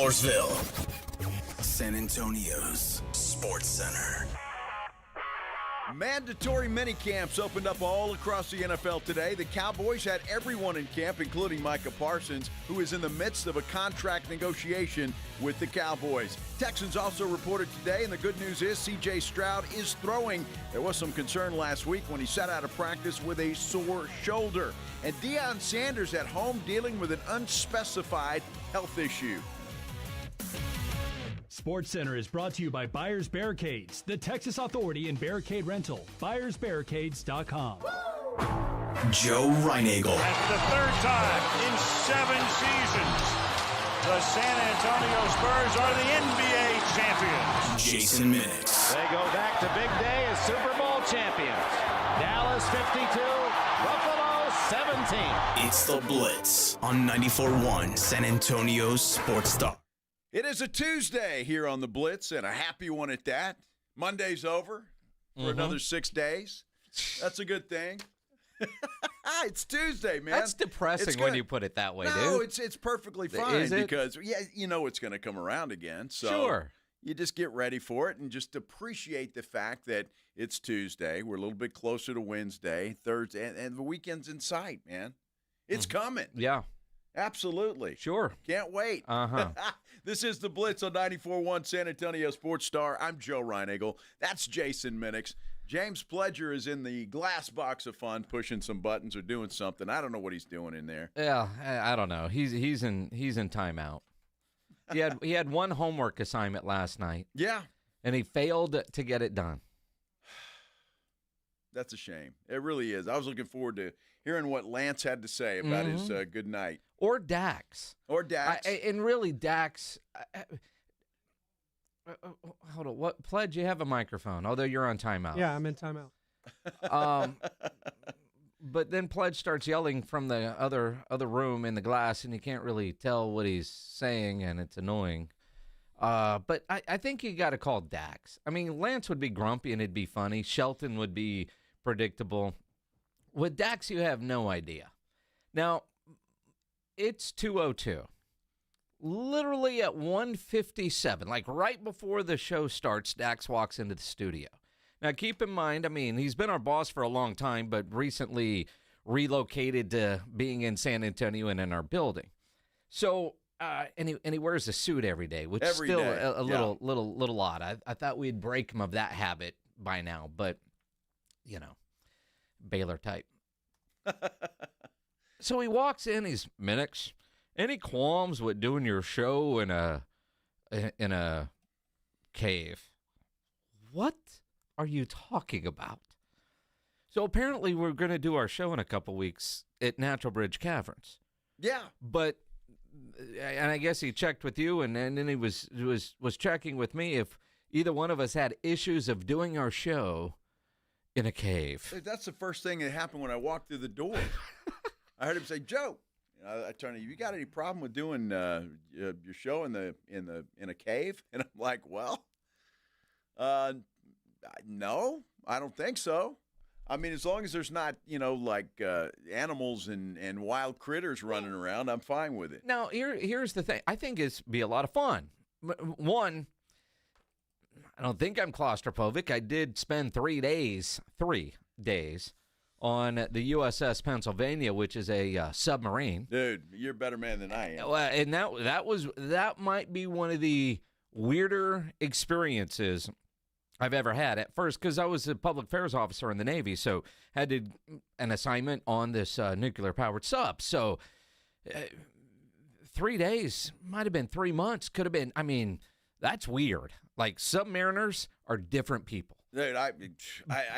Millersville, San Antonio's Sports Center. Mandatory minicamps opened up all across the NFL today. The Cowboys had everyone in camp, including Micah Parsons, who is in the midst of a contract negotiation with the Cowboys. Texans also reported today, and the good news is C.J. Stroud is throwing. There was some concern last week when he sat out of practice with a sore shoulder. And Deion Sanders at home dealing with an unspecified health issue. SportsCenter is brought to you by Buyers Barricades, the Texas authority in barricade rental. BuyersBarricades.com. Joe Reinagel. That's the third time in 7 seasons the San Antonio Spurs are the NBA champions. Jason Minix. They go back to big day as Super Bowl champions. Dallas 52, Buffalo 17. It's the Blitz on 94.1 San Antonio's Sports Star. It is a Tuesday here on the Blitz, and a happy one at that. Monday's over for another 6 days. That's a good thing. It's Tuesday, man. That's depressing when you put it that way, dude. No, it's perfectly fine Is it? because, you know it's going to come around again. So Sure. You just get ready for it and just appreciate the fact that it's Tuesday. We're a little bit closer to Wednesday, Thursday, and the weekend's in sight, man. It's coming. Yeah. Absolutely. Sure. Can't wait. This is the Blitz on 94.1 San Antonio Sports Star. I'm Joe Reinagel. That's Jason Minix. James Pledger is in the glass box of fun, pushing some buttons or doing something. I don't know what he's doing in there. Yeah, I don't know. He's in timeout. He had one homework assignment last night. Yeah. And he failed to get it done. That's a shame. It really is. I was looking forward to hearing what Lance had to say about his good night. Or Dax. And really, Dax. Hold on. What, Pledge? You have a microphone, although you're on timeout. Yeah, I'm in timeout. But then Pledge starts yelling from the other room in the glass, and you can't really tell what he's saying, and it's annoying. But I think you got to call Dax. I mean, Lance would be grumpy, and it'd be funny. Shelton would be predictable. With Dax, you have no idea. Now, it's 2:02. Literally at 1:57, like right before the show starts, Dax walks into the studio. Now, keep in mind, I mean, he's been our boss for a long time, but recently relocated to being in San Antonio and in our building. So, and he wears a suit every day, which is still a little odd. I thought we'd break him of that habit by now, but, you know, Baylor type. So he walks in, he's Minix. Any qualms with doing your show in a cave? What are you talking about? So apparently we're going to do our show in a couple weeks at Natural Bridge Caverns. Yeah. But, and I guess he checked with you, and then he was checking with me if either one of us had issues of doing our show in a cave. That's the first thing that happened when I walked through the door. I heard him say, "Joe." I turned to you got any problem with doing your show in a cave? And I'm like, well, no, I don't think so. I mean, as long as there's not, like animals and wild critters running around, I'm fine with it. Now, here's the thing. I think it'd be a lot of fun. One, I don't think I'm claustrophobic. I did spend 3 days on the USS Pennsylvania, which is a submarine. Dude, you're a better man than I am. And that might be one of the weirder experiences I've ever had. At first, because I was a public affairs officer in the Navy, so had an assignment on this nuclear-powered sub. So 3 days, might have been 3 months, could have been. I mean, that's weird. Like, submariners are different people. Dude, I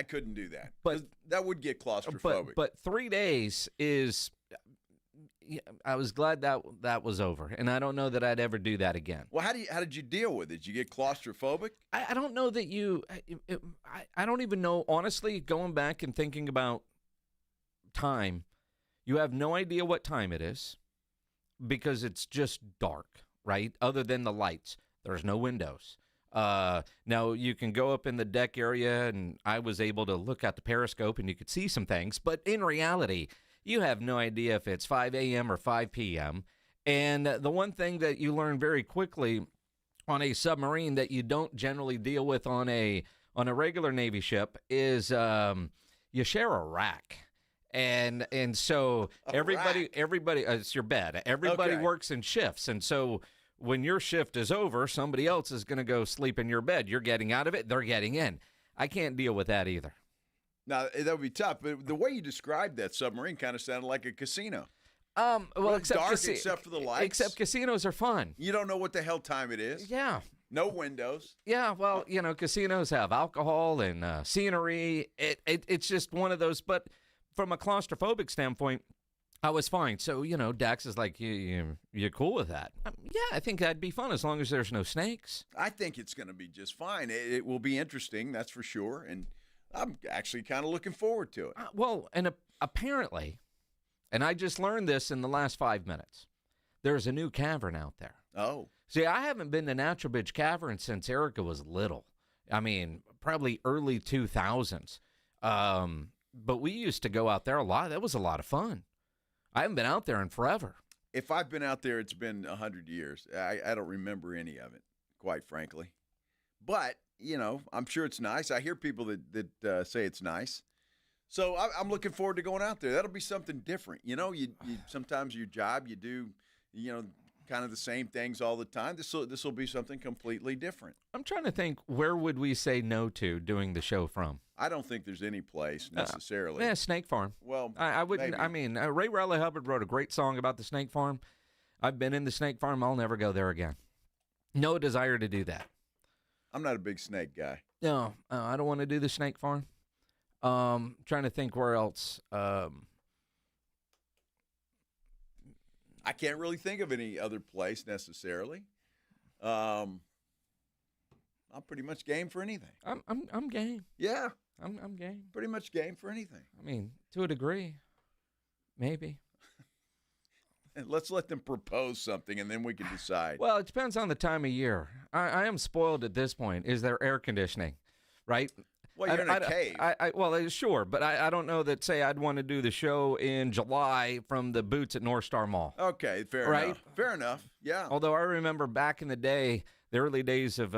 couldn't do that. But that would get claustrophobic. But 3 days is. I was glad that was over, and I don't know that I'd ever do that again. Well, how did you deal with it? Did you get claustrophobic? I don't know that you. I don't even know. Honestly, going back and thinking about time, you have no idea what time it is because it's just dark, right? Other than the lights, there's no windows. Now, you can go up in the deck area, and I was able to look at the periscope, and you could see some things. But in reality, you have no idea if it's 5 a.m. or 5 p.m., And the one thing that you learn very quickly on a submarine that you don't generally deal with on a regular Navy ship is you share a rack. And so everybody it's your bed. Everybody works in shifts. And so when your shift is over, somebody else is going to go sleep in your bed. You're getting out of it, they're getting in. I can't deal with that either. Now, that would be tough, but the way you described that submarine kind of sounded like a casino. Well, Real except dark except for the lights. Except casinos are fun. You don't know what the hell time it is. Yeah. No windows. Yeah, well, casinos have alcohol and scenery. It's just one of those. But from a claustrophobic standpoint, I was fine. So, Dax is like, you're cool with that? Yeah, I think that'd be fun as long as there's no snakes. I think it's going to be just fine. It will be interesting, that's for sure. And I'm actually kind of looking forward to it. Well, and apparently, and I just learned this in the last 5 minutes, there's a new cavern out there. Oh. See, I haven't been to Natural Bridge Cavern since Erica was little. I mean, probably early 2000s. But we used to go out there a lot. That was a lot of fun. I haven't been out there in forever. If I've been out there, it's been 100 years. I don't remember any of it, quite frankly. But, I'm sure it's nice. I hear people that say it's nice. So I'm looking forward to going out there. That'll be something different. You sometimes your job, you do, kind of the same things all the time. This will be something completely different. I'm trying to think, where would we say no to doing the show from? I don't think there's any place necessarily. Yeah, Snake Farm. Well, I wouldn't. maybe. I mean, Ray Riley Hubbard wrote a great song about the Snake Farm. I've been in the Snake Farm. I'll never go there again. No desire to do that. I'm not a big snake guy. No, I don't want to do the Snake Farm. Trying to think where else. I can't really think of any other place necessarily. I'm pretty much game for anything. I'm game. Yeah, I'm game. pretty much game for anything. I mean, to a degree, maybe. And let's let them propose something, and then we can decide. Well, it depends on the time of year. I am spoiled at this point. Is there air conditioning, right? Well, you're in a cave. Well, sure, but I don't know that, say, I'd want to do the show in July from the boots at North Star Mall. Okay, fair Right? enough. Fair enough, yeah. Although I remember back in the day, the early days of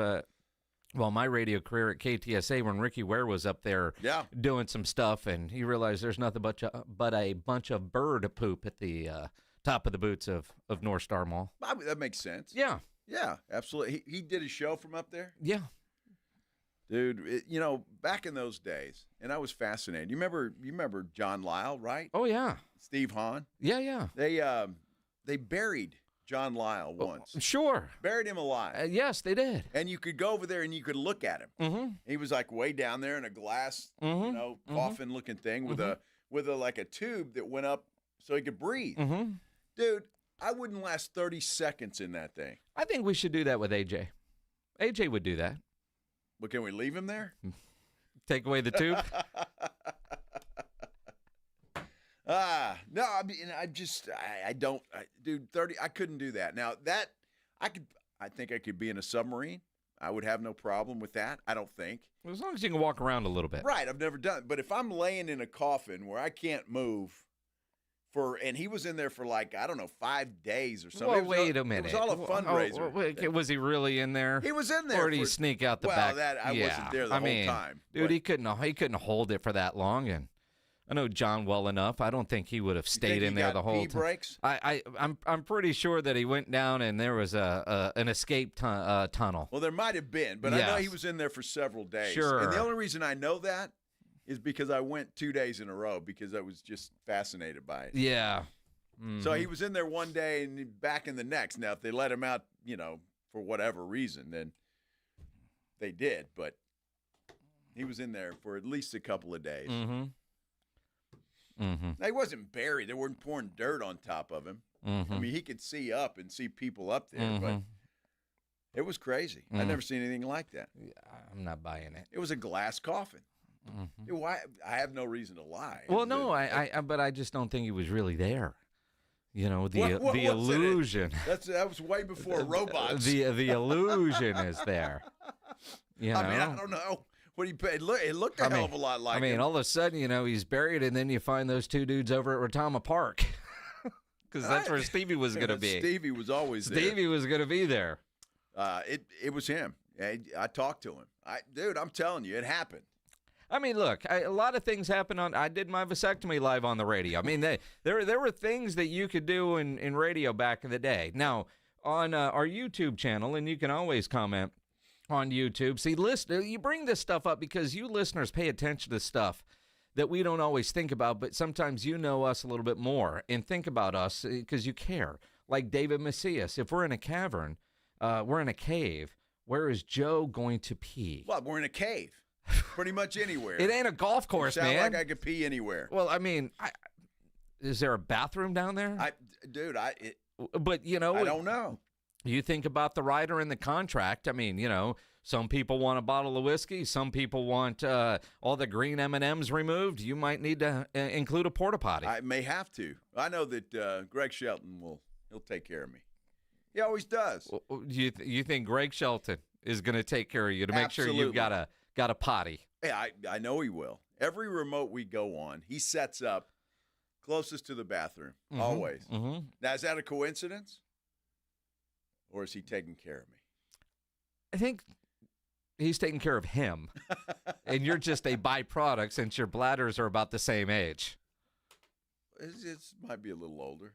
my radio career at KTSA, when Ricky Ware was up there doing some stuff, and he realized there's nothing but a bunch of bird poop at the top of the boots of North Star Mall. That makes sense. Yeah. Yeah, absolutely. He did a show from up there? Yeah. Dude, back in those days, and I was fascinated. You remember John Lyle, right? Oh, yeah. Steve Hahn? Yeah. They buried John Lyle once. Sure. Buried him alive. Yes, they did. And you could go over there and you could look at him. Mm-hmm. He was like way down there in a glass, coffin-looking thing with a like a tube that went up so he could breathe. Mm-hmm. Dude, I wouldn't last 30 seconds in that thing. I think we should do that with AJ. AJ would do that. But can we leave him there? Take away the tube? No, I mean, dude, 30, I couldn't do that. Now that I think I could be in a submarine. I would have no problem with that. I don't think. As long as you can walk around a little bit. Right. I've never done it. But if I'm laying in a coffin where I can't move and he was in there for 5 days or something. Well, wait a minute. It was all a fundraiser. Was he really in there? He was in there. Or did he sneak out the back? Well, I wasn't there the whole time. Dude, he couldn't hold it for that long. And I know John well enough. I don't think he would have stayed in there the whole time. Breaks? I'm pretty sure that he went down and there was an escape tunnel. Well, there might have been, but I know he was in there for several days. Sure. And the only reason I know that is because I went 2 days in a row because I was just fascinated by it. Yeah. Mm-hmm. So he was in there one day and back in the next. Now, if they let him out, for whatever reason, then they did. But he was in there for at least a couple of days. Mm-hmm. Mm-hmm. Now, he wasn't buried. They weren't pouring dirt on top of him. Mm-hmm. I mean, he could see up and see people up there, Mm-hmm. but it was crazy. Mm-hmm. I'd never seen anything like that. Yeah, I'm not buying it. It was a glass coffin. Mm-hmm. Why? I have no reason to lie. Well, no, but I just don't think he was really there. The What's illusion. That was way before robots. The illusion is there. I mean, I don't know. What it looked a hell of a lot like. I mean, him. all of a sudden, he's buried, and then you find those two dudes over at Rotama Park. because that's where Stevie was going to be. Stevie was always there. Stevie was going to be there. It was him. I talked to him. Dude, I'm telling you, it happened. I mean, look, a lot of things happen I did my vasectomy live on the radio. I mean, there were things that you could do in radio back in the day. Now, on our YouTube channel, and you can always comment on YouTube. See, you bring this stuff up because you listeners pay attention to stuff that we don't always think about, but sometimes you know us a little bit more and think about us because you care. Like David Macias, if we're in a cavern, we're in a cave, where is Joe going to pee? Well, we're in a cave. Pretty much anywhere. It ain't a golf course, Sound man. like I could pee anywhere. Well, I mean, is there a bathroom down there? But, you know. I don't know. You think about the rider in the contract. I mean, you know, some people want a bottle of whiskey. Some people want all the green M&Ms removed. You might need to include a porta potty. I may have to. I know that Greg Shelton he'll take care of me. He always does. Well, you think Greg Shelton is going to take care of you to make Absolutely. sure you've got a potty? Yeah, I know he will. Every remote we go on, he sets up closest to the bathroom, always. Mm-hmm. Now, is that a coincidence? Or is he taking care of me? I think he's taking care of him. And you're just a byproduct since your bladders are about the same age. It might be a little older.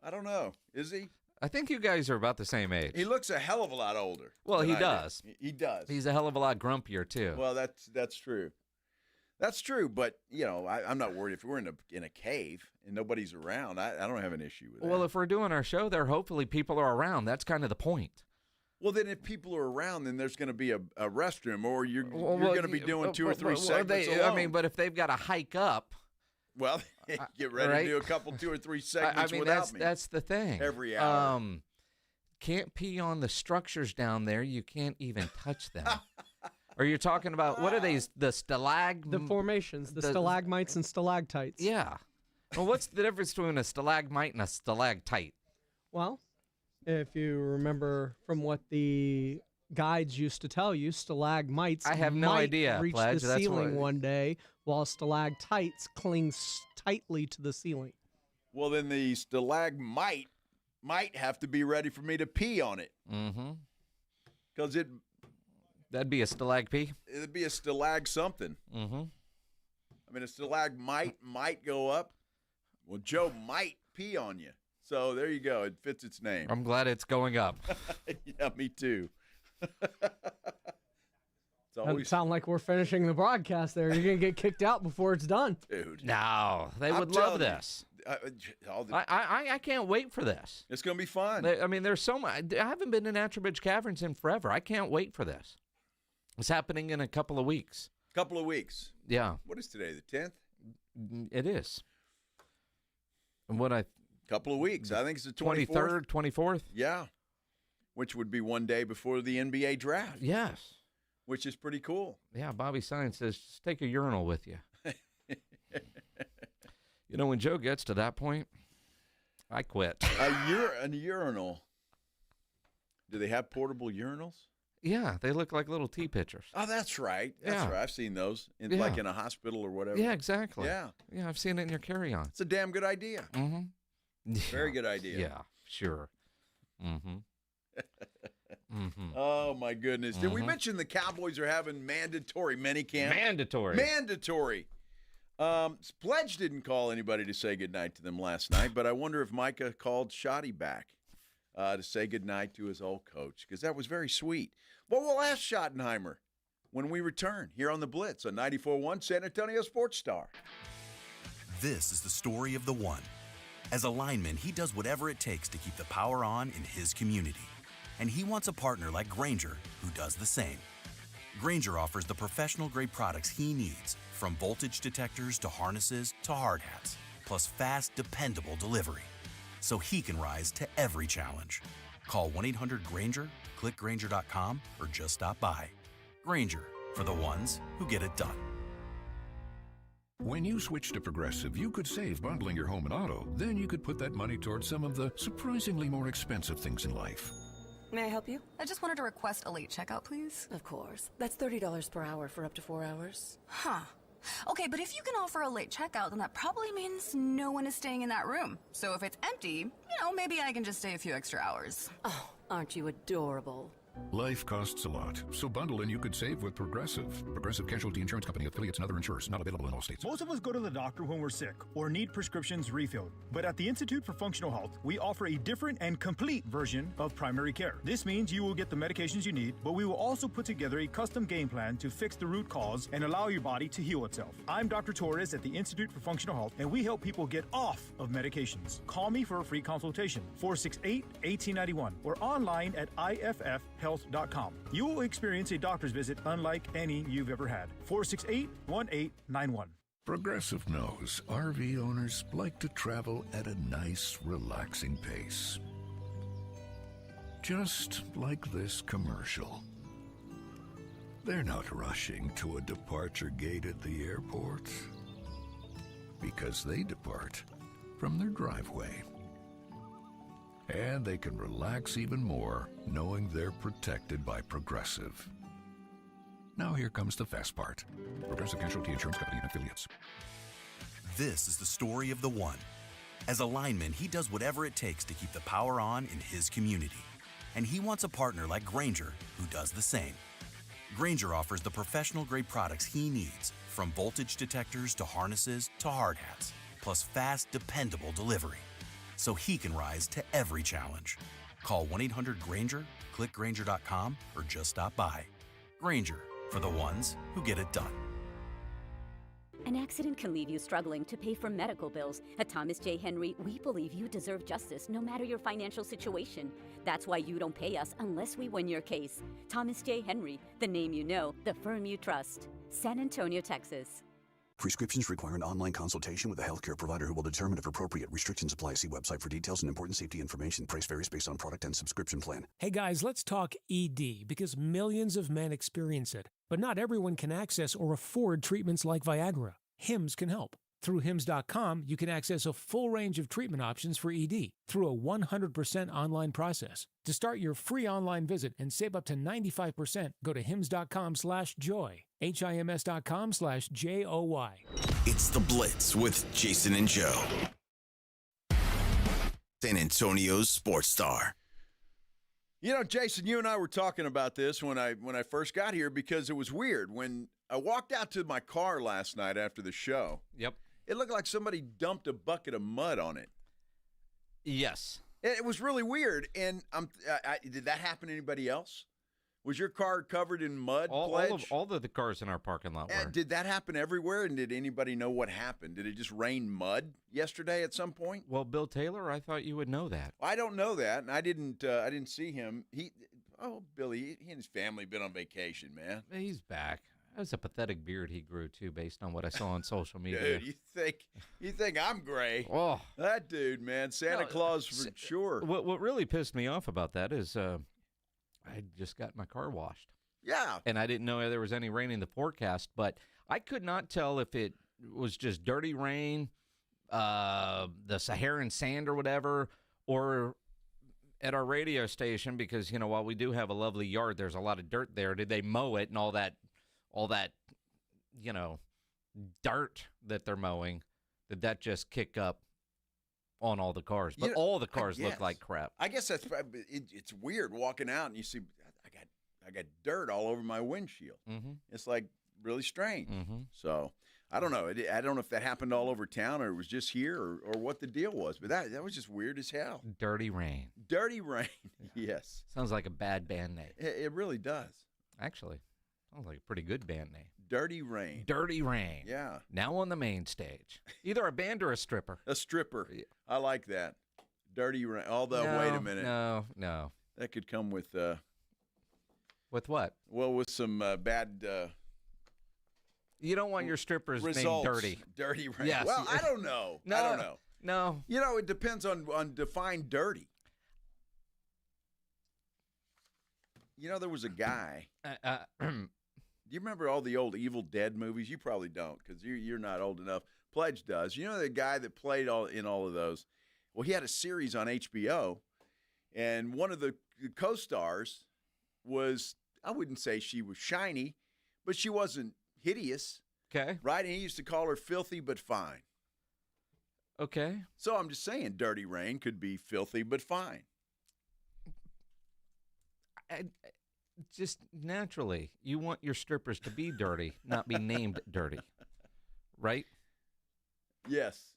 I don't know. Is he? I think you guys are about the same age. He looks a hell of a lot older. Well, he does. He does. He's a hell of a lot grumpier, too. Well, that's true. That's true, but, you know, I'm not worried. If we're in a cave and nobody's around, I don't have an issue with that. Well, if we're doing our show there, hopefully people are around. That's kind of the point. Well, then if people are around, then there's going to be a restroom, or you're going to be doing two or three segments alone. I mean, but if they've got to hike up. Well, get ready to do a couple, 2 or 3 segments without me. That's the thing. Every hour. Can't pee on the structures down there. You can't even touch them. Or you're talking about, what are these, the formations, the stalagmites and stalactites. Yeah. Well, what's the difference between a stalagmite and a stalactite? Well, if you remember from what the guides used to tell you, stalagmites I have no idea, reach Pledge. the ceiling one day, while stalactites cling tightly to the ceiling. Well, then the stalagmite might have to be ready for me to pee on it. Mm-hmm. Because that'd be a stalag-pee? It'd be a stalag something. Mm-hmm. I mean, a stalagmite might go up. Well, Joe might pee on you. So there you go. It fits its name. I'm glad it's going up. Yeah, me too. Doesn't sound like we're finishing the broadcast there. You're going to get kicked out before it's done. Dude. No, they would love this. I can't wait for this. It's going to be fun. I mean, there's so much. I haven't been in Attribridge Caverns in forever. I can't wait for this. It's happening in a couple of weeks. Couple of weeks. Yeah. What is today, the 10th? It is. And couple of weeks. I think it's the 23rd, 24th. Yeah. Which would be one day before the NBA draft. Yes. Which is pretty cool. Yeah, Bobby Sines says, just take a urinal with you. You know, when Joe gets to that point, I quit. A urinal. Do they have portable urinals? Yeah, they look like little tea pitchers. Oh, that's right. That's right. I've seen those, like in a hospital or whatever. Yeah, exactly. Yeah. Yeah, I've seen it in your carry-on. It's a damn good idea. Mm-hmm. Yeah. Very good idea. Yeah, sure. Mm-hmm. Mm-hmm. Oh, my goodness. Did we mention the Cowboys are having mandatory minicamp? Mandatory. Pledge didn't call anybody to say goodnight to them last night, but I wonder if Micah called Schotty back to say goodnight to his old coach, because that was very sweet. Well, we'll ask Schottenheimer when we return here on the Blitz on 94.1 San Antonio Sports Star. This is the story of the one. As a lineman, he does whatever it takes to keep the power on in his community. And he wants a partner like Grainger who does the same. Grainger offers the professional-grade products he needs, from voltage detectors to harnesses to hard hats, plus fast, dependable delivery, so he can rise to every challenge. Call 1-800-GRAINGER, click Grainger.com, or just stop by. Grainger, for the ones who get it done. When you switch to Progressive, you could save bundling your home and auto. Then you could put that money towards some of the surprisingly more expensive things in life. May I help you? I just wanted to request a late checkout, please. Of course. That's $30 per hour for up to 4 hours. Huh. Okay, but if you can offer a late checkout, then that probably means no one is staying in that room. So if it's empty, maybe I can just stay a few extra hours. Oh, aren't you adorable? Life costs a lot, so bundle and you could save with Progressive. Progressive Casualty Insurance Company, affiliates, and other insurers. Not available in all states. Most of us go to the doctor when we're sick or need prescriptions refilled. But at the Institute for Functional Health, we offer a different and complete version of primary care. This means you will get the medications you need, but we will also put together a custom game plan to fix the root cause and allow your body to heal itself. I'm Dr. Torres at the Institute for Functional Health, and we help people get off of medications. Call me for a free consultation, 468-1891, or online at iffhealth.com. You will experience a doctor's visit unlike any you've ever had. 468-1891. Progressive knows RV owners like to travel at a nice, relaxing pace. Just like this commercial. They're not rushing to a departure gate at the airport because they depart from their driveway. And they can relax even more knowing they're protected by Progressive. Now here comes the fast part. Progressive Casualty Insurance Company and affiliates. This is the story of the one. As a lineman, he does whatever it takes to keep the power on in his community. And he wants a partner like Grainger who does the same. Grainger offers the professional-grade products he needs, from voltage detectors to harnesses to hard hats, plus fast, dependable delivery, so he can rise to every challenge. Call 1-800-GRAINGER, click Grainger.com, or just stop by. Grainger, for the ones who get it done. An accident can leave you struggling to pay for medical bills. At Thomas J. Henry, we believe you deserve justice no matter your financial situation. That's why you don't pay us unless we win your case. Thomas J. Henry, the name you know, the firm you trust. San Antonio, Texas. Prescriptions require an online consultation with a healthcare provider who will determine if appropriate. Restrictions apply. See website for details and important safety information. Price varies based on product and subscription plan. Hey guys, let's talk ED because millions of men experience it. But not everyone can access or afford treatments like Viagra. Hims can help. Through Hims.com, you can access a full range of treatment options for ED through a 100% online process. To start your free online visit and save up to 95%, go to Hims.com/joy. HIMS.com/JOY. It's the Blitz with Jason and Joe. San Antonio's sports star. Jason, you and I were talking about this when I first got here because it was weird. When I walked out to my car last night after the show, Yep. It looked like somebody dumped a bucket of mud on it. Yes. It was really weird. And did that happen to anybody else? Was your car covered in mud? All of the cars in our parking lot were. Did that happen everywhere? And did anybody know what happened? Did it just rain mud yesterday at some point? Well, Bill Taylor, I thought you would know that. I don't know that, and I didn't see him. Billy, he and his family been on vacation, man. He's back. That was a pathetic beard he grew too, based on what I saw on social media. Dude, you think I'm gray? Oh, that dude, man, Santa Claus for sure. What really pissed me off about that is I just got my car washed. Yeah, and I didn't know there was any rain in the forecast, but I could not tell if it was just dirty rain, the Saharan sand or whatever, or at our radio station, because while we do have a lovely yard, there's a lot of dirt there. Did they mow it and all that dirt that they're mowing, did that just kick up on all the cars? But all the cars look like crap. I guess that's it's weird walking out and you see I got dirt all over my windshield. Mm-hmm. It's like really strange. Mm-hmm. So I don't know. I don't know if that happened all over town or it was just here or what the deal was. But that was just weird as hell. Dirty Rain. Dirty Rain. Yes. Sounds like a bad band name. It really does. Actually. Sounds like a pretty good band name. Dirty Rain. Dirty Rain. Yeah. Now on the main stage. Either a band or a stripper. A stripper. Yeah. I like that. Dirty Rain. Although, wait a minute. No. That could come with... with what? Well, with some bad... you don't want your strippers results. named Dirty. Dirty Rain. Yes. Well, I don't know. I don't know. No. It depends on define dirty. There was a guy... Do you remember all the old Evil Dead movies? You probably don't because you're not old enough. Pledge does. You know the guy that played in all of those? Well, he had a series on HBO, and one of the co-stars was, I wouldn't say she was shiny, but she wasn't hideous. Okay. Right? And he used to call her filthy but fine. Okay. So I'm just saying Dirty Rain could be filthy but fine. Just naturally, you want your strippers to be dirty, not be named dirty. Right? Yes.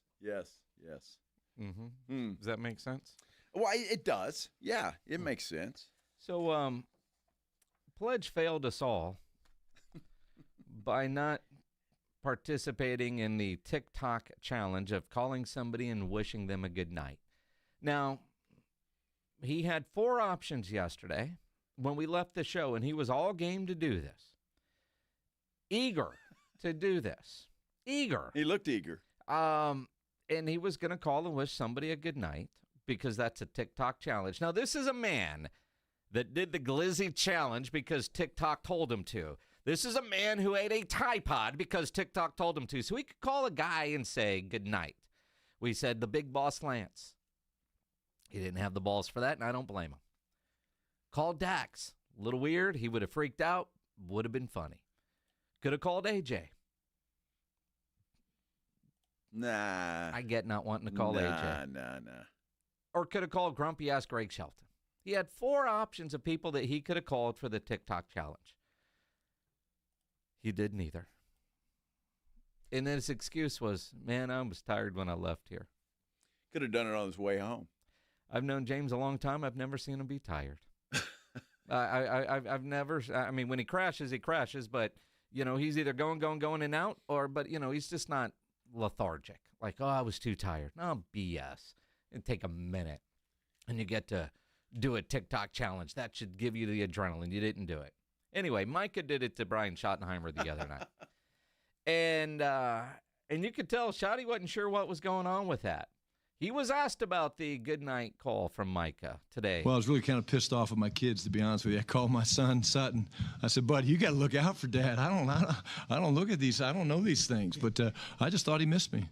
Mm-hmm. Does that make sense? Well, it does. Yeah, it makes sense. So, Pledge failed us all by not participating in the TikTok challenge of calling somebody and wishing them a good night. Now, he had 4 options yesterday when we left the show, and he was all game to do this. Eager to do this. Eager. He looked eager. And he was going to call and wish somebody a good night because that's a TikTok challenge. Now, this is a man that did the glizzy challenge because TikTok told him to. This is a man who ate a Tide Pod because TikTok told him to. So he could call a guy and say good night. We said the big boss Lance. He didn't have the balls for that, and I don't blame him. Called Dax. A little weird. He would have freaked out. Would have been funny. Could have called AJ. Nah. I get not wanting to call AJ. Nah. Or could have called grumpy-ass Greg Shelton. He had 4 options of people that he could have called for the TikTok challenge. He did neither. And then his excuse was, man, I was tired when I left here. Could have done it on his way home. I've known James a long time. I've never seen him be tired. I've never, I mean, when he crashes, but, you know, he's either going and out, but, you know, he's just not lethargic. Like, oh, I was too tired. No, BS. It'd take a minute. And you get to do a TikTok challenge. That should give you the adrenaline. You didn't do it. Anyway, Micah did it to Brian Schottenheimer the other night. And you could tell Schotty wasn't sure what was going on with that. He was asked about the goodnight call from Micah today. Well, I was really kind of pissed off at my kids, to be honest with you. I called my son Sutton. I said, "Bud, you got to look out for Dad. I don't look at these. I don't know these things." But I just thought he missed me,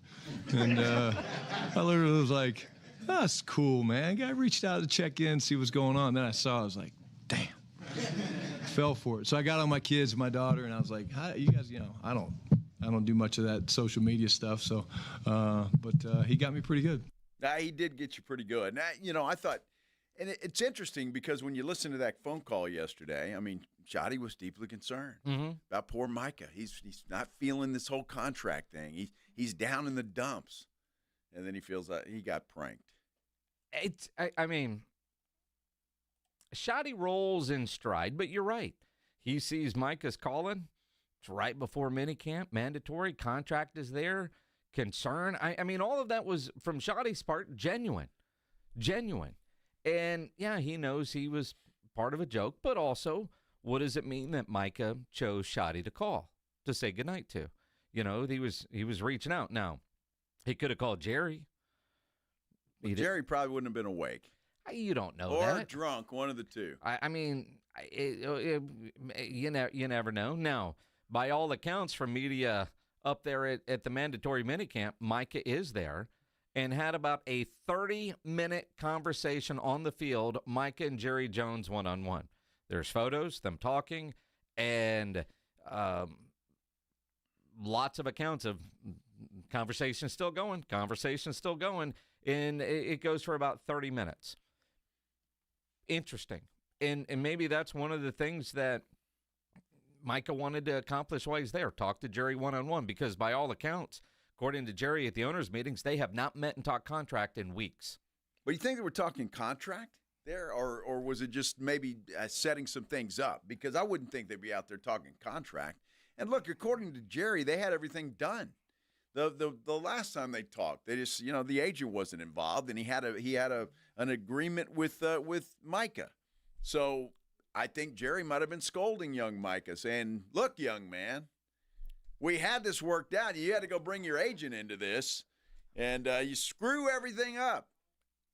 and I literally was like, "That's cool, man." Guy reached out to check in, see what's going on. Then I saw, I was like, "Damn." Fell for it. So I got on my kids and my daughter, and I was like, "Hi, you guys, you know, I don't do much of that social media stuff." So, but he got me pretty good. He did get you pretty good. Now, you know, I thought, and it's interesting because when you listen to that phone call yesterday, I mean, Schotty was deeply concerned about poor Micah. He's not feeling this whole contract thing. He's down in the dumps, and then he feels like he got pranked. I mean, Schotty rolls in stride, but you're right. He sees Micah's calling. It's right before minicamp, mandatory, contract is there. Concern. I mean, all of that was, from Schotty's part, genuine. And, yeah, he knows he was part of a joke, but also, what does it mean that Micah chose Schotty to call, to say goodnight to? You know, he was reaching out. Now, he could have called Jerry. Well, Jerry probably wouldn't have been awake. You don't know or that. Or drunk, one of the two. I mean, you never know. Now, by all accounts from media up there at the mandatory minicamp, Micah is there and had about a 30-minute conversation on the field, Micah and Jerry Jones one-on-one. There's photos, them talking, and lots of accounts of conversation still going, and it goes for about 30 minutes. Interesting. And maybe that's one of the things that Micah wanted to accomplish while he's there. Talk to Jerry one-on-one, because by all accounts, according to Jerry at the owners' meetings, they have not met and talked contract in weeks. But you think they were talking contract there, or was it just maybe setting some things up? Because I wouldn't think they'd be out there talking contract. And look, according to Jerry, they had everything done. The last time they talked, they just, you know, the agent wasn't involved, and he had an agreement with Micah. So I think Jerry might have been scolding young Micah, saying, "Look, young man, we had this worked out. You had to go bring your agent into this, and you screw everything up."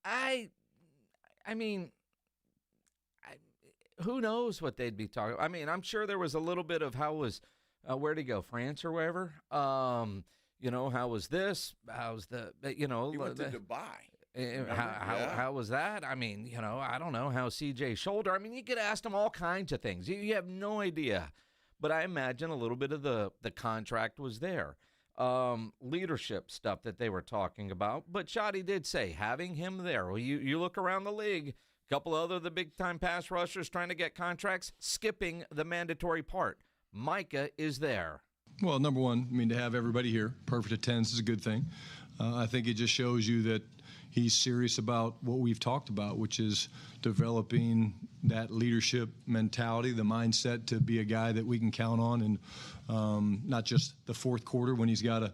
I mean, who knows what they'd be talking. I mean, I'm sure there was a little bit of where'd he go, France or wherever. You know, how was this? How's the, you know. He went to Dubai. How was that? I mean, you know, I don't know. How's CJ's shoulder? I mean, you could ask him all kinds of things. You have no idea. but I imagine a little bit of the contract was there. Leadership stuff that they were talking about. But Schotty did say having him there. Well, you look around the league, a couple other the big-time pass rushers trying to get contracts, skipping the mandatory part. Micah is there. Well, number one, I mean, to have everybody here, perfect attendance is a good thing. I think it just shows you that he's serious about what we've talked about, which is developing that leadership mentality, the mindset to be a guy that we can count on, and not just the fourth quarter when he's got to,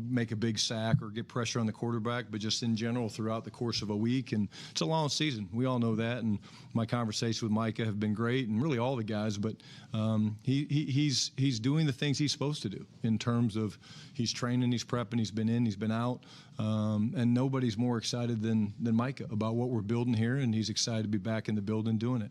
make a big sack or get pressure on the quarterback, but just in general throughout the course of a week. And it's a long season. We all know that. And my conversations with Micah have been great, and really all the guys. But he's doing the things he's supposed to do in terms of he's training, he's prepping, he's been in, he's been out. And nobody's more excited than Micah about what we're building here, and he's excited to be back in the building doing it.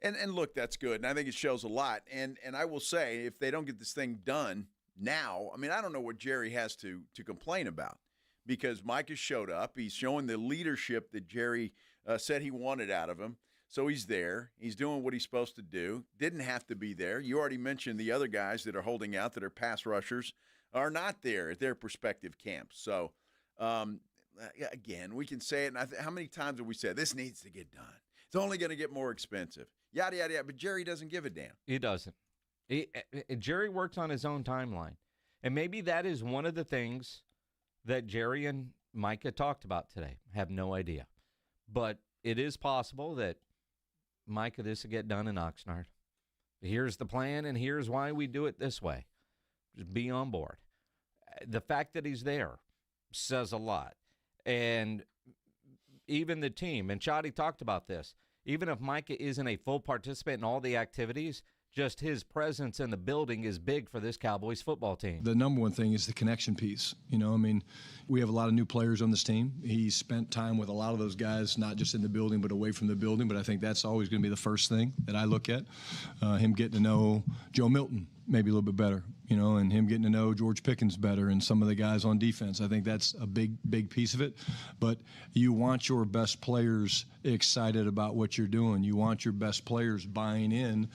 And look, that's good, and I think it shows a lot. And I will say, if they don't get this thing done now, I mean, I don't know what Jerry has to complain about, because Micah showed up. He's showing the leadership that Jerry said he wanted out of him. So he's there. He's doing what he's supposed to do. Didn't have to be there. You already mentioned the other guys that are holding out, that are pass rushers, are not there at their prospective camps. So, again, we can say it, and how many times have we said, this needs to get done? It's only going to get more expensive. Yada, yada, yada. But Jerry doesn't give a damn. He doesn't. Jerry works on his own timeline. And maybe that is one of the things that Jerry and Micah talked about today. I have no idea. But it is possible that, Micah, this will get done in Oxnard. Here's the plan, and here's why we do it this way. Just be on board. The fact that he's there says a lot. And even the team, and Schotty talked about this, even if Micah isn't a full participant in all the activities, just his presence in the building is big for this Cowboys football team. The number one thing is the connection piece. We have a lot of new players on this team. He spent time with a lot of those guys, not just in the building, but away from the building. But I think that's always going to be the first thing that I look at. Him getting to know Joe Milton maybe a little bit better, and him getting to know George Pickens better and some of the guys on defense. I think that's a big piece of it. But you want your best players excited about what you're doing. You want your best players buying in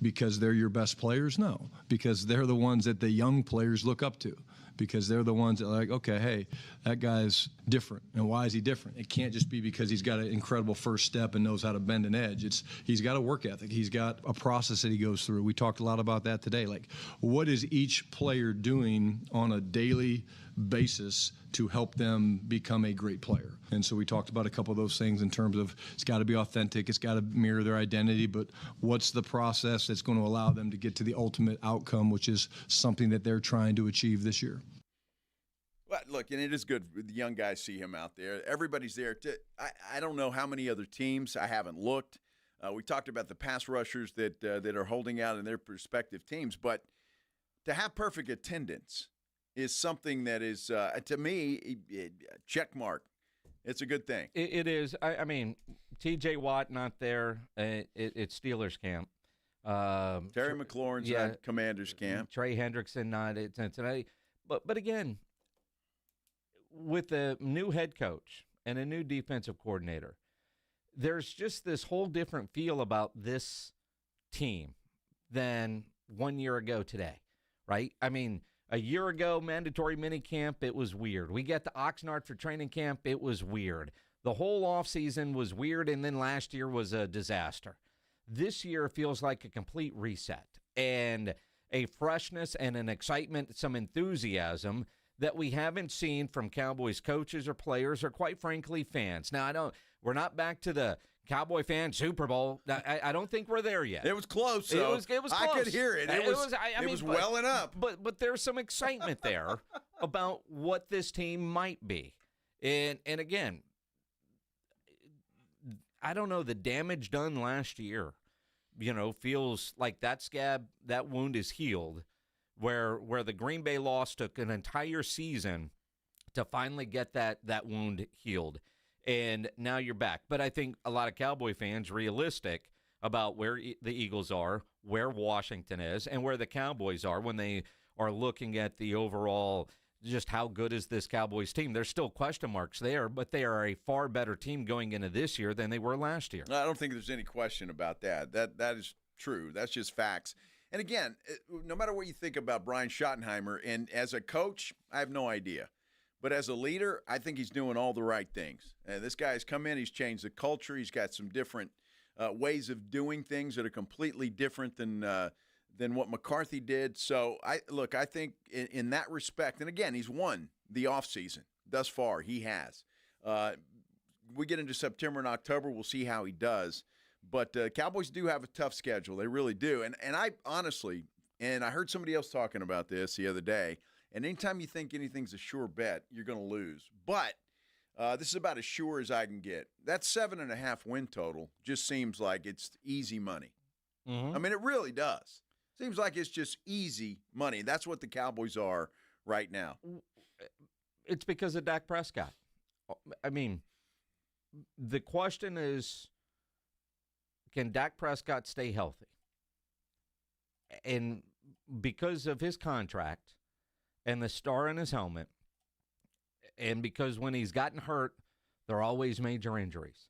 because they're your best players? No, because they're the ones that the young players look up to, because they're the ones that are like, okay, hey, that guy's different. And why is he different? It can't just be because he's got an incredible first step and knows how to bend an edge. He's got a work ethic. He's got a process that he goes through. We talked a lot about that today. Like, what is each player doing on a daily basis to help them become a great player? And so we talked about a couple of those things in terms of it's got to be authentic, it's got to mirror their identity, but what's the process that's going to allow them to get to the ultimate outcome, which is something that they're trying to achieve this year. Well, look, and it is good. The young guys see him out there. Everybody's there. I don't know how many other teams. I haven't looked. We talked about the pass rushers that are holding out in their respective teams, but to have perfect attendance is something that is, to me, check mark. It's a good thing. It is. I mean, T.J. Watt not there. It's Steelers camp. Terry McLaurin's at Commanders camp. Trey Hendrickson not tonight. But again, with a new head coach and a new defensive coordinator, there's just this whole different feel about this team than 1 year ago today, right? I mean, a year ago, mandatory minicamp, it was weird. We get to Oxnard for training camp, it was weird. The whole offseason was weird, and then last year was a disaster. This year feels like a complete reset and a freshness and an excitement, some enthusiasm that we haven't seen from Cowboys coaches or players or, quite frankly, fans. Now, we're not back to the Cowboy fan Super Bowl. I don't think we're there yet. It was close. It was close. I could hear it. It was welling up. But there's some excitement there about what this team might be. And again, I don't know, the damage done last year, feels like that scab, that wound is healed, where the Green Bay loss took an entire season to finally get that wound healed. And now you're back. But I think a lot of Cowboy fans realistic about where the Eagles are, where Washington is, and where the Cowboys are when they are looking at the overall, just how good is this Cowboys team. There's still question marks there, but they are a far better team going into this year than they were last year. I don't think there's any question about that. That is true. That's just facts. And again, no matter what you think about Brian Schottenheimer, and as a coach, I have no idea. But as a leader, I think he's doing all the right things. This guy's come in, he's changed the culture. He's got some different ways of doing things that are completely different than what McCarthy did. So, I think in that respect, and again, he's won the offseason thus far. He has. We get into September and October, we'll see how he does. But Cowboys do have a tough schedule. They really do. And I honestly, and I heard somebody else talking about this the other day, and anytime you think anything's a sure bet, you're going to lose. But this is about as sure as I can get. That 7.5 win total just seems like it's easy money. I mean, it really does. Seems like it's just easy money. That's what the Cowboys are right now. It's because of Dak Prescott. I mean, the question is, can Dak Prescott stay healthy? And because of his contract and the star in his helmet, and because when he's gotten hurt, there are always major injuries.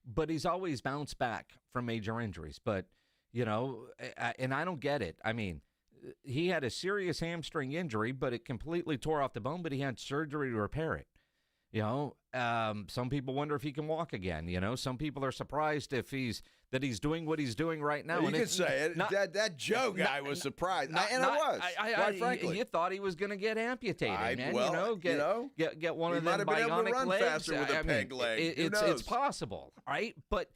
But he's always bounced back from major injuries. But, you know, and I don't get it. I mean, he had a serious hamstring injury, but it completely tore off the bone, but he had surgery to repair it. You know, some people wonder if he can walk again. You know, some people are surprised that he's doing what he's doing right now. You could say it. That Joe guy was surprised, and I was. Quite frankly, you thought he was going to get amputated, man. Well, get one of them bionic legs. Faster with a peg leg. It's possible, right? But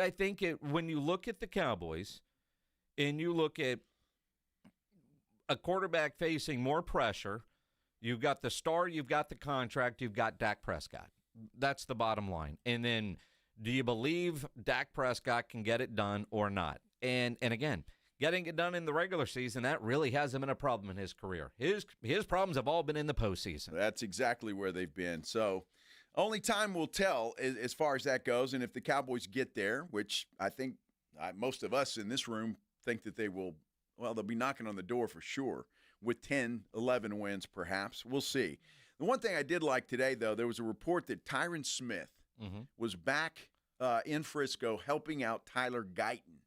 I think when you look at the Cowboys, and you look at a quarterback facing more pressure. You've got the star, you've got the contract, you've got Dak Prescott. That's the bottom line. And then, do you believe Dak Prescott can get it done or not? And again, getting it done in the regular season, that really hasn't been a problem in his career. His problems have all been in the postseason. That's exactly where they've been. So, only time will tell as far as that goes. And if the Cowboys get there, which I think most of us in this room think that they will, well, they'll be knocking on the door for sure. With 10, 11 wins, perhaps. We'll see. The one thing I did like today, though, there was a report that Tyron Smith was back in Frisco helping out Tyler Guyton.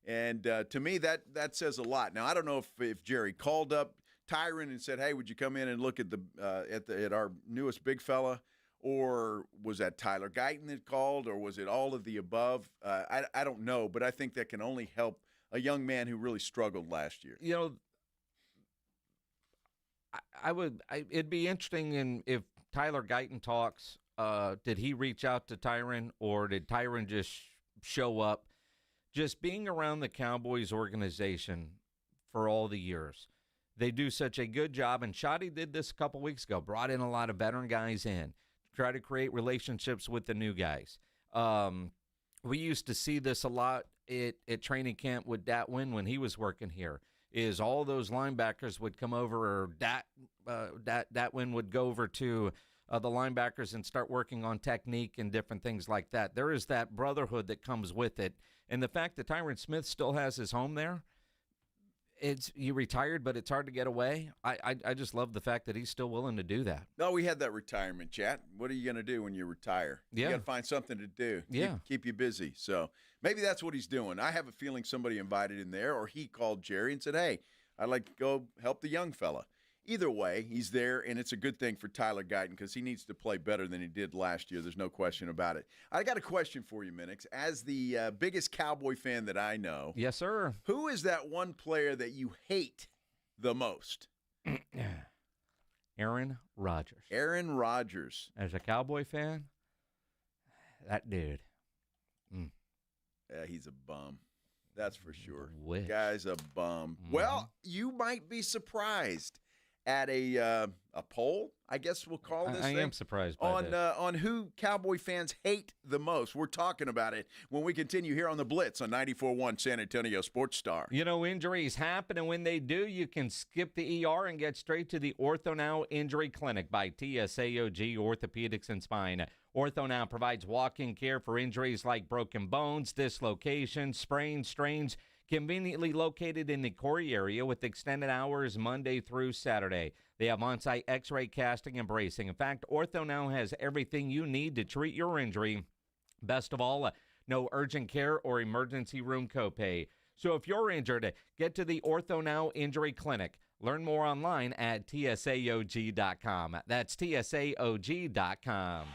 And to me, that says a lot. Now, I don't know if Jerry called up Tyron and said, hey, would you come in and look at at our newest big fella? Or was that Tyler Guyton that called? Or was it all of the above? I don't know, but I think that can only help a young man who really struggled last year. You know, it'd be interesting if Tyler Guyton talks, did he reach out to Tyron or did Tyron just show up? Just being around the Cowboys organization for all the years, they do such a good job. And Schotty did this a couple weeks ago, brought in a lot of veteran guys in, try to create relationships with the new guys. We used to see this a lot at training camp with Dat Wynn when he was working here. Is all those linebackers would come over, or Dat Wynn would go over to the linebackers and start working on technique and different things like that. There is that brotherhood that comes with it. And the fact that Tyron Smith still has his home there, he retired, but it's hard to get away. I just love the fact that he's still willing to do that. No, we had that retirement chat. What are you going to do when you retire? Yeah. You got to find something to do. Yeah. Keep you busy. So maybe that's what he's doing. I have a feeling somebody invited him there, or he called Jerry and said, hey, I'd like to go help the young fella. Either way, he's there, and it's a good thing for Tyler Guyton because he needs to play better than he did last year. There's no question about it. I got a question for you, Minix. As the biggest Cowboy fan that I know. Yes, sir. Who is that one player that you hate the most? Aaron Rodgers. Aaron Rodgers. As a Cowboy fan, that dude. Yeah, he's a bum. That's for sure. Wish. Guy's a bum. Well, you might be surprised at a poll, I guess we'll call this thing. I am surprised by that. On who Cowboy fans hate the most. We're talking about it when we continue here on the Blitz on 94.1 San Antonio Sports Star. You know, injuries happen, and when they do, you can skip the ER and get straight to the Ortho Now Injury Clinic by TSAOG Orthopedics and Spine. Ortho Now provides walk-in care for injuries like broken bones, dislocations, sprains, strains, conveniently located in the Corey area with extended hours Monday through Saturday. They have on-site x-ray casting and bracing. In fact, Ortho Now has everything you need to treat your injury. Best of all, no urgent care or emergency room copay. So if you're injured, get to the Ortho Now Injury Clinic. Learn more online at TSAOG.com. That's TSAOG.com.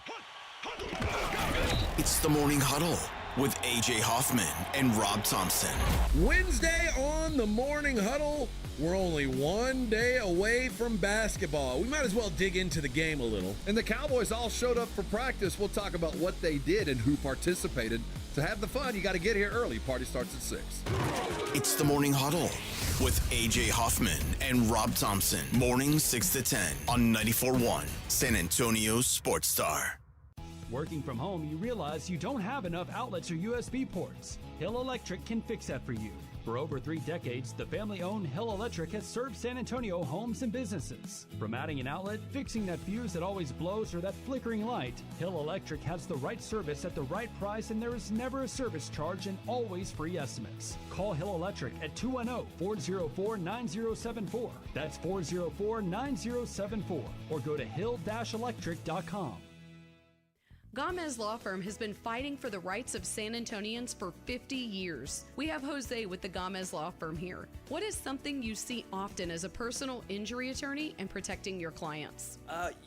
It's the Morning Huddle with A.J. Hoffman and Rob Thompson. Wednesday on the Morning Huddle. We're only one day away from basketball. We might as well dig into the game a little. And the Cowboys all showed up for practice. We'll talk about what they did and who participated. To have the fun, you got to get here early. Party starts at 6. It's the Morning Huddle with A.J. Hoffman and Rob Thompson. Mornings 6 to 10 on 94.1 San Antonio Sports Star. Working from home, you realize you don't have enough outlets or USB ports. Hill Electric can fix that for you. For over 3 decades, the family-owned Hill Electric has served San Antonio homes and businesses. From adding an outlet, fixing that fuse that always blows, or that flickering light, Hill Electric has the right service at the right price, and there is never a service charge and always free estimates. Call Hill Electric at 210-404-9074. That's 404-9074. Or go to hill-electric.com. Gomez Law Firm has been fighting for the rights of San Antonians for 50 years. We have Jose with the Gomez Law Firm here. What is something you see often as a personal injury attorney and protecting your clients?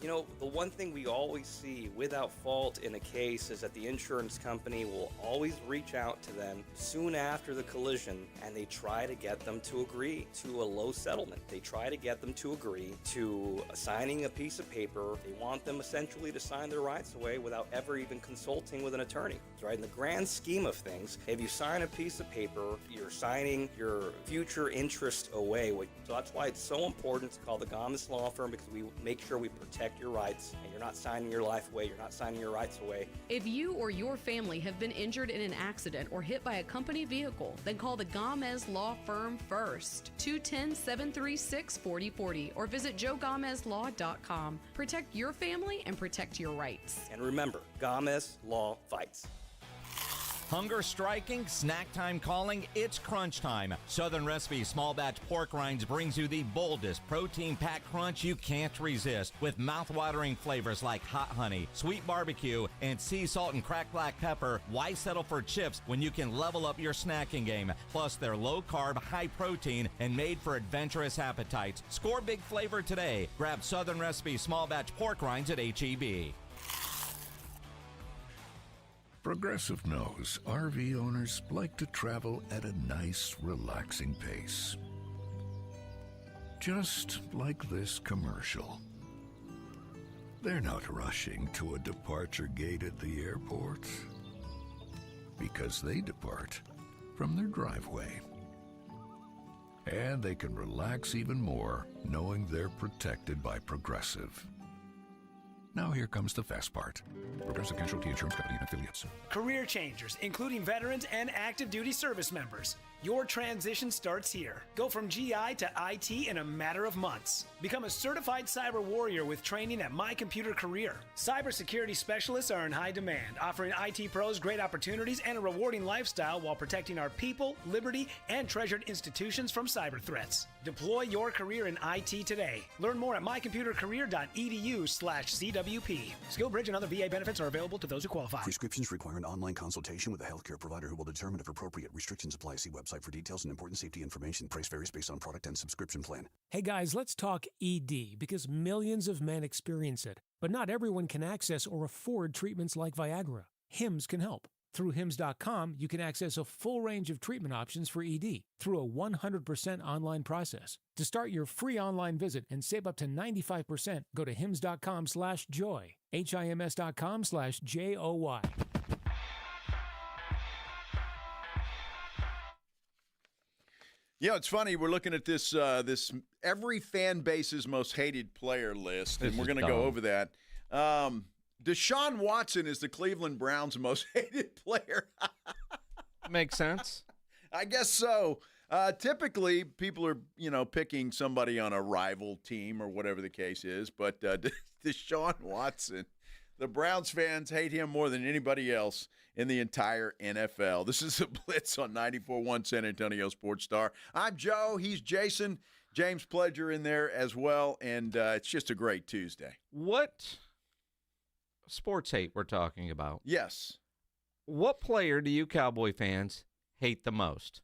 The one thing we always see without fault in a case is that the insurance company will always reach out to them soon after the collision, and they try to get them to agree to a low settlement. They try to get them to agree to signing a piece of paper. They want them essentially to sign their rights away without ever even consulting with an attorney. Right? In the grand scheme of things, if you sign a piece of paper, you're signing your future interest away. So that's why it's so important to call the Gomez Law Firm, because we make sure we protect your rights, and you're not signing your life away, you're not signing your rights away. If you or your family have been injured in an accident or hit by a company vehicle, then call the Gomez Law Firm first. 210-736-4040 or visit joegomezlaw.com. Protect your family and protect your rights. And remember, Gomez Law fights. Hunger striking, snack time calling, it's crunch time. Southern Recipe Small Batch Pork Rinds brings you the boldest protein-packed crunch you can't resist, with mouth-watering flavors like hot honey, sweet barbecue, and sea salt and cracked black pepper. Why settle for chips when you can level up your snacking game? Plus, they're low-carb, high-protein, and made for adventurous appetites. Score big flavor today. Grab Southern Recipe Small Batch Pork Rinds at H-E-B. Progressive knows RV owners like to travel at a nice, relaxing pace. Just like this commercial. They're not rushing to a departure gate at the airport, because they depart from their driveway. And they can relax even more knowing they're protected by Progressive. Now here comes the fast part. Progressive Casualty Insurance Company and Affiliates. Career changers, including veterans and active duty service members. Your transition starts here. Go from GI to IT in a matter of months. Become a certified cyber warrior with training at My Computer Career. Cybersecurity specialists are in high demand, offering IT pros great opportunities and a rewarding lifestyle while protecting our people, liberty, and treasured institutions from cyber threats. Deploy your career in IT today. Learn more at mycomputercareer.edu/CWP. SkillBridge and other VA benefits are available to those who qualify. Prescriptions require an online consultation with a healthcare provider who will determine if appropriate. Restrictions apply. See website for details and important safety information. Price varies based on product and subscription plan. Hey guys, let's talk ED, because millions of men experience it, but not everyone can access or afford treatments like Viagra. Hims can help. Through Hims.com, you can access a full range of treatment options for ED through a 100% online process. To start your free online visit and save up to 95%, go to Hims.com/joy. HIMS.com/JOY. Yeah, it's funny. We're looking at this every fan base's most hated player list, and we're going to go over that. Deshaun Watson is the Cleveland Browns' most hated player. Makes sense. I guess so. Typically, people are, picking somebody on a rival team or whatever the case is, but Deshaun Watson, the Browns fans hate him more than anybody else in the entire NFL. This is a Blitz on 94.1 San Antonio Sports Star. I'm Joe. He's Jason. James Pledger in there as well, and it's just a great Tuesday. What sports hate we're talking about? Yes. What player do you Cowboy fans hate the most?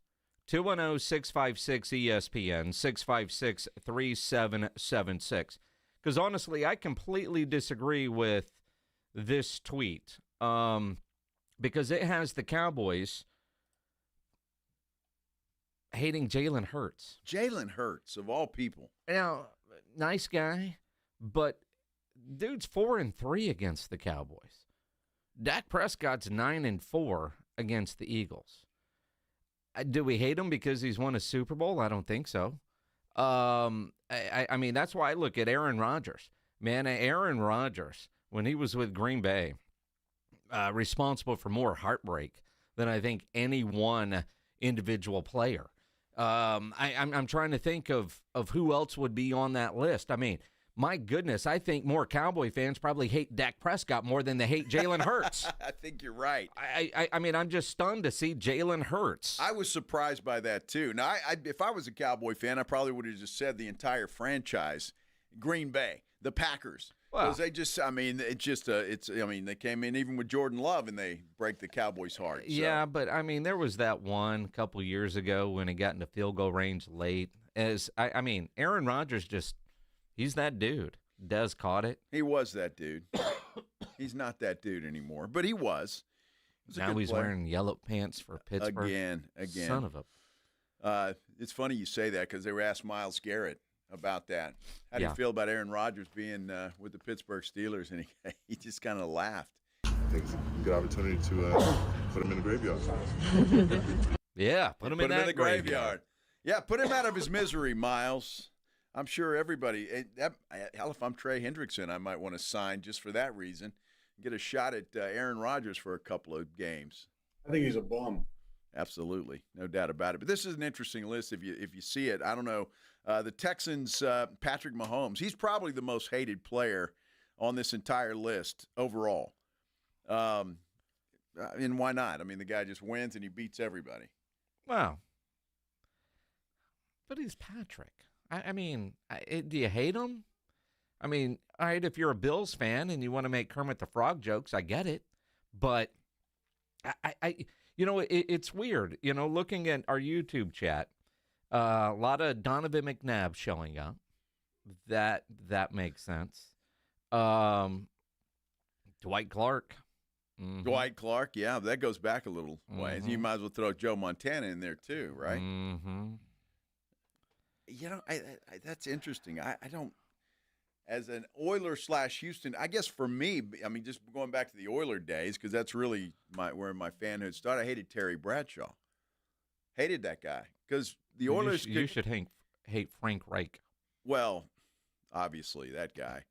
210-656-ESPN, 656-3776. Because honestly, I completely disagree with this tweet because it has the Cowboys hating Jalen Hurts. Jalen Hurts, of all people. Now, nice guy, but dude's 4-3 against the Cowboys. Dak Prescott's 9-4 against the Eagles. Do we hate him because he's won a Super Bowl? I don't think so. I mean, that's why I look at Aaron Rodgers. Man, Aaron Rodgers, when he was with Green Bay, responsible for more heartbreak than I think any one individual player. I'm trying to think of who else would be on that list. I mean, my goodness, I think more Cowboy fans probably hate Dak Prescott more than they hate Jalen Hurts. I think you're right. I mean, I'm just stunned to see Jalen Hurts. I was surprised by that, too. Now, if I was a Cowboy fan, I probably would have just said the entire franchise, Green Bay, the Packers. Because they just, I mean, they came in even with Jordan Love and they break the Cowboys' heart. So. Yeah, but, I mean, there was that one a couple years ago when he got into field goal range late. I mean, Aaron Rodgers just... He's that dude. Dez caught it. He was that dude. He's not that dude anymore, but he was. Now he's wearing yellow pants for Pittsburgh. Again. Son of a. It's funny you say that because they were asked Myles Garrett about that. How do you feel about Aaron Rodgers being with the Pittsburgh Steelers? And he just kind of laughed. I think it's a good opportunity to put him in the graveyard. Yeah, put him in the graveyard. Yeah, put him out of his misery, Myles. I'm sure everybody, hell, if I'm Trey Hendrickson, I might want to sign just for that reason, get a shot at Aaron Rodgers for a couple of games. I think he's a bum. Absolutely, no doubt about it. But this is an interesting list if you see it. I don't know. The Texans, Patrick Mahomes, he's probably the most hated player on this entire list overall. And why not? I mean, the guy just wins and he beats everybody. Wow. But he's Patrick. I mean, do you hate him? I mean, all right, if you're a Bills fan and you want to make Kermit the Frog jokes, I get it. But, it's weird. You know, looking at our YouTube chat, a lot of Donovan McNabb showing up. That makes sense. Dwight Clark. Mm-hmm. Dwight Clark, yeah, that goes back a little ways. You might as well throw Joe Montana in there too, right? Mm-hmm. You know, that's interesting. I don't, as an Oiler/Houston, I guess for me, I mean, just going back to the Oiler days, because that's really where my fanhood started. I hated Terry Bradshaw. Hated that guy because the Oilers. You should hate Frank Reich. Well, obviously that guy,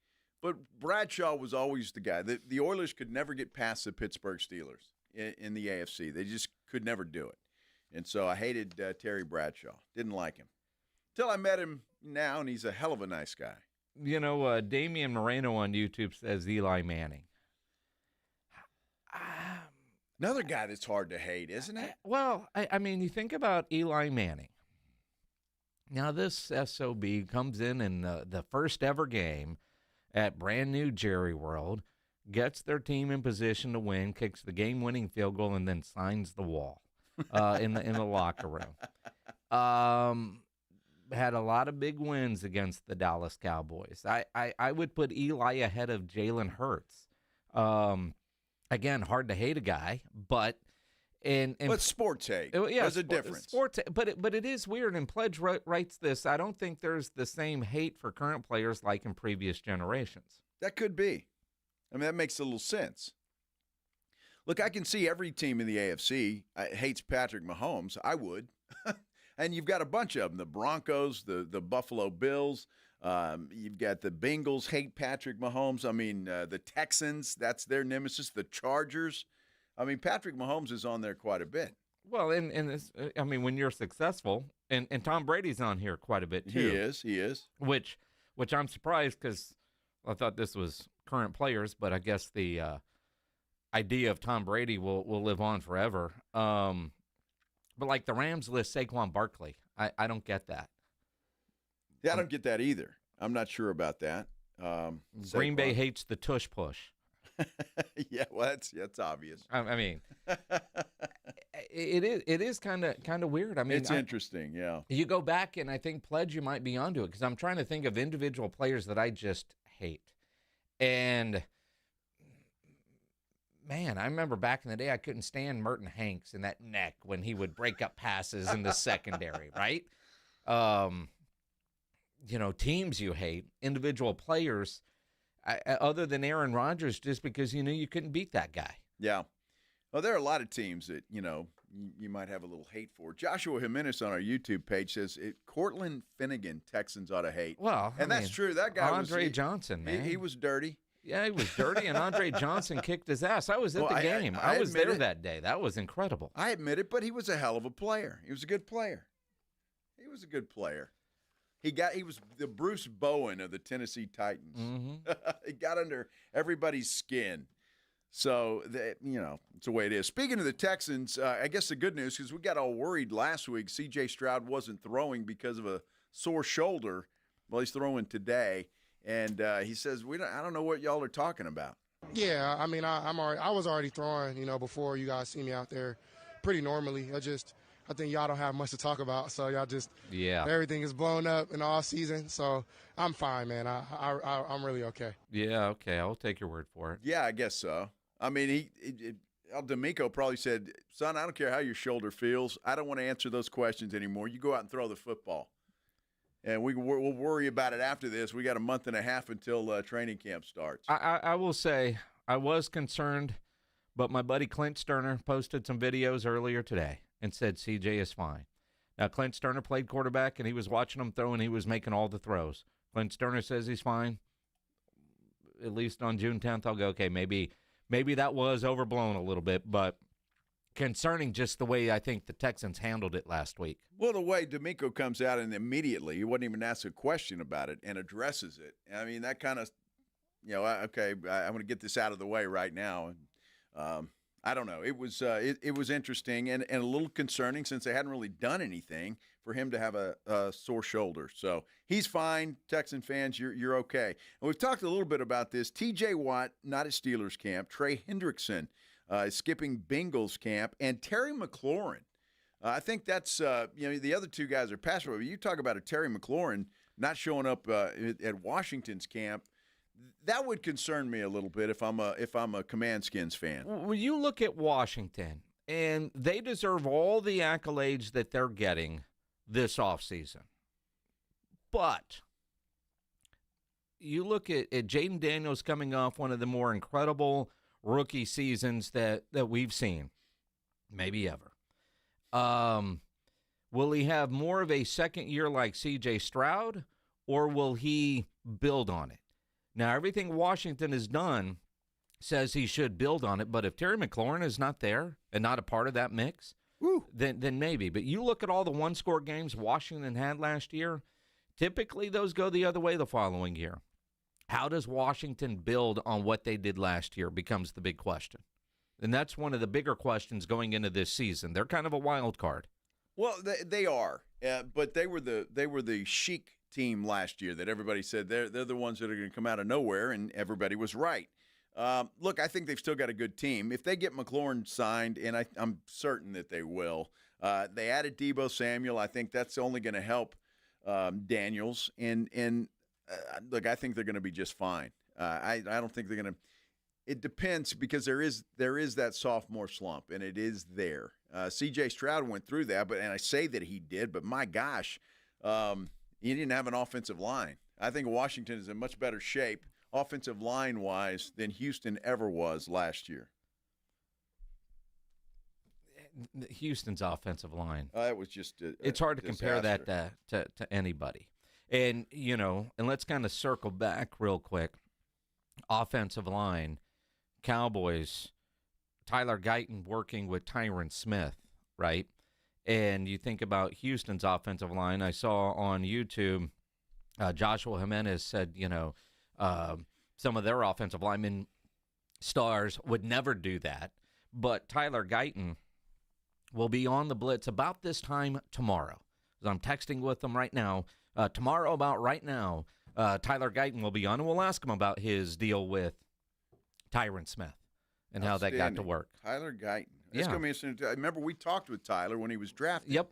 but Bradshaw was always the guy. The Oilers could never get past the Pittsburgh Steelers in the AFC. They just could never do it, and so I hated Terry Bradshaw. Didn't like him. Till I met him now, and he's a hell of a nice guy. You know, Damian Moreno on YouTube says Eli Manning. Another guy that's hard to hate, isn't it? Well, I mean, you think about Eli Manning. Now, this SOB comes in the first ever game at brand new Jerry World, gets their team in position to win, kicks the game-winning field goal, and then signs the wall in the locker room. Had a lot of big wins against the Dallas Cowboys. I would put Eli ahead of Jalen Hurts. Again, hard to hate a guy, but but sports hate. There's a difference. Sports, but it is weird. And Pledge writes this. I don't think there's the same hate for current players like in previous generations. That could be. I mean, that makes a little sense. Look, I can see every team in the AFC hates Patrick Mahomes. I would. And you've got a bunch of them, the Broncos, the Buffalo Bills. You've got the Bengals hate Patrick Mahomes. I mean, the Texans, that's their nemesis. The Chargers. I mean, Patrick Mahomes is on there quite a bit. Well, I mean, when you're successful, and Tom Brady's on here quite a bit too. He is. Which I'm surprised because I thought this was current players, but I guess the idea of Tom Brady will live on forever. But like the Rams list Saquon Barkley. I don't get that. Yeah, I don't get that either. I'm not sure about that. Green Bay hates the tush push. Yeah, well, that's obvious. I mean, It is kind of weird. I mean, it's interesting, yeah. You go back, and I think, Pledge, you might be onto it, because I'm trying to think of individual players that I just hate. And, man, I remember back in the day I couldn't stand Merton Hanks in that neck when he would break up passes in the secondary, right? Teams you hate, individual players, other than Aaron Rodgers, just because you knew you couldn't beat that guy. Yeah. Well, there are a lot of teams that, you might have a little hate for. Joshua Jimenez on our YouTube page says, Cortland Finnegan, Texans ought to hate. Well, that's true. That guy Andre Johnson, man. He was dirty. Yeah, he was dirty, and Andre Johnson kicked his ass. I was at the game. I was there that day. That was incredible. I admit it, but he was a hell of a player. He was a good player. He was the Bruce Bowen of the Tennessee Titans. Mm-hmm. He got under everybody's skin. So, it's the way it is. Speaking of the Texans, I guess the good news, because we got all worried last week, C.J. Stroud wasn't throwing because of a sore shoulder. Well, he's throwing today, and he says, I don't know what y'all are talking about. Yeah, I mean, I was already throwing, before you guys see me out there pretty normally. I think y'all don't have much to talk about, so y'all just everything is blown up in the off season. So I'm fine, man. I'm really okay. Yeah, okay. I'll take your word for it. Yeah, I guess so. I mean, D'Amico probably said, "Son, I don't care how your shoulder feels. I don't want to answer those questions anymore. You go out and throw the football, and we'll worry about it after this. We got a month and a half until training camp starts." I will say I was concerned, but my buddy Clint Sterner posted some videos earlier today and said CJ is fine. Now, Clint Sterner played quarterback, and he was watching him throw, and he was making all the throws. Clint Sterner says he's fine. At least on June 10th, I'll go, okay, maybe that was overblown a little bit, but concerning just the way I think the Texans handled it last week. Well, the way D'Amico comes out and immediately, he wouldn't even ask a question about it and addresses it. I mean, that kind of, okay, I'm going to get this out of the way right now. I don't know. It was interesting and a little concerning since they hadn't really done anything for him to have a sore shoulder. So he's fine. Texan fans, you're okay. And we've talked a little bit about this. T.J. Watt, not at Steelers camp. Trey Hendrickson is skipping Bengals camp. And Terry McLaurin. I think that's, the other two guys are pass rush. You talk about a Terry McLaurin not showing up at Washington's camp. That would concern me a little bit if I'm a Command Skins fan. When you look at Washington, and they deserve all the accolades that they're getting this offseason. But you look at Jaden Daniels coming off one of the more incredible rookie seasons that we've seen, maybe ever. Will he have more of a second year like C.J. Stroud, or will he build on it? Now, everything Washington has done says he should build on it, but if Terry McLaurin is not there and not a part of that mix, then maybe. But you look at all the one-score games Washington had last year, typically those go the other way the following year. How does Washington build on what they did last year becomes the big question. And that's one of the bigger questions going into this season. They're kind of a wild card. Well, they are, but they were the chic team last year that everybody said they're the ones that are going to come out of nowhere, and everybody was right. Look, I think they've still got a good team. If they get McLaurin signed, and I'm certain that they will, they added Deebo Samuel. I think that's only going to help Daniels. And look, I think they're going to be just fine. I don't think they're going to. It depends because there is that sophomore slump, and it is there. C.J. Stroud went through that, and I say that he did, but my gosh, he didn't have an offensive line. I think Washington is in much better shape offensive line-wise than Houston ever was last year. Houston's offensive line. It was just it's hard to compare that to anybody. And, and let's kind of circle back real quick. Offensive line, Cowboys, Tyler Guyton working with Tyron Smith, right? And you think about Houston's offensive line. I saw on YouTube, Joshua Jimenez said, some of their offensive linemen stars would never do that. But Tyler Guyton will be on the Blitz about this time tomorrow. I'm texting with them right now. Tomorrow about right now, Tyler Guyton will be on, and we'll ask him about his deal with Tyron Smith and how that got to work. Tyler Guyton. It's going to be interesting. I remember we talked with Tyler when he was drafted. Yep.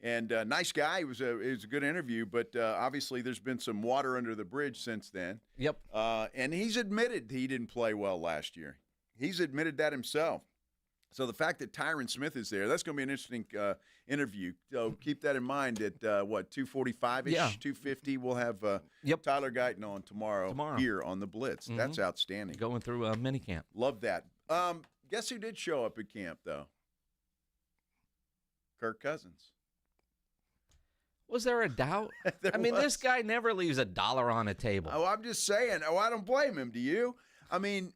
And nice guy. It was a good interview, but obviously there's been some water under the bridge since then. Yep. And he's admitted he didn't play well last year. He's admitted that himself. So the fact that Tyron Smith is there, that's going to be an interesting interview. So keep that in mind at, 2:45-ish, 2:50, we'll have Tyler Guyton on tomorrow here on the Blitz. Mm-hmm. That's outstanding. Going through minicamp. Love that. Guess who did show up at camp, though? Kirk Cousins. Was there a doubt? I mean, this guy never leaves $1 on a table. Oh, I'm just saying. Oh, I don't blame him. Do you? I mean,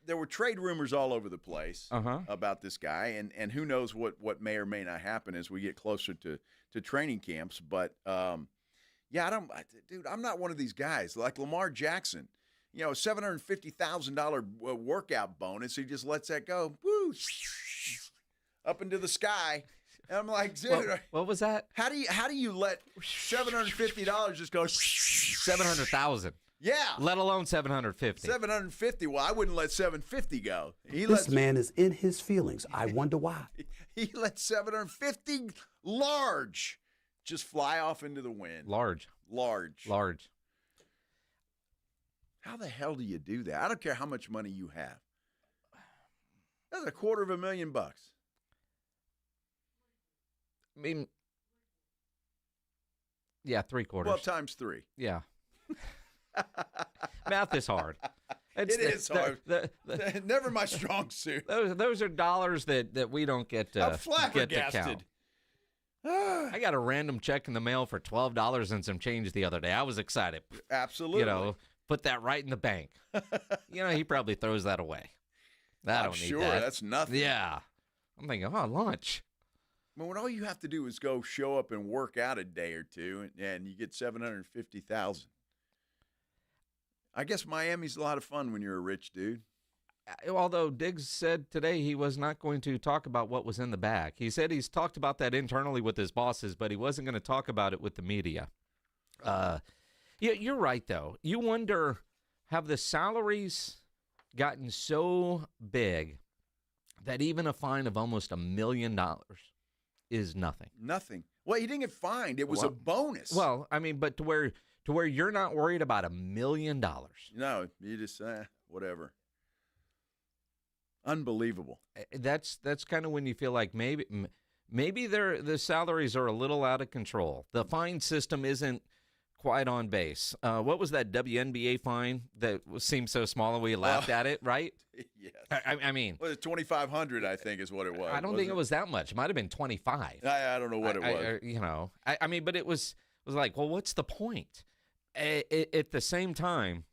there were trade rumors all over the place about this guy, and who knows what may or may not happen as we get closer to training camps. But, I'm not one of these guys. Like Lamar Jackson, $750,000 workout bonus. He just lets that go, woo, up into the sky. And I'm like, dude, what was that? How do you let $750 just go? 700,000. Yeah. Let alone 750. 750. Well, I wouldn't let 750 go. This man is in his feelings. I wonder why. He let 750 large just fly off into the wind. Large. How the hell do you do that? I don't care how much money you have. That's $250,000. I mean, yeah, 3/4. Well, times 3. Yeah. Math is hard. It is hard. Never my strong suit. Those are dollars that we don't get to, I'm flabbergasted. I got a random check in the mail for $12 and some change the other day. I was excited. Absolutely. Put that right in the bank. He probably throws that away. I don't need that. That's nothing. Yeah. I'm thinking, lunch. Well, when all you have to do is go show up and work out a day or two, and you get $750,000. I guess Miami's a lot of fun when you're a rich dude. Although Diggs said today he was not going to talk about what was in the bag. He said he's talked about that internally with his bosses, but he wasn't going to talk about it with the media. You're right, though. You wonder, have the salaries gotten so big that even a fine of almost $1 million is nothing? Nothing. Well, he didn't get fined. It was a bonus. Well, I mean, but to where you're not worried about $1 million. No, you just whatever. Unbelievable. That's kind of when you feel like maybe the salaries are a little out of control. The fine system isn't quite on base. What was that WNBA fine that seemed so small and we laughed at it, right? Yes. I mean, well, it's $2,500, I think, is what it was. I don't think it was that much. It might have been 25. I don't know what it was. I mean, but it was like, well, what's the point? At the same time,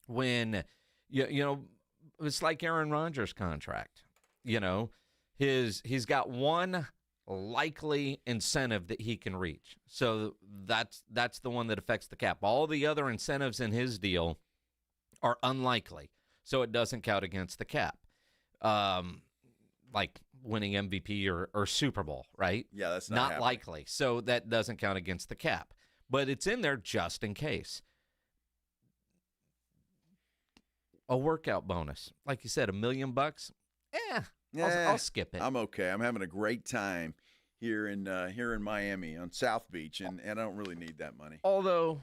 when it's like Aaron Rodgers' contract. He's got one likely incentive that he can reach. So that's the one that affects the cap. All the other incentives in his deal are unlikely, so it doesn't count against the cap. Like winning MVP or Super Bowl, right? Yeah, that's not likely. So that doesn't count against the cap. But it's in there just in case. A workout bonus. Like you said, $1 million? I'll skip it. I'm okay. I'm having a great time here in Miami on South Beach, and I don't really need that money. Although,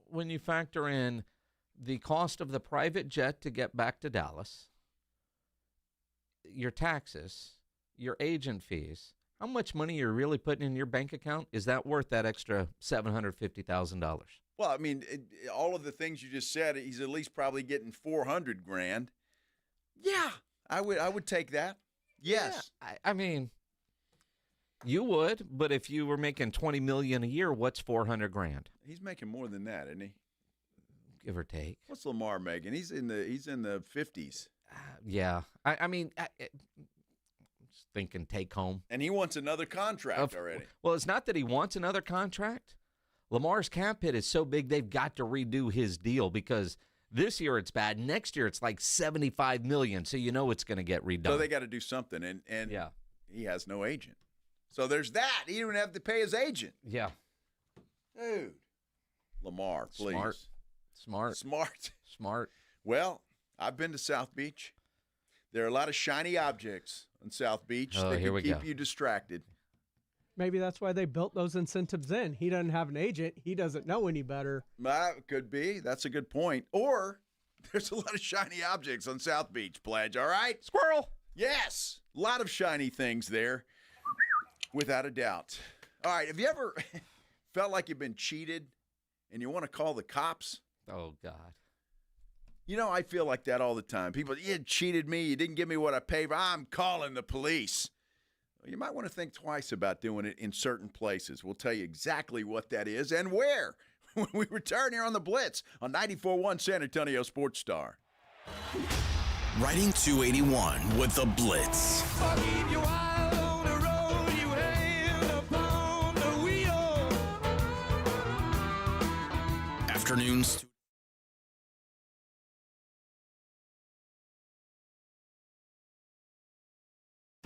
when you factor in the cost of the private jet to get back to Dallas, your taxes, your agent fees, how much money you're really putting in your bank account, is that worth that extra $750,000? Well, I mean, all of the things you just said, he's at least probably getting $400,000. Yeah, I would take that. Yes. Yeah, I mean, you would, but if you were making $20 million a year, what's $400,000? He's making more than that, isn't he? Give or take. What's Lamar making? He's in the 50s. Yeah. I mean, I'm just thinking take home. And he wants another contract already. Well, it's not that he wants another contract. Lamar's cap hit is so big they've got to redo his deal because this year it's bad. Next year it's like $75 million, so you know it's going to get redone. So they got to do something, and yeah, he has no agent. So there's that. He didn't have to pay his agent. Yeah. Dude. Lamar, please. Smart. Well, I've been to South Beach. There are a lot of shiny objects on South Beach that can keep you distracted. Maybe that's why they built those incentives in. He doesn't have an agent. He doesn't know any better. Could be. That's a good point. Or there's a lot of shiny objects on South Beach, Pledge, all right? Squirrel! Yes. A lot of shiny things there, without a doubt. All right. Have you ever felt like you've been cheated and you want to call the cops? Oh, God. You know, I feel like that all the time. People, you cheated me. You didn't give me what I paid for. I'm calling the police. You might want to think twice about doing it in certain places. We'll tell you exactly what that is and where when we return here on the Blitz on 94.1 San Antonio Sports Star. Riding 281 with the Blitz. Afternoons.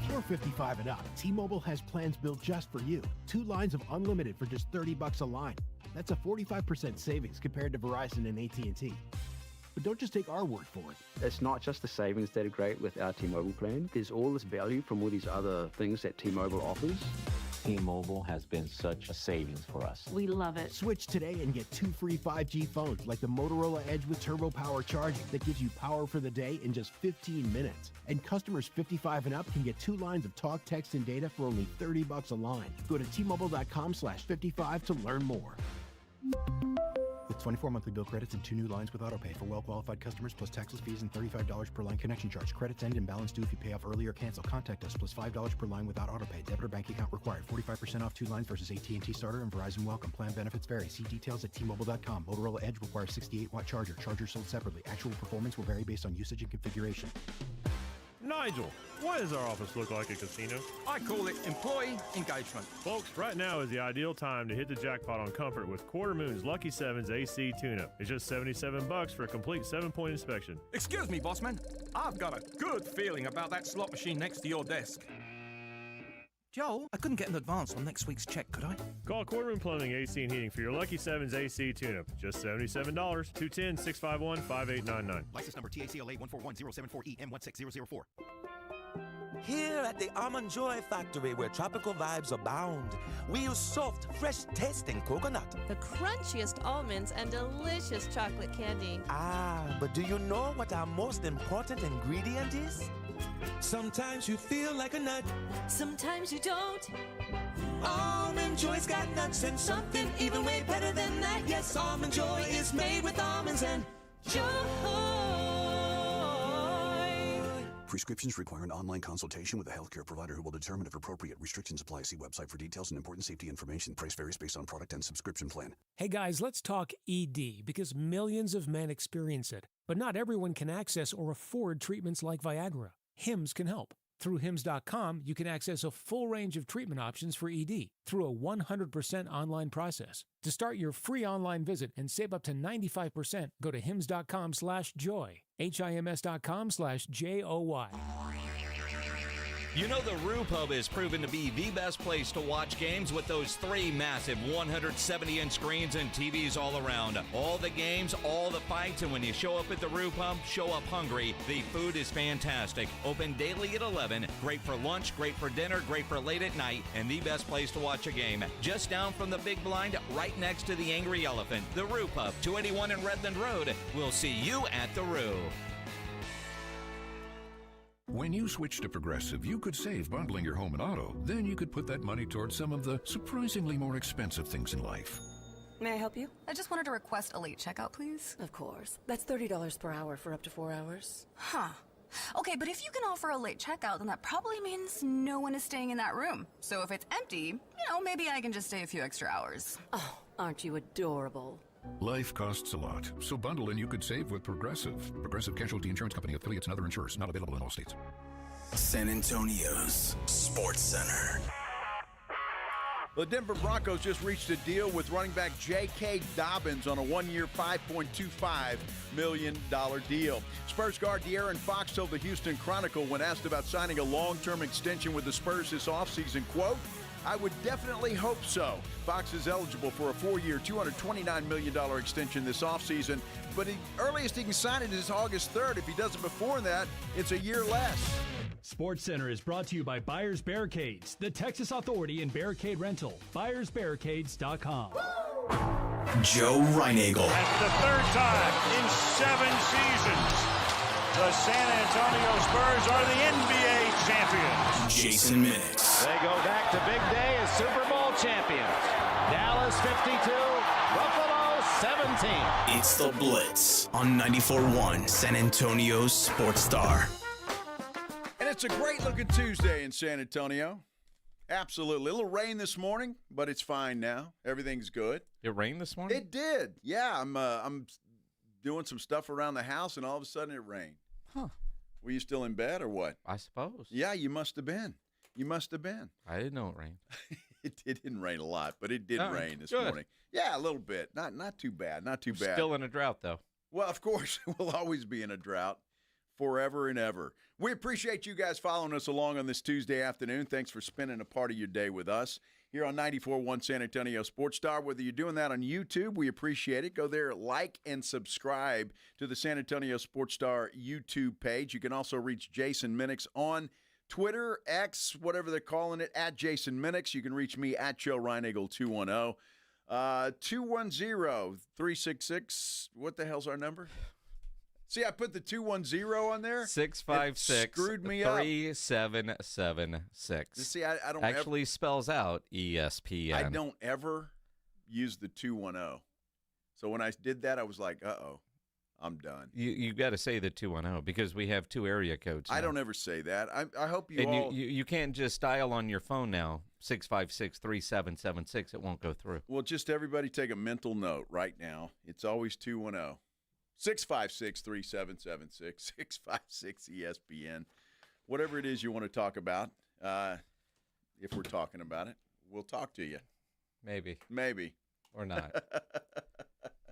You're 55 and up. T-Mobile has plans built just for you. 2 lines of unlimited for just $30 a line. That's a 45% savings compared to Verizon and AT&T. But don't just take our word for it. It's not just the savings that are great with our T-Mobile plan. There's all this value from all these other things that T-Mobile offers. T-Mobile has been such a savings for us. We love it. Switch today and get 2 free 5G phones like the Motorola Edge with Turbo Power charging that gives you power for the day in just 15 minutes. And customers 55 and up can get 2 lines of talk, text, and data for only $30 a line. Go to T-Mobile.com/55 to learn more. With 24 monthly bill credits and 2 new lines with AutoPay for well-qualified customers plus taxes, fees, and $35 per line connection charge. Credits end and balance due if you pay off early or cancel. Contact us plus $5 per line without AutoPay. Debit or bank account required. 45% off 2 lines versus AT&T Starter and Verizon Welcome. Plan benefits vary. See details at T-Mobile.com. Motorola Edge requires 68-watt charger. Charger sold separately. Actual performance will vary based on usage and configuration. Nigel, why does our office look like a casino? I call it employee engagement. Folks, right now is the ideal time to hit the jackpot on comfort with Quarter Moon's Lucky 7's AC tune-up. It's just $77 for a complete 7-point inspection. Excuse me, bossman. I've got a good feeling about that slot machine next to your desk. Joel, I couldn't get an advance on next week's check, could I? Call Quarter Moon Plumbing, AC and Heating for your Lucky 7's AC tune-up. Just $77. 210-651-5899. License number TACLA 141074EM16004. Here at the Almond Joy Factory, where tropical vibes abound, we use soft, fresh tasting coconut. The crunchiest almonds and delicious chocolate candy. Ah, but do you know what our most important ingredient is? Sometimes you feel like a nut. Sometimes you don't. Almond Joy's got nuts and something even way better than that. Yes, Almond Joy is made with almonds and joy. Prescriptions require an online consultation with a healthcare provider who will determine if appropriate. Restrictions apply. See website for details and important safety information. Price varies based on product and subscription plan. Hey guys, let's talk ED because millions of men experience it, but not everyone can access or afford treatments like Viagra. Hims can help. Through Hims.com, you can access a full range of treatment options for ED through a 100% online process. To start your free online visit and save up to 95%, go to Hims.com/joy. HIMS.com/JOY. You know the Roo Pub is proven to be the best place to watch games with those 3 massive 170-inch screens and TVs all around. All the games, all the fights, and when you show up at the Roo Pub, show up hungry. The food is fantastic. Open daily at 11. Great for lunch, great for dinner, great for late at night, and the best place to watch a game. Just down from the big blind, right next to the Angry Elephant. The Roo Pub, 281 in Redland Road. We'll see you at the Roo. When you switch to Progressive, you could save bundling your home and auto. Then you could put that money towards some of the surprisingly more expensive things in life. May I help you? I just wanted to request a late checkout, please. Of course. That's $30 per hour for up to 4 hours. Huh. Okay, but if you can offer a late checkout, then that probably means no one is staying in that room. So if it's empty, maybe I can just stay a few extra hours. Oh, aren't you adorable? Life costs a lot, so bundle and you could save with Progressive. Progressive Casualty Insurance Company, affiliates, and other insurers. Not available in all states. San Antonio's Sports Center. The Denver Broncos just reached a deal with running back J.K. Dobbins on a 1-year, $5.25 million deal. Spurs guard De'Aaron Fox told the Houston Chronicle when asked about signing a long-term extension with the Spurs this offseason, quote, I would definitely hope so. Fox is eligible for a 4-year, $229 million extension this offseason, but the earliest he can sign it is August 3rd. If he does it before that, it's a year less. SportsCenter is brought to you by Buyers Barricades, the Texas authority in barricade rental. BuyersBarricades.com. Joe Reinagel. That's the third time in 7 seasons. The San Antonio Spurs are the NBA champions. Jason Minix. They go back to big day as Super Bowl champions. Dallas 52, Buffalo 17. It's the Blitz on 94.1 San Antonio's Sports Star. And it's a great-looking Tuesday in San Antonio. Absolutely. A little rain this morning, but it's fine now. Everything's good. It rained this morning? It did. Yeah, I'm doing some stuff around the house, and all of a sudden it rained. Huh. Were you still in bed or what? I suppose. Yeah, you must have been. You must have been. I didn't know it rained. It didn't rain a lot, but it did rain this good. morning. Yeah, a little bit. Not too bad. Not too bad. Still in a drought, though. Well, of course, we'll always be in a drought forever and ever. We appreciate you guys following us along on this Tuesday afternoon. Thanks for spending a part of your day with us here on 94.1 San Antonio Sports Star. Whether you're doing that on YouTube, we appreciate it. Go there, like and subscribe to the San Antonio Sports Star YouTube page. You can also reach Jason Minix on Twitter, X, whatever they're calling it, at Jason Minix. You can reach me at Joe Reinagel 210. 210-366. What the hell's our number? See, I put the 210 on there. 656 screwed me up. 3776. See, I don't actually spells out ESPN. I don't ever use the 210. So when I did that, I was like, uh-oh, I'm done. You got to say the 210 because we have 2 area codes now. I don't ever say that. I hope you and all. You can't just dial on your phone now 656-3776. It won't go through. Well, just everybody take a mental note right now. It's always 210. 656-3776, 656-ESPN. Whatever it is you want to talk about, if we're talking about it, we'll talk to you. Maybe. Or not.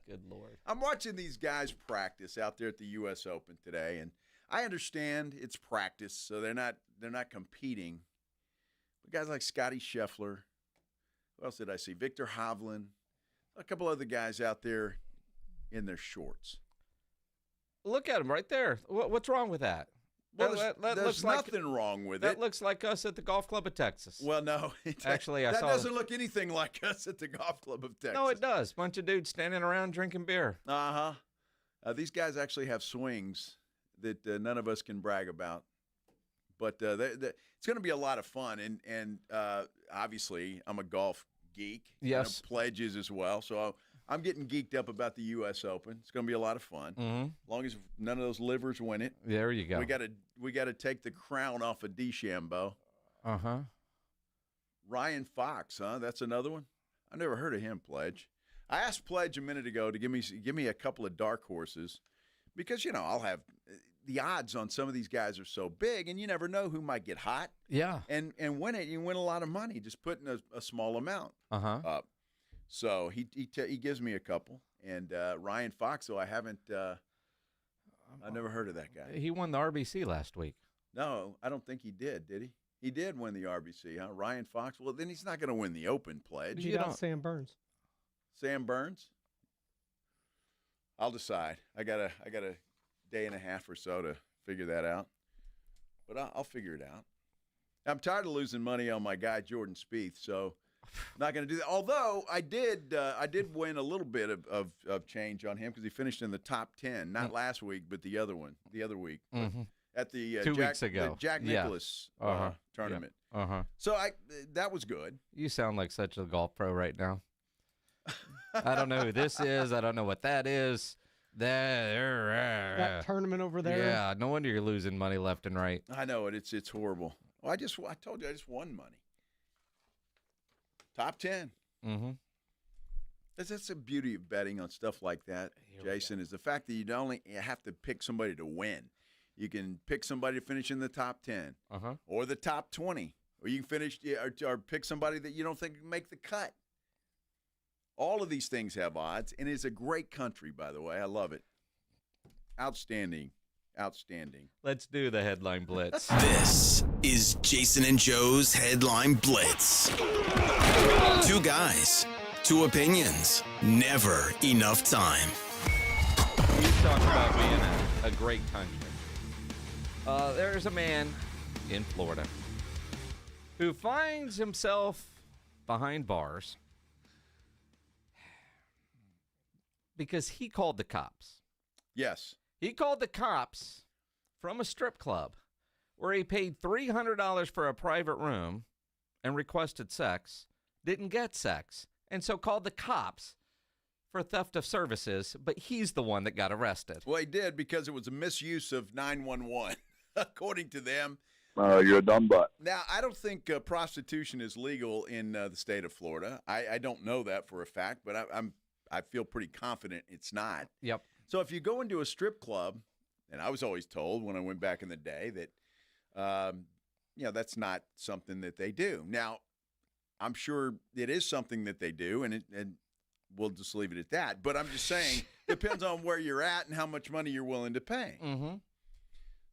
Good Lord. I'm watching these guys practice out there at the U.S. Open today, and I understand it's practice, so they're not competing. But guys like Scotty Scheffler, who else did I see? Victor Hovland, a couple other guys out there in their shorts. Look at him right there. What's wrong with that? Well, that there's nothing wrong with it. That looks like us at the Golf Club of Texas. Well, no. Actually, that doesn't look anything like us at the Golf Club of Texas. No, it does. Bunch of dudes standing around drinking beer. These guys actually have swings that none of us can brag about. But it's going to be a lot of fun. And obviously, I'm a golf geek. Yes. And pledges as well. So I'm getting geeked up about the U.S. Open. It's going to be a lot of fun. Mm-hmm. As long as none of those livers win it. There you go. We got to take the crown off of DeChambeau. Uh-huh. Ryan Fox, huh? That's another one. I never heard of him, Pledge. I asked Pledge a minute ago to give me a couple of dark horses because, I'll have the odds on some of these guys are so big, and you never know who might get hot. Yeah. And win it. You win a lot of money just putting a small amount up. So he gives me a couple, and Ryan Fox. So I haven't. I never heard of that guy. He won the RBC last week. No, I don't think he did. Did he? He did win the RBC, huh? Ryan Fox. Well, then he's not going to win the Open, Pledge. You got Sam Burns. Sam Burns. I'll decide. I got a day and a half or so to figure that out, but I'll figure it out. I'm tired of losing money on my guy Jordan Spieth, so. Not going to do that. Although I did win a little bit of change on him because he finished in the top 10, not last week, but the other week at the 2 weeks ago, the Jack Nicklaus tournament. Yeah. So that was good. You sound like such a golf pro right now. I don't know who this is. I don't know what that is. That tournament over there. Yeah, no wonder you're losing money left and right. I know it. It's horrible. Well, I told you I just won money. Top 10. Mm-hmm. That's the beauty of betting on stuff like that, Jason, is the fact that you don't only have to pick somebody to win. You can pick somebody to finish in the top 10 or the top 20, or you can finish or pick somebody that you don't think can make the cut. All of these things have odds, and it's a great country, by the way. I love it. Outstanding Outstanding. Let's do the headline blitz. This is Jason and Joe's Headline Blitz. Two guys, two opinions, never enough time. You talk about being a great country. There's a man in Florida who finds himself behind bars because he called the cops. Yes. He called the cops from a strip club where he paid $300 for a private room and requested sex, didn't get sex, and so called the cops for theft of services, but he's the one that got arrested. Well, he did because it was a misuse of 911, according to them. You're a dumb butt. Now, I don't think prostitution is legal in the state of Florida. I don't know that for a fact, but I feel pretty confident it's not. Yep. So if you go into a strip club, and I was always told when I went back in the day that, that's not something that they do. Now, I'm sure it is something that they do, and we'll just leave it at that. But I'm just saying, depends on where you're at and how much money you're willing to pay. Mm-hmm.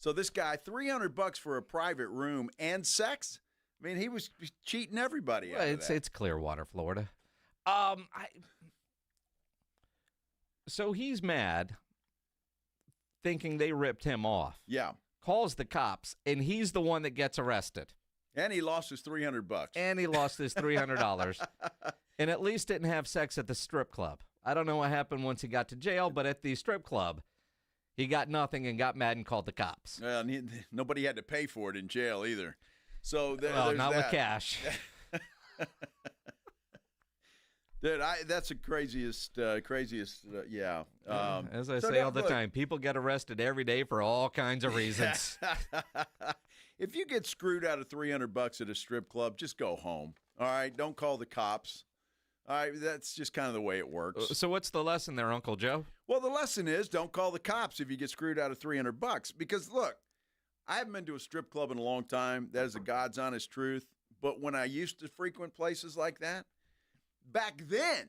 So this guy, $300 for a private room and sex. I mean, he was cheating everybody out of that. It's Clearwater, Florida. So he's mad, thinking they ripped him off. Yeah. Calls the cops, and he's the one that gets arrested. And he lost his $300. And he lost his $300. And at least didn't have sex at the strip club. I don't know what happened once he got to jail, but at the strip club, he got nothing and got mad and called the cops. Well, nobody had to pay for it in jail either. So there's not that. with cash. Dude, that's the craziest, yeah. As I say all the time, people get arrested every day for all kinds of reasons. If you get screwed out of $300 at a strip club, just go home. All right, don't call the cops. All right, that's just kind of the way it works. So what's the lesson there, Uncle Joe? Well, the lesson is don't call the cops if you get screwed out of $300. Because look, I haven't been to a strip club in a long time. That is the God's honest truth. But when I used to frequent places like that, back then,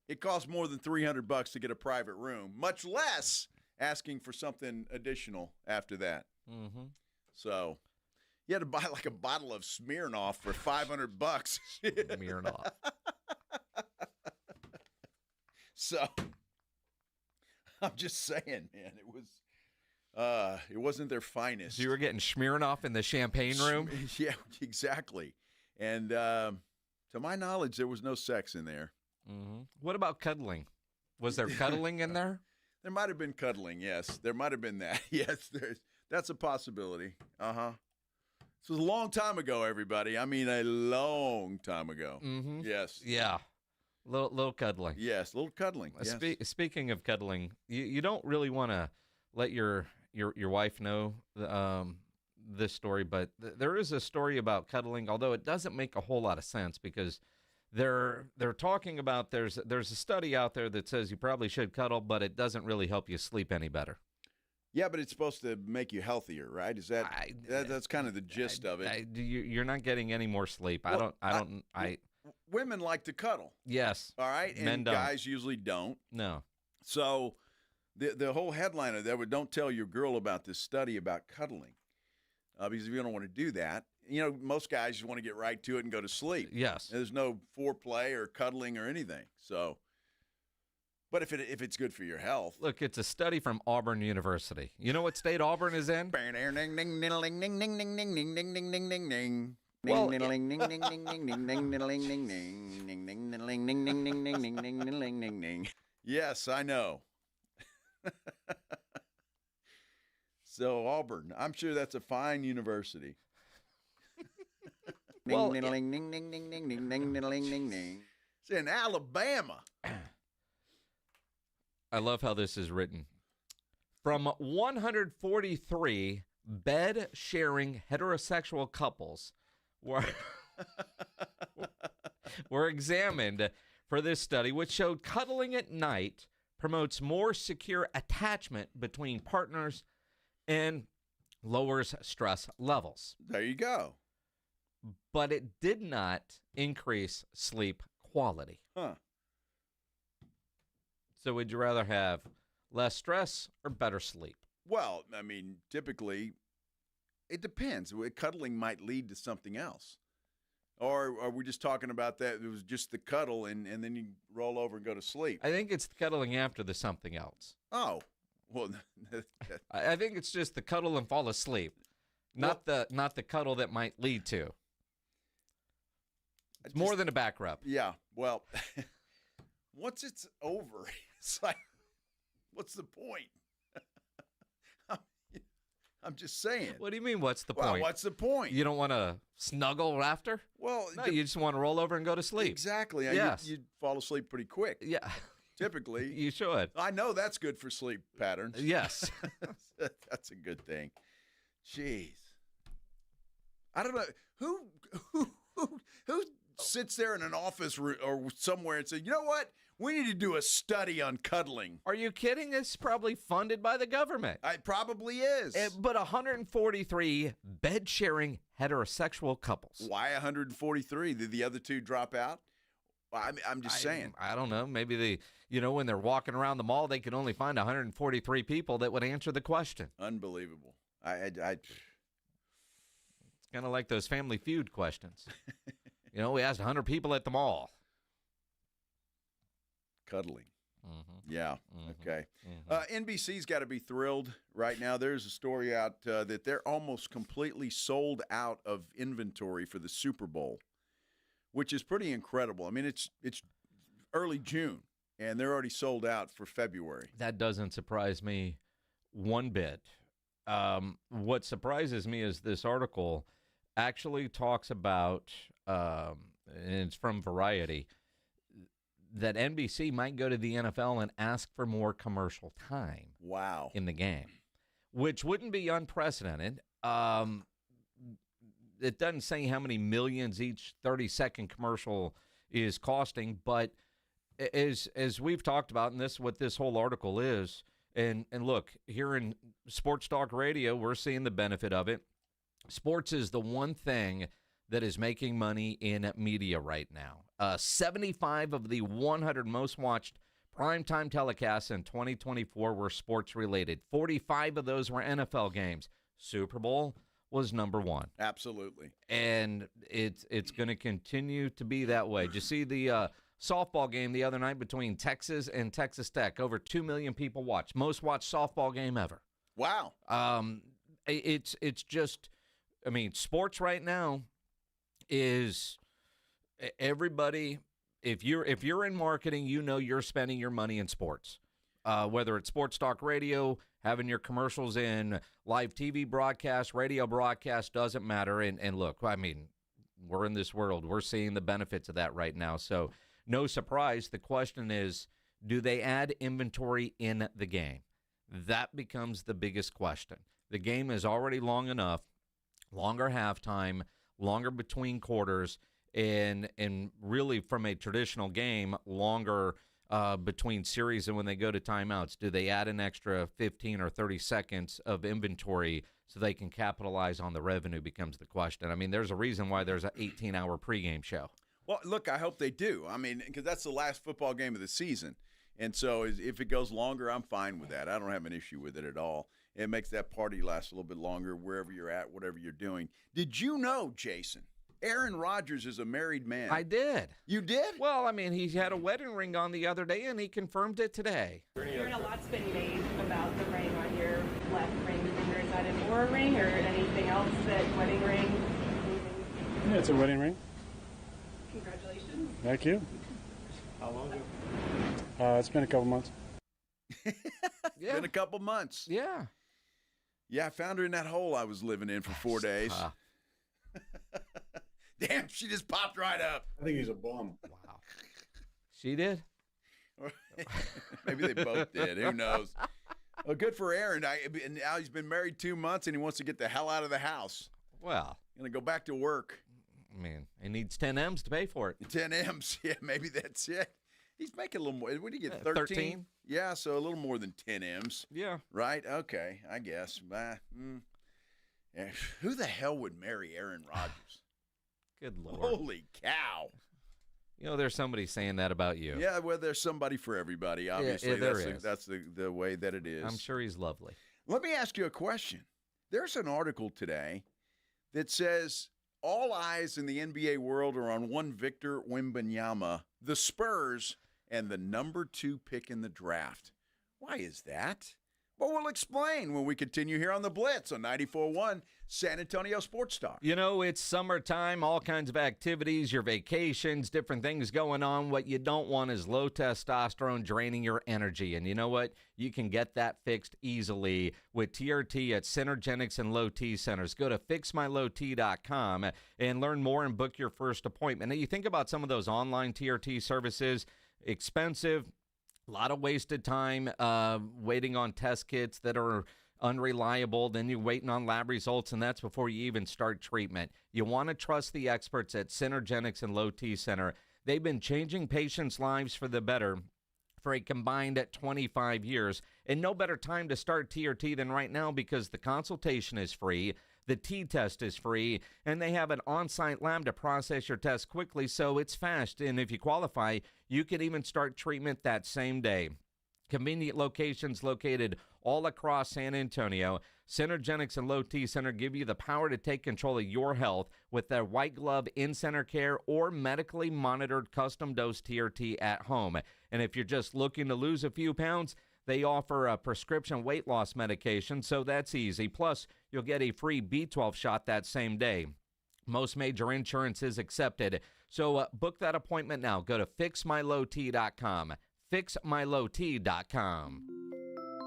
it cost more than $300 to get a private room, much less asking for something additional after that. Mm-hmm. So you had to buy like a bottle of Smirnoff for $500. Smirnoff. So I'm just saying, man, it wasn't their finest. So you were getting Smirnoff in the champagne room? Yeah, exactly. And to my knowledge, there was no sex in there. Mm-hmm. What about cuddling? Was there cuddling in there? There might have been cuddling, yes. There might have been that. Yes, that's a possibility. Uh-huh. This was a long time ago, everybody. I mean, a long time ago. Mm-hmm. Yes. Yeah. Little cuddling. Yes, little cuddling. Yes. Speaking of cuddling, you don't really want to let your wife know this story, but there is a story about cuddling, although it doesn't make a whole lot of sense because they're talking about there's a study out there that says you probably should cuddle, but it doesn't really help you sleep any better. Yeah, but it's supposed to make you healthier, right? Is that's kind of the gist of it? You're not getting any more sleep. Women like to cuddle. Yes. All right, Men and don't. guys usually don't. No. So the whole headline of that would don't tell your girl about this study about cuddling. Because if you don't want to do that, most guys just want to get right to it and go to sleep. Yes. There's no foreplay or cuddling or anything. So, but if it's good for your health. Look, it's a study from Auburn University. You know what state Auburn is in? Yes, I know. So Auburn, I'm sure that's a fine university. Well, it's in Alabama. I love how this is written. From 143 bed-sharing heterosexual couples were examined for this study, which showed cuddling at night promotes more secure attachment between partners and lowers stress levels. There you go. But it did not increase sleep quality. Huh. So would you rather have less stress or better sleep? Well, I mean, typically, it depends. Cuddling might lead to something else. Or are we just talking about that? It was just the cuddle, and then you roll over and go to sleep. I think it's the cuddling after the something else. Oh, well, I think it's just the cuddle and fall asleep, not the cuddle that might lead to. It's more than a back rub. Yeah, well, once it's over, it's like, what's the point? I'm just saying. What do you mean, what's the point? Well, what's the point? You don't want to snuggle after? Well, no, you just want to roll over and go to sleep. Exactly. Yes. You'd fall asleep pretty quick. Yeah. Typically. You should. I know that's good for sleep patterns. Yes. That's a good thing. Jeez. I don't know. Who sits there in an office or somewhere and says, you know what? We need to do a study on cuddling. Are you kidding? It's probably funded by the government. It probably is. But 143 bed-sharing heterosexual couples. Why 143? Did the other two drop out? Well, I'm just saying. I don't know. Maybe when they're walking around the mall, they can only find 143 people that would answer the question. Unbelievable. It's kind of like those Family Feud questions. We asked 100 people at the mall. Cuddling. Mm-hmm. Yeah. Mm-hmm. Okay. Mm-hmm. NBC's got to be thrilled right now. There's a story out that they're almost completely sold out of inventory for the Super Bowl, which is pretty incredible. I mean, it's early June, and they're already sold out for February. That doesn't surprise me one bit. What surprises me is this article actually talks about, and it's from Variety, that NBC might go to the NFL and ask for more commercial time. Wow. In the game, which wouldn't be unprecedented. It doesn't say how many millions each 30-second commercial is costing, but as we've talked about, and this is what this whole article is, and look, here in Sports Talk Radio, we're seeing the benefit of it. Sports is the one thing that is making money in media right now. 75 of the 100 most watched primetime telecasts in 2024 were sports-related. 45 of those were NFL games. Super Bowl was number one. Absolutely. And it's going to continue to be that way. Did you see the softball game the other night between Texas and Texas Tech? Over 2 million people watched. Most watched softball game ever. Wow. It's just, I mean, sports right now is everybody. If you're in marketing, you're spending your money in sports. Whether it's Sports Talk Radio, having your commercials in live TV broadcast, radio broadcast, doesn't matter. And look, I mean, we're in this world. We're seeing the benefits of that right now. So no surprise. The question is, do they add inventory in the game? That becomes the biggest question. The game is already long enough, longer halftime, longer between quarters, and really from a traditional game, longer between series and when they go to timeouts. Do they add an extra 15 or 30 seconds of inventory so they can capitalize on the revenue becomes the question. I mean, there's a reason why there's an 18-hour pregame show. Well, look, I hope they do. I mean, because that's the last football game of the season. And so if it goes longer, I'm fine with that. I don't have an issue with it at all. It makes that party last a little bit longer wherever you're at, whatever you're doing. Did you know, Jason, Aaron Rodgers is a married man? I did. You did? Well, I mean, he had a wedding ring on the other day, and he confirmed it today. Hearing a lot's been made about the ring on your left ring. Is that an Oura ring or anything else, that wedding ring? Yeah, it's a wedding ring. Congratulations. Thank you. How long ago? It's been a couple months. Yeah. Been a couple months. Yeah. Yeah, I found her in that hole I was living in for 4 days. Damn, she just popped right up. I think he's a bum. Wow. She did? Maybe they both did. Who knows? Well, good for Aaron. Now he's been married 2 months, and he wants to get the hell out of the house. Well. Going to go back to work. I mean, he needs 10 M's to pay for it. 10 M's. Yeah, maybe that's it. He's making a little more. What did he get, 13? 13? Yeah, so a little more than 10 M's. Yeah. Right? Okay, I guess. Yeah. Who the hell would marry Aaron Rodgers? Good Lord. Holy cow. You know, there's somebody saying that about you. Yeah, well, there's somebody for everybody, obviously. Yeah, there is. That's the way that it is. I'm sure he's lovely. Let me ask you a question. There's an article today that says all eyes in the NBA world are on one Victor Wembanyama, the Spurs, and the number 2 pick in the draft. Why is that? Well, we'll explain when we continue here on the Blitz on 94.1 San Antonio Sports Star. You know, it's summertime, all kinds of activities, your vacations, different things going on. What you don't want is low testosterone draining your energy. And you know what? You can get that fixed easily with TRT at Synergenics and Low T Centers. Go to fixmylowt.com and learn more and book your first appointment. Now, you think about some of those online TRT services, expensive, a lot of wasted time waiting on test kits that are unreliable. Then you're waiting on lab results, and that's before you even start treatment. You want to trust the experts at Synergenics and Low T Center. They've been changing patients' lives for the better for a combined 25 years. And no better time to start TRT than right now because the consultation is free. The T-test is free, and they have an on-site lab to process your test quickly, so it's fast. And if you qualify, you can even start treatment that same day. Convenient locations located all across San Antonio. Synergenics and Low T Center give you the power to take control of your health with their white glove in-center care or medically monitored custom dose TRT at home. And if you're just looking to lose a few pounds, they offer a prescription weight loss medication, so that's easy. Plus, you'll get a free B12 shot that same day. Most major insurance is accepted. So book that appointment now. Go to fixmylowt.com. fixmylowt.com.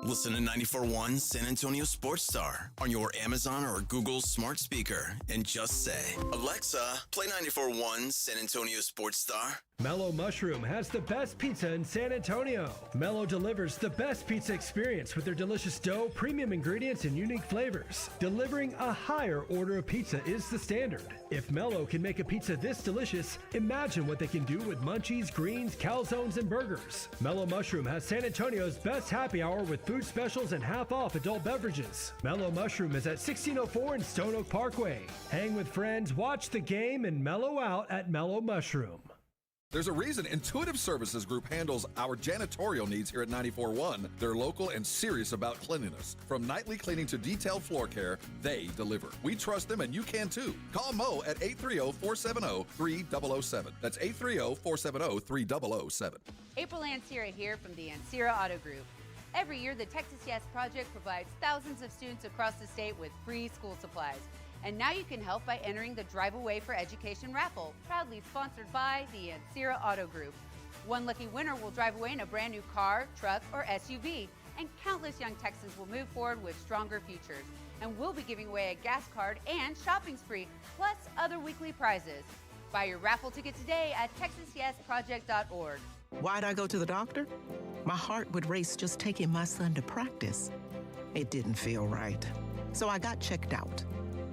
Listen to 94.1 San Antonio Sports Star on your Amazon or Google smart speaker and just say, Alexa, play 94.1 San Antonio Sports Star. Mellow Mushroom has the best pizza in San Antonio. Mellow delivers the best pizza experience with their delicious dough, premium ingredients, and unique flavors. Delivering a higher order of pizza is the standard. If Mellow can make a pizza this delicious, imagine what they can do with munchies, greens, calzones, and burgers. Mellow Mushroom has San Antonio's best happy hour with food specials and half-off adult beverages. Mellow Mushroom is at 1604 in Stone Oak Parkway. Hang with friends, watch the game, and mellow out at Mellow Mushroom. There's a reason Intuitive Services Group handles our janitorial needs here at 94.1. They're local and serious about cleanliness. From nightly cleaning to detailed floor care, they deliver. We trust them, and you can too. Call Mo at 830-470-3007. That's 830-470-3007. April Ansira here from the Ansira Auto Group. Every year, the Texas Yes Project provides thousands of students across the state with free school supplies. And now you can help by entering the Drive Away for Education raffle, proudly sponsored by the Ansira Auto Group. One lucky winner will drive away in a brand new car, truck, or SUV, and countless young Texans will move forward with stronger futures. And we'll be giving away a gas card and shopping spree, plus other weekly prizes. Buy your raffle ticket today at TexasYesProject.org. Why'd I go to the doctor? My heart would race just taking my son to practice. It didn't feel right. So I got checked out.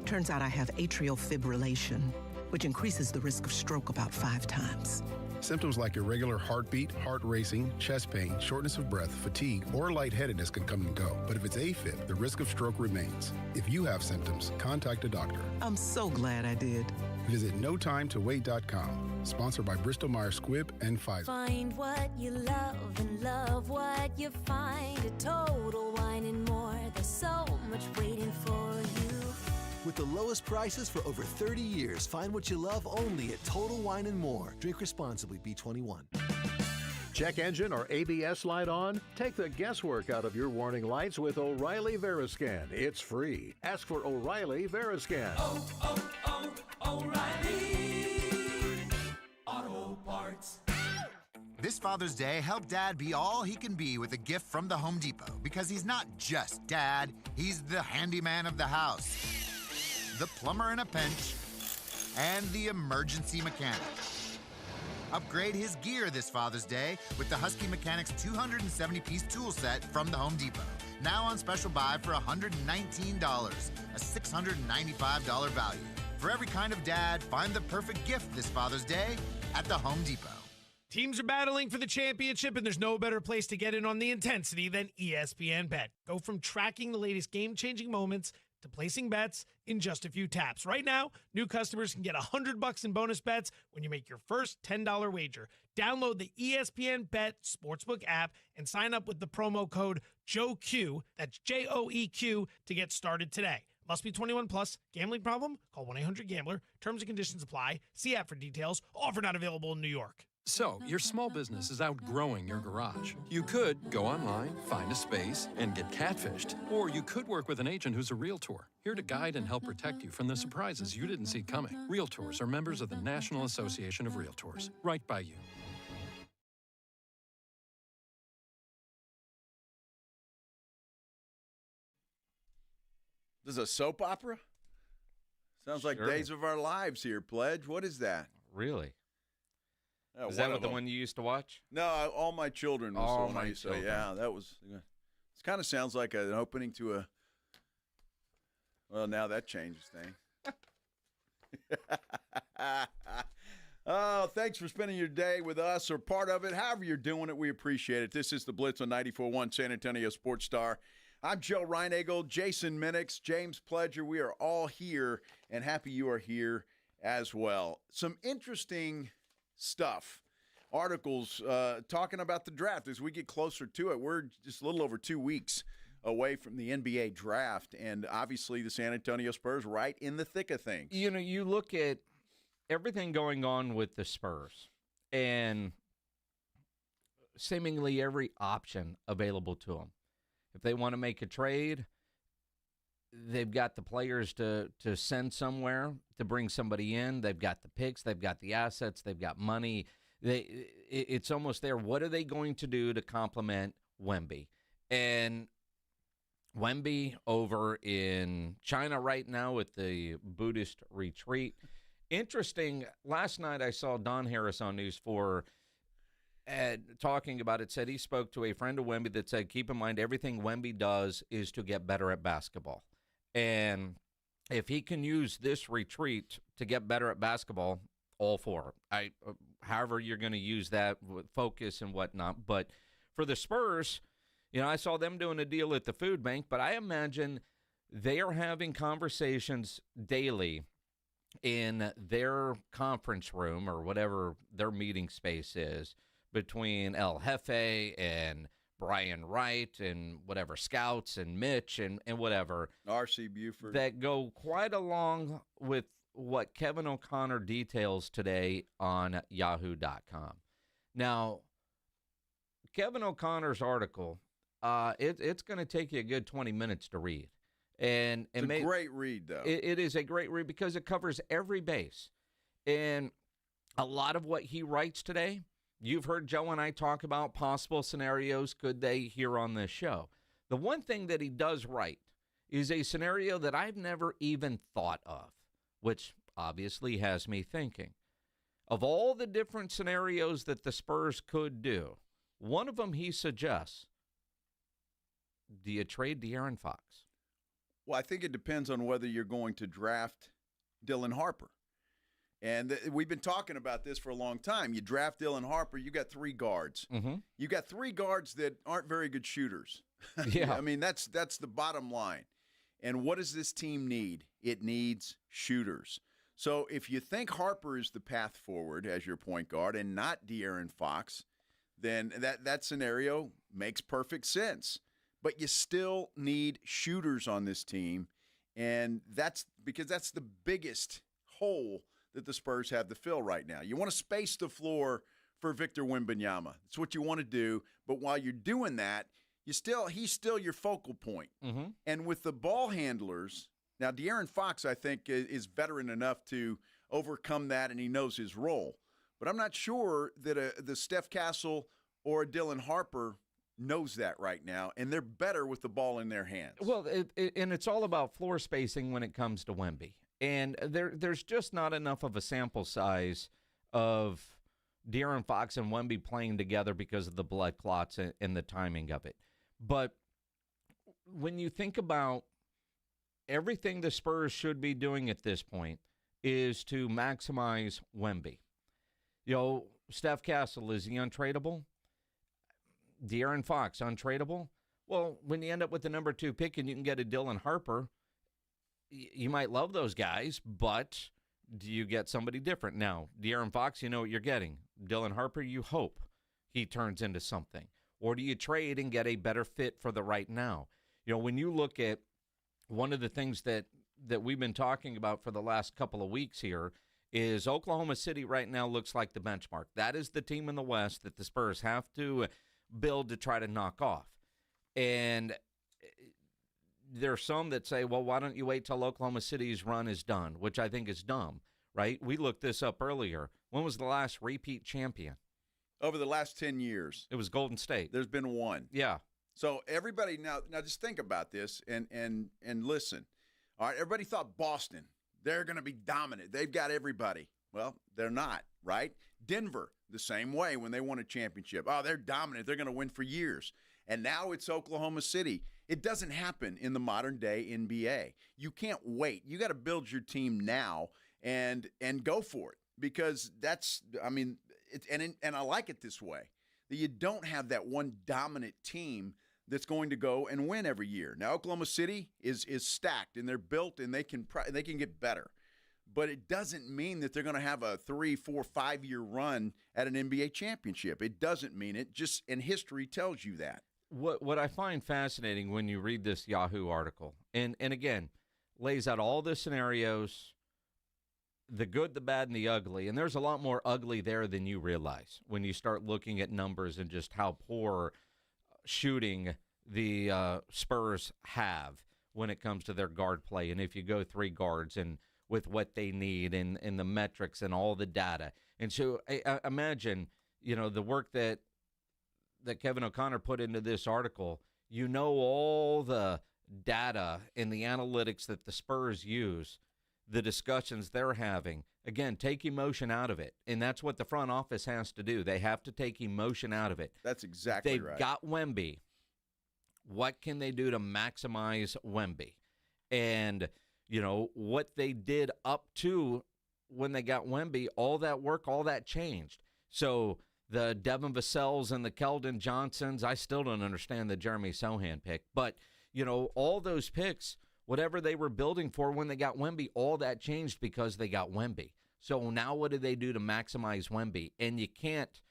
Turns out I have atrial fibrillation, which increases the risk of stroke about 5 times. Symptoms like irregular heartbeat, heart racing, chest pain, shortness of breath, fatigue, or lightheadedness can come and go. But if it's AFib, the risk of stroke remains. If you have symptoms, contact a doctor. I'm so glad I did. Visit NoTimeToWait.com. Sponsored by Bristol-Myers Squibb and Pfizer. Find what you love and love what you find. A Total Wine and More. There's so much waiting for you. With the lowest prices for over 30 years, find what you love only at Total Wine and More. Drink responsibly, B21. Check engine or ABS light on? Take the guesswork out of your warning lights with O'Reilly Veriscan. It's free. Ask for O'Reilly Veriscan. O'Reilly Auto Parts. This Father's Day, help Dad be all he can be with a gift from the Home Depot. Because he's not just Dad, he's the handyman of the house, the plumber in a pinch, and the emergency mechanic. Upgrade his gear this Father's Day with the Husky Mechanics 270-piece tool set from the Home Depot. Now on special buy for $119, a $695 value. For every kind of dad, find the perfect gift this Father's Day at the Home Depot. Teams are battling for the championship, and there's no better place to get in on the intensity than ESPN Bet. Go from tracking the latest game-changing moments to placing bets in just a few taps. Right now, new customers can get $100 in bonus bets when you make your first $10 wager. Download the ESPN Bet Sportsbook app and sign up with the promo code JOEQ, that's JOEQ, to get started today. Must be 21 plus. Gambling problem? Call 1-800-GAMBLER. Terms and conditions apply. See app for details. Offer not available in New York. So, your small business is outgrowing your garage. You could go online, find a space, and get catfished. Or you could work with an agent who's a realtor, here to guide and help protect you from the surprises you didn't see coming. Realtors are members of the National Association of Realtors. Right by you. This is a soap opera? Sounds like Days of Our Lives here, Pledge. What is that? Really? Is that what the one you used to watch? No, All My Children was the one I used to say. Yeah, that was. It kind of sounds like an opening to a. Well, now that changes things. Oh, thanks for spending your day with us or part of it. However you're doing it, we appreciate it. This is the Blitz on 94.1 San Antonio Sports Star. I'm Joe Reinagel, Jason Minix, James Pledger. We are all here, and happy you are here as well. Some interesting stuff, articles talking about the draft as we get closer to it. We're just a little over 2 weeks away from the NBA draft, and obviously the San Antonio Spurs right in the thick of things. You know, you look at everything going on with the Spurs and seemingly every option available to them. If they want to make a trade, they've got the players to send somewhere to bring somebody in. They've got the picks. They've got the assets. They've got money. It's almost there. What are they going to do to complement Wemby? And Wemby over in China right now at the Buddhist retreat. Interesting, last night I saw Don Harris on News 4 talking about it, said he spoke to a friend of Wemby that said, keep in mind, everything Wemby does is to get better at basketball. And if he can use this retreat to get better at basketball, all for it. However you're going to use that with focus and whatnot. But for the Spurs, you know, I saw them doing a deal at the food bank, but I imagine they are having conversations daily in their conference room or whatever their meeting space is between El Jefe and Brian Wright and whatever scouts and Mitch and whatever. R.C. Buford. That go quite along with what Kevin O'Connor details today on yahoo.com. Now, Kevin O'Connor's article, it's going to take you a good 20 minutes to read. And it's a great read, though. It is a great read because it covers every base. And a lot of what he writes today, you've heard Joe and I talk about possible scenarios could they hear on this show. The one thing that he does write is a scenario that I've never even thought of, which obviously has me thinking. Of all the different scenarios that the Spurs could do, one of them he suggests, do you trade De'Aaron Fox? Well, I think it depends on whether you're going to draft Dylan Harper. And we've been talking about this for a long time. You draft Dylan Harper, you got three guards. Mm-hmm. You got three guards that aren't very good shooters. Yeah. I mean, that's the bottom line. And what does this team need? It needs shooters. So if you think Harper is the path forward as your point guard and not De'Aaron Fox, then that scenario makes perfect sense. But you still need shooters on this team, and that's because that's the biggest hole that the Spurs have to fill right now. You want to space the floor for Victor Wembanyama. That's what you want to do. But while you're doing that, he's still your focal point. Mm-hmm. And with the ball handlers, now De'Aaron Fox, I think, is veteran enough to overcome that, and he knows his role. But I'm not sure that the Steph Castle or a Dylan Harper knows that right now, and they're better with the ball in their hands. Well, and it's all about floor spacing when it comes to Wemby. And there's just not enough of a sample size of De'Aaron Fox and Wemby playing together because of the blood clots and the timing of it. But when you think about everything the Spurs should be doing at this point is to maximize Wemby. You know, Steph Castle, is he untradeable? De'Aaron Fox, untradeable? Well, when you end up with the number 2 pick and you can get a Dylan Harper, you might love those guys, but do you get somebody different? Now, De'Aaron Fox, you know what you're getting. Dylan Harper, you hope he turns into something. Or do you trade and get a better fit for the right now? You know, when you look at one of the things that we've been talking about for the last couple of weeks here is Oklahoma City right now looks like the benchmark. That is the team in the West that the Spurs have to build to try to knock off. And there are some that say, well, why don't you wait till Oklahoma City's run is done, which I think is dumb, right? We looked this up earlier. When was the last repeat champion? Over the last 10 years. It was Golden State. There's been one. Yeah. So everybody now just think about this and listen. All right, everybody thought Boston, they're going to be dominant. They've got everybody. Well, they're not, right? Denver, the same way when they won a championship. Oh, they're dominant. They're going to win for years. And now it's Oklahoma City. It doesn't happen in the modern day NBA. You can't wait. You got to build your team now and go for it, because that's, I mean, and I like it this way, that you don't have that one dominant team that's going to go and win every year. Now, Oklahoma City is stacked, and they're built, and they can get better. But it doesn't mean that they're going to have a 3, 4, 5-year run at an NBA championship. It doesn't mean it. Just, and history tells you that. What I find fascinating when you read this Yahoo article, and again, lays out all the scenarios, the good, the bad, and the ugly, and there's a lot more ugly there than you realize when you start looking at numbers and just how poor shooting the Spurs have when it comes to their guard play. And if you go 3 guards and with what they need and the metrics and all the data. And so I imagine, you know, the work that Kevin O'Connor put into this article, you know, all the data and the analytics that the Spurs use, the discussions they're having. Again, take emotion out of it. And that's what the front office has to do. They have to take emotion out of it. That's exactly right. They've got Wemby. What can they do to maximize Wemby? And, you know, what they did up to when they got Wemby, all that work, all that changed. So the Devin Vassell's and the Keldon Johnsons, I still don't understand the Jeremy Sohan pick. But, you know, all those picks, whatever they were building for when they got Wemby, all that changed because they got Wemby. So now what do they do to maximize Wemby? And you can't,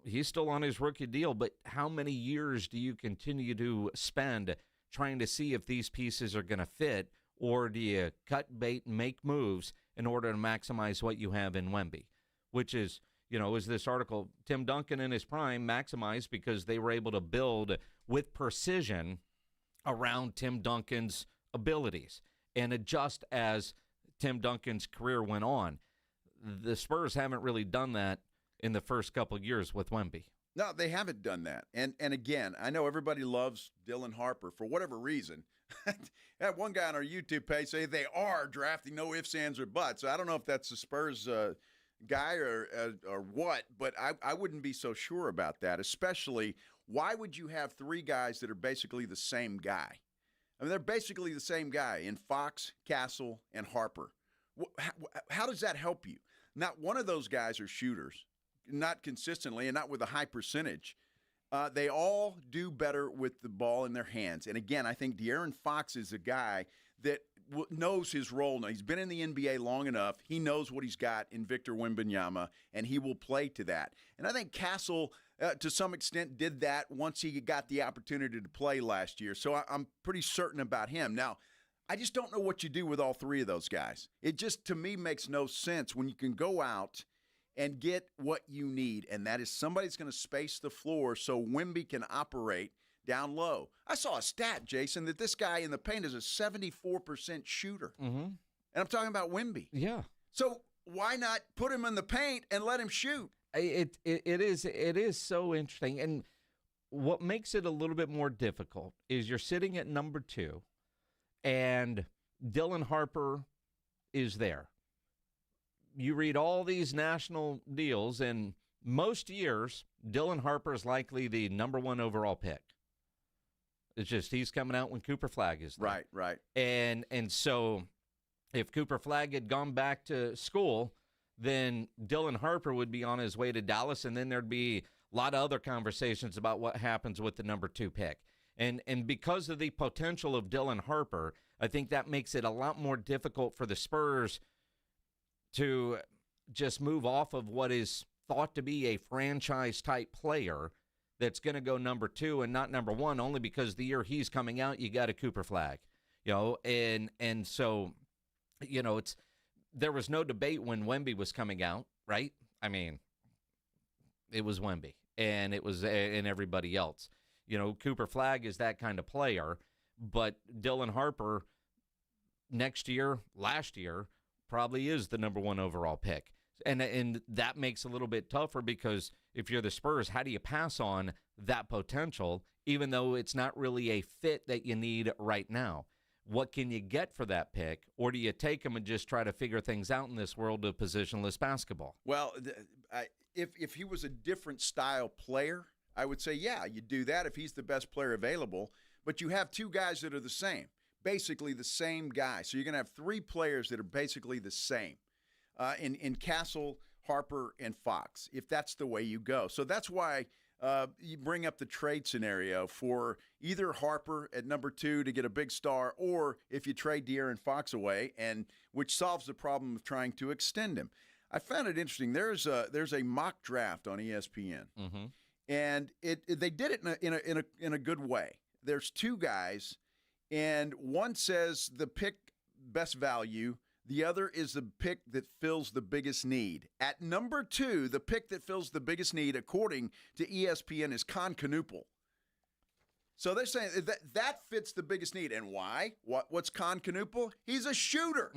he's still on his rookie deal, but how many years do you continue to spend trying to see if these pieces are going to fit, or do you cut bait and make moves in order to maximize what you have in Wemby? Which is, you know, is this article, Tim Duncan in his prime maximized because they were able to build with precision around Tim Duncan's abilities and adjust as Tim Duncan's career went on. The Spurs haven't really done that in the first couple of years with Wemby. No, they haven't done that. And again, I know everybody loves Dylan Harper for whatever reason. I had one guy on our YouTube page say they are drafting, no ifs, ands, or buts. So I don't know if that's the Spurs guy or what, but I wouldn't be so sure about that, especially why would you have 3 guys that are basically the same guy? I mean, they're basically the same guy in Fox, Castle, and Harper. How does that help you? Not one of those guys are shooters, not consistently and not with a high percentage. They all do better with the ball in their hands. And again, I think De'Aaron Fox is a guy that knows his role now. He's been in the NBA long enough. He knows what he's got in Victor Wembanyama, and he will play to that. And I think Castle, to some extent, did that once he got the opportunity to play last year. So I'm pretty certain about him. Now, I just don't know what you do with all 3 of those guys. It just, to me, makes no sense when you can go out and get what you need, and that is somebody's going to space the floor so Wemby can operate down low. I saw a stat, Jason, that this guy in the paint is a 74% shooter. Mm-hmm. And I'm talking about Wemby. Yeah. So why not put him in the paint and let him shoot? It is so interesting. And what makes it a little bit more difficult is you're sitting at number 2, and Dylan Harper is there. You read all these national deals, and most years, Dylan Harper is likely the number 1 overall pick. It's just he's coming out when Cooper Flagg is there. Right. And so if Cooper Flagg had gone back to school, then Dylan Harper would be on his way to Dallas, and then there'd be a lot of other conversations about what happens with the number 2 pick. And because of the potential of Dylan Harper, I think that makes it a lot more difficult for the Spurs to just move off of what is thought to be a franchise-type player that's going to go number 2 and not number 1, only because the year he's coming out, you got a Cooper flag, and so, there was no debate when Wemby was coming out, right? I mean, it was Wemby, and it was and everybody else. Cooper Flag is that kind of player, but Dylan Harper last year, probably is the number 1 overall pick. And that makes it a little bit tougher because if you're the Spurs, how do you pass on that potential, even though it's not really a fit that you need right now? What can you get for that pick, or do you take him and just try to figure things out in this world of positionless basketball? Well, if he was a different style player, I would say, yeah, you do that if he's the best player available. But you have 2 guys that are the same, basically the same guy. So you're going to have 3 players that are basically the same in Castle, Harper, and Fox, if that's the way you go. So that's why you bring up the trade scenario for either Harper at number 2 to get a big star, or if you trade De'Aaron Fox away, and which solves the problem of trying to extend him. I found it interesting. There's a mock draft on ESPN, and they did it in a good way. There's 2 guys, and one says the pick best value. The other is the pick that fills the biggest need. At number 2, the pick that fills the biggest need, according to ESPN, is Con Knuppel. So they're saying that fits the biggest need. And why? What's Con Knuppel? He's a shooter.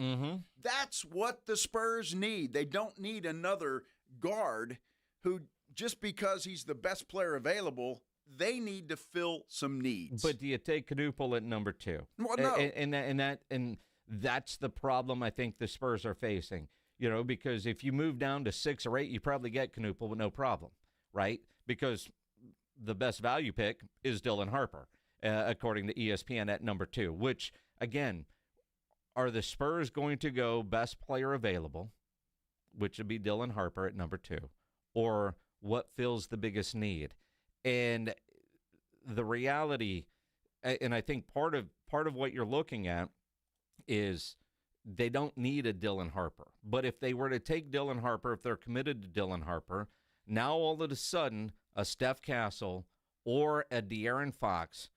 That's what the Spurs need. They don't need another guard who, just because he's the best player available, they need to fill some needs. But do you take Knuppel at number 2? Well, no. And that's the problem I think the Spurs are facing, because if you move down to 6 or 8, you probably get Knuppel with no problem, right? Because the best value pick is Dylan Harper, according to ESPN, at number 2, which, again, are the Spurs going to go best player available, which would be Dylan Harper at number 2, or what fills the biggest need? And the reality, and I think part of what you're looking at is they don't need a Dylan Harper. But if they were to take Dylan Harper, if they're committed to Dylan Harper, now all of a sudden a Steph Castle or a De'Aaron Fox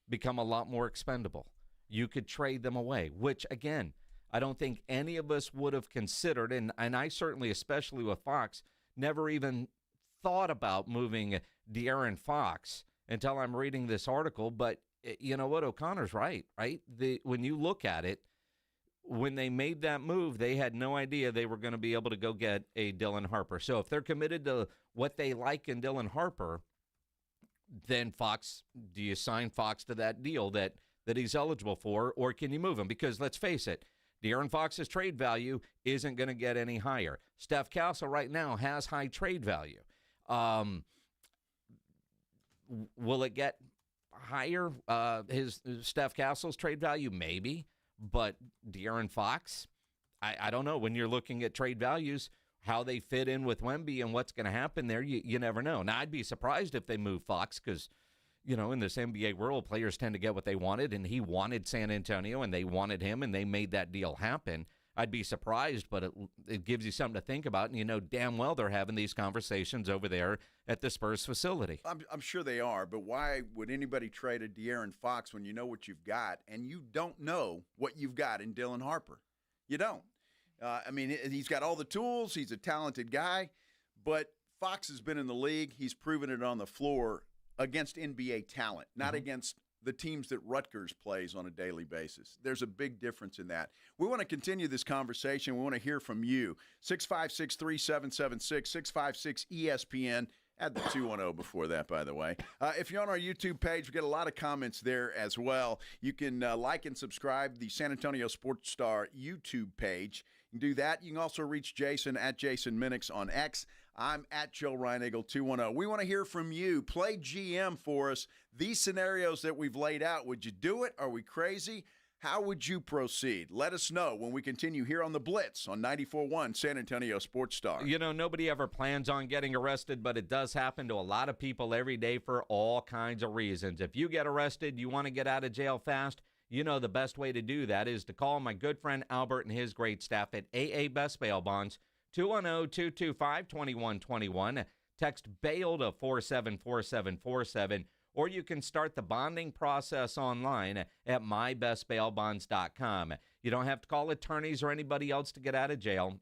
become a lot more expendable. You could trade them away, which, again, I don't think any of us would have considered, and I certainly, especially with Fox, never even thought about moving De'Aaron Fox until I'm reading this article. But you know what? O'Connor's right? When you look at it, when they made that move, they had no idea they were going to be able to go get a Dylan Harper. So if they're committed to what they like in Dylan Harper, then Fox, do you sign Fox to that deal that he's eligible for, or can you move him? Because let's face it, De'Aaron Fox's trade value isn't going to get any higher. Steph Castle right now has high trade value. Will it get higher? His Steph Castle's trade value? Maybe. But De'Aaron Fox, I don't know. When you're looking at trade values, how they fit in with Wemby and what's going to happen there, you never know. Now, I'd be surprised if they move Fox because, in this NBA world, players tend to get what they wanted, and he wanted San Antonio, and they wanted him, and they made that deal happen. I'd be surprised, but it gives you something to think about, and damn well they're having these conversations over there at the Spurs facility. I'm sure they are, but why would anybody trade a De'Aaron Fox when you know what you've got, and you don't know what you've got in Dylan Harper? You don't. He's got all the tools. He's a talented guy, but Fox has been in the league. He's proven it on the floor against NBA talent, not against the teams that Rutgers plays on a daily basis. There's a big difference in that. We want to continue this conversation. We want to hear from you. 656-3776, 656-ESPN. Add the 210 before that, by the way. If you're on our YouTube page, we get a lot of comments there as well. You can like and subscribe the San Antonio Sports Star YouTube page. You can do that. You can also reach Jason at Jason Minix on X. I'm at Joe Reinagle 210. We want to hear from you. Play GM for us. These scenarios that we've laid out, would you do it? Are we crazy? How would you proceed? Let us know when we continue here on the Blitz on 94.1 San Antonio Sports Star. Nobody ever plans on getting arrested, but it does happen to a lot of people every day for all kinds of reasons. If you get arrested, you want to get out of jail fast, the best way to do that is to call my good friend Albert and his great staff at AA Best Bail Bonds, 210-225-2121. Text BAIL to 474747, or you can start the bonding process online at mybestbailbonds.com. You don't have to call attorneys or anybody else to get out of jail,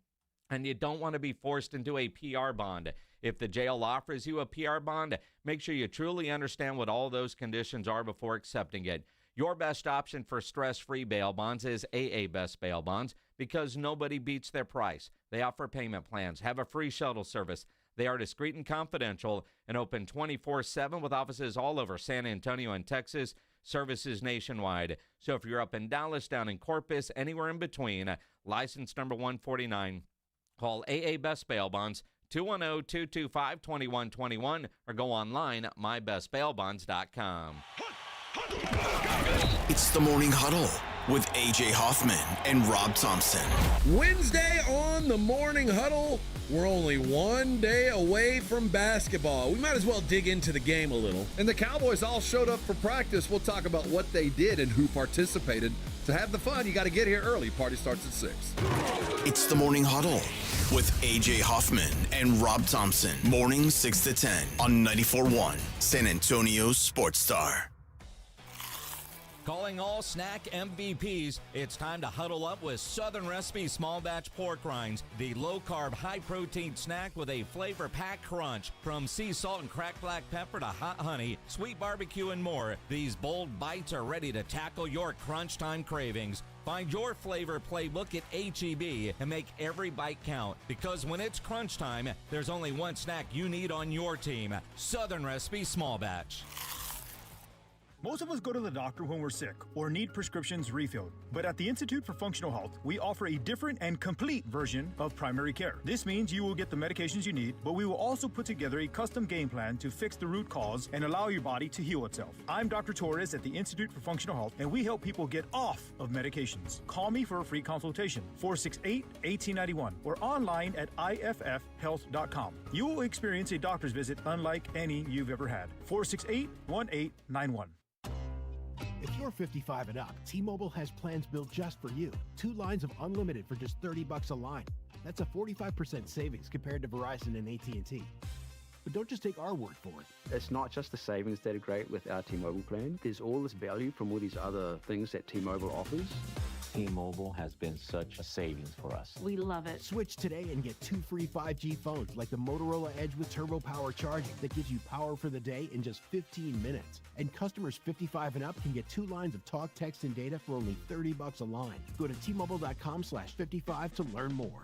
and you don't want to be forced into a PR bond. If the jail offers you a PR bond, make sure you truly understand what all those conditions are before accepting it. Your best option for stress-free bail bonds is AA Best Bail Bonds, because nobody beats their price. They offer payment plans, have a free shuttle service. They are discreet and confidential and open 24/7 with offices all over San Antonio and Texas, services nationwide. So if you're up in Dallas, down in Corpus, anywhere in between, license number 149, call AA Best Bail Bonds, 210-225-2121, or go online at mybestbailbonds.com. It's the Morning Huddle with A.J. Hoffman and Rob Thompson. Wednesday on the Morning Huddle, we're only one day away from basketball. We might as well dig into the game a little. And the Cowboys all showed up for practice. We'll talk about what they did and who participated. To have the fun, you got to get here early. Party starts at 6. It's the Morning Huddle with A.J. Hoffman and Rob Thompson. Mornings 6 to 10 on 94.1 San Antonio Sports Star. Calling all snack MVPs, it's time to huddle up with Southern Recipe Small Batch Pork Rinds, the low-carb, high-protein snack with a flavor-packed crunch. From sea salt and cracked black pepper to hot honey, sweet barbecue, and more, these bold bites are ready to tackle your crunch time cravings. Find your flavor playbook at H-E-B and make every bite count, because when it's crunch time, there's only one snack you need on your team: Southern Recipe Small Batch. Most of us go to the doctor when we're sick or need prescriptions refilled. But at the Institute for Functional Health, we offer a different and complete version of primary care. This means you will get the medications you need, but we will also put together a custom game plan to fix the root cause and allow your body to heal itself. I'm Dr. Torres at the Institute for Functional Health, and we help people get off of medications. Call me for a free consultation, 468-1891, or online at iffhealth.com. You will experience a doctor's visit unlike any you've ever had. 468-1891. If you're 55 and up, T-Mobile has plans built just for you. 2 lines of unlimited for just $30 a line. That's a 45% savings compared to Verizon and AT&T. But don't just take our word for it. It's not just the savings that are great with our T-Mobile plan. There's all this value from all these other things that T-Mobile offers. T-Mobile has been such a savings for us. We love it. Switch today and get 2 free 5G phones like the Motorola Edge with Turbo Power charging that gives you power for the day in just 15 minutes. And customers 55 and up can get 2 lines of talk, text, and data for only $30 a line. Go to T-Mobile.com/55 to learn more.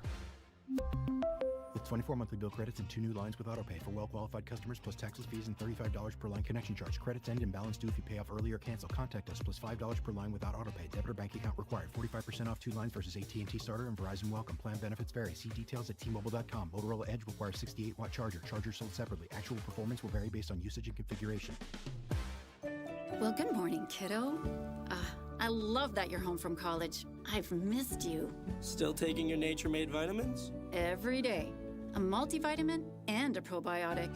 With 24 monthly bill credits and 2 new lines with autopay for well-qualified customers, plus taxes, fees, and $35 per line connection charge. Credits end and balance due if you pay off early or cancel. Contact us, plus $5 per line without autopay. Debit or bank account required. 45% off 2 lines versus AT&T Starter and Verizon Welcome. Plan benefits vary. See details at T-Mobile.com. Motorola Edge requires 68-watt charger. Charger sold separately. Actual performance will vary based on usage and configuration. Well, good morning, kiddo. I love that you're home from college. I've missed you. Still taking your Nature-Made vitamins? Every day. A multivitamin and a probiotic.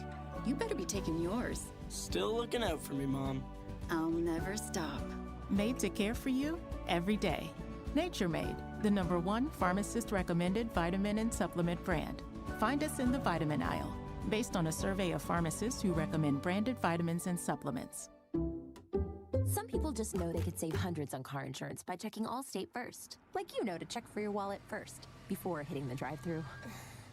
You better be taking yours. Still looking out for me, Mom. I'll never stop. Made to care for you every day. Nature Made, the #1 pharmacist-recommended vitamin and supplement brand. Find us in the vitamin aisle, based on a survey of pharmacists who recommend branded vitamins and supplements. Some people just know they could save hundreds on car insurance by checking Allstate first. Like you know to check for your wallet first, before hitting the drive-thru.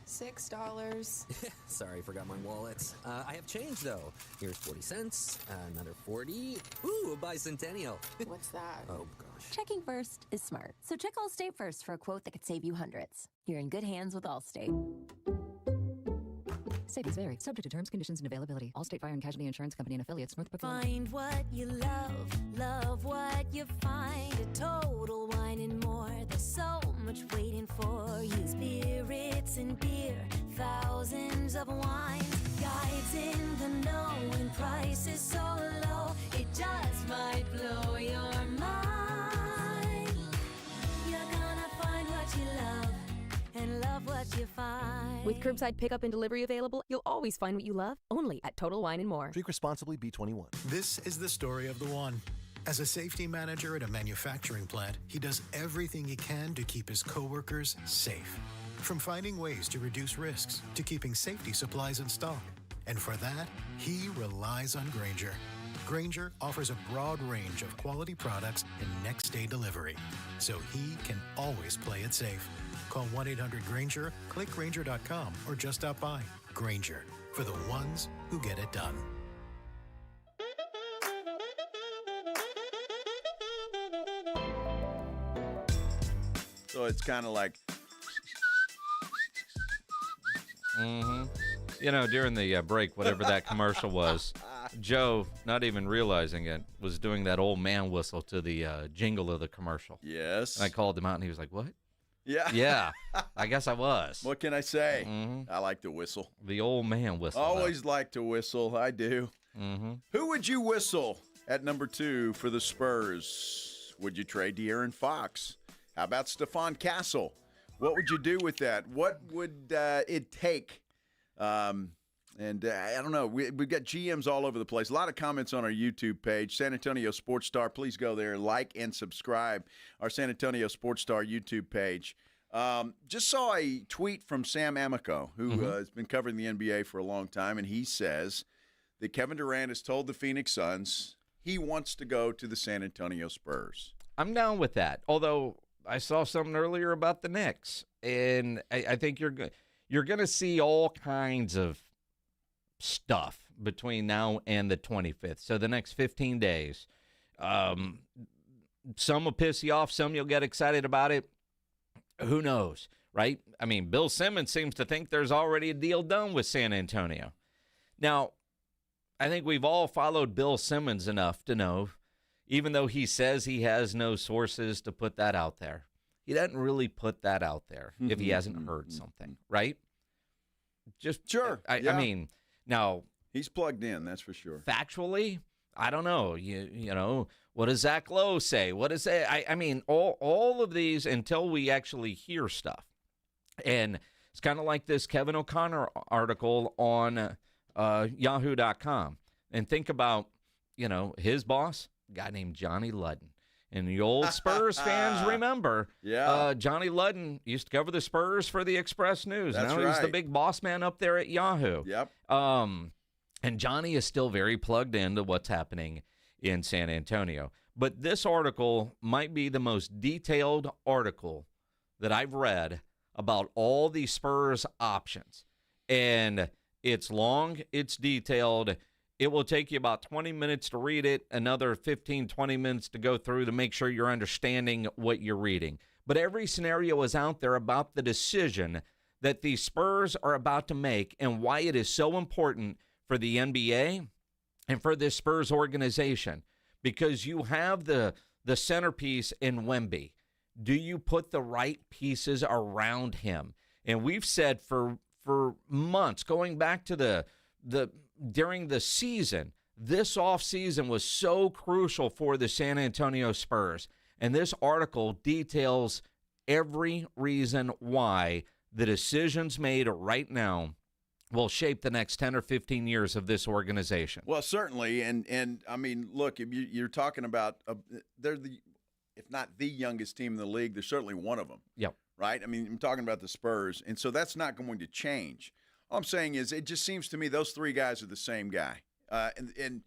$6. Sorry, forgot my wallet. I have change, though. Here's 40 cents, another 40. Ooh, a bicentennial. What's that? Oh, gosh. Checking first is smart. So check Allstate first for a quote that could save you hundreds. You're in good hands with Allstate. Savings vary. Subject to terms, conditions, and availability. Allstate Fire and Casualty Insurance Company and affiliates. Northbrook. Find what you love what you find. A Total Wine and More. There's so much waiting for you. Spirits and beer, thousands of wines. Guides in the know and prices so low. It just might blow your mind. You're gonna find what you love and love what you find. With curbside pickup and delivery available, you'll always find what you love, only at Total Wine & More. Drink responsibly, B21. This is the story of the one. As a safety manager at a manufacturing plant, he does everything he can to keep his coworkers safe. From finding ways to reduce risks to keeping safety supplies in stock. And for that, he relies on Grainger. Grainger offers a broad range of quality products and next-day delivery, so he can always play it safe. Call 1-800-GRAINGER, click Grainger.com, or just stop by. Grainger, for the ones who get it done. So it's kind of like... Mm-hmm. You know, during the break, whatever that commercial was, Joe, not even realizing it, was doing that old man whistle to the jingle of the commercial. Yes. And I called him out, and he was like, what? Yeah. Yeah, I guess I was. What can I say? I like to whistle. The old man whistle. Always like to whistle. I do. Who would you whistle at number 2 for the Spurs? Would you trade De'Aaron Fox? How about Stephon Castle? What would you do with that? What would it take? I don't know. We've got GMs all over the place. A lot of comments on our YouTube page, San Antonio Sports Star. Please go there, like and subscribe our San Antonio Sports Star YouTube page. Just saw a tweet from Sam Amico, who has been covering the NBA for a long time, and he says that Kevin Durant has told the Phoenix Suns he wants to go to the San Antonio Spurs. I'm down with that, although I saw something earlier about the Knicks, and I think you're going to see all kinds of stuff between now and the 25th. So the next 15 days. Some will piss you off. Some you'll get excited about it. Who knows, right? I mean, Bill Simmons seems to think there's already a deal done with San Antonio. Now, I think we've all followed Bill Simmons enough to know, even though he says he has no sources to put that out there, he doesn't really put that out there if he hasn't heard something, right? Just sure. I mean, now he's plugged in, that's for sure. Factually, I don't know. You know, what does Zach Lowe say? What is it? I mean, all of these until we actually hear stuff. And it's kind of like this Kevin O'Connor article on Yahoo.com. And think about, you know, his boss, a guy named Johnny Ludden. And the old Spurs fans remember, Johnny Ludden used to cover the Spurs for the Express News. That's now he's the big boss man up there at Yahoo. Yep. And Johnny is still very plugged into what's happening in San Antonio. But this article might be the most detailed article that I've read about all the Spurs options. And it's long, it's detailed. It will take you about 20 minutes to read it, another 15, 20 minutes to go through to make sure you're understanding what you're reading. But every scenario is out there about the decision that the Spurs are about to make and why it is so important for the NBA and for this Spurs organization. Because you have the centerpiece in Wemby. Do you put the right pieces around him? And we've said for months, going back to during the season, this offseason was so crucial for the San Antonio Spurs. And this article details every reason why the decisions made right now will shape the next 10 or 15 years of this organization. Well, certainly. And I mean, look, if you're talking about, they're if not the youngest team in the league, they're certainly one of them. Yep. Right? I mean, I'm talking about the Spurs. And so that's not going to change. All I'm saying is it just seems to me those three guys are the same guy. And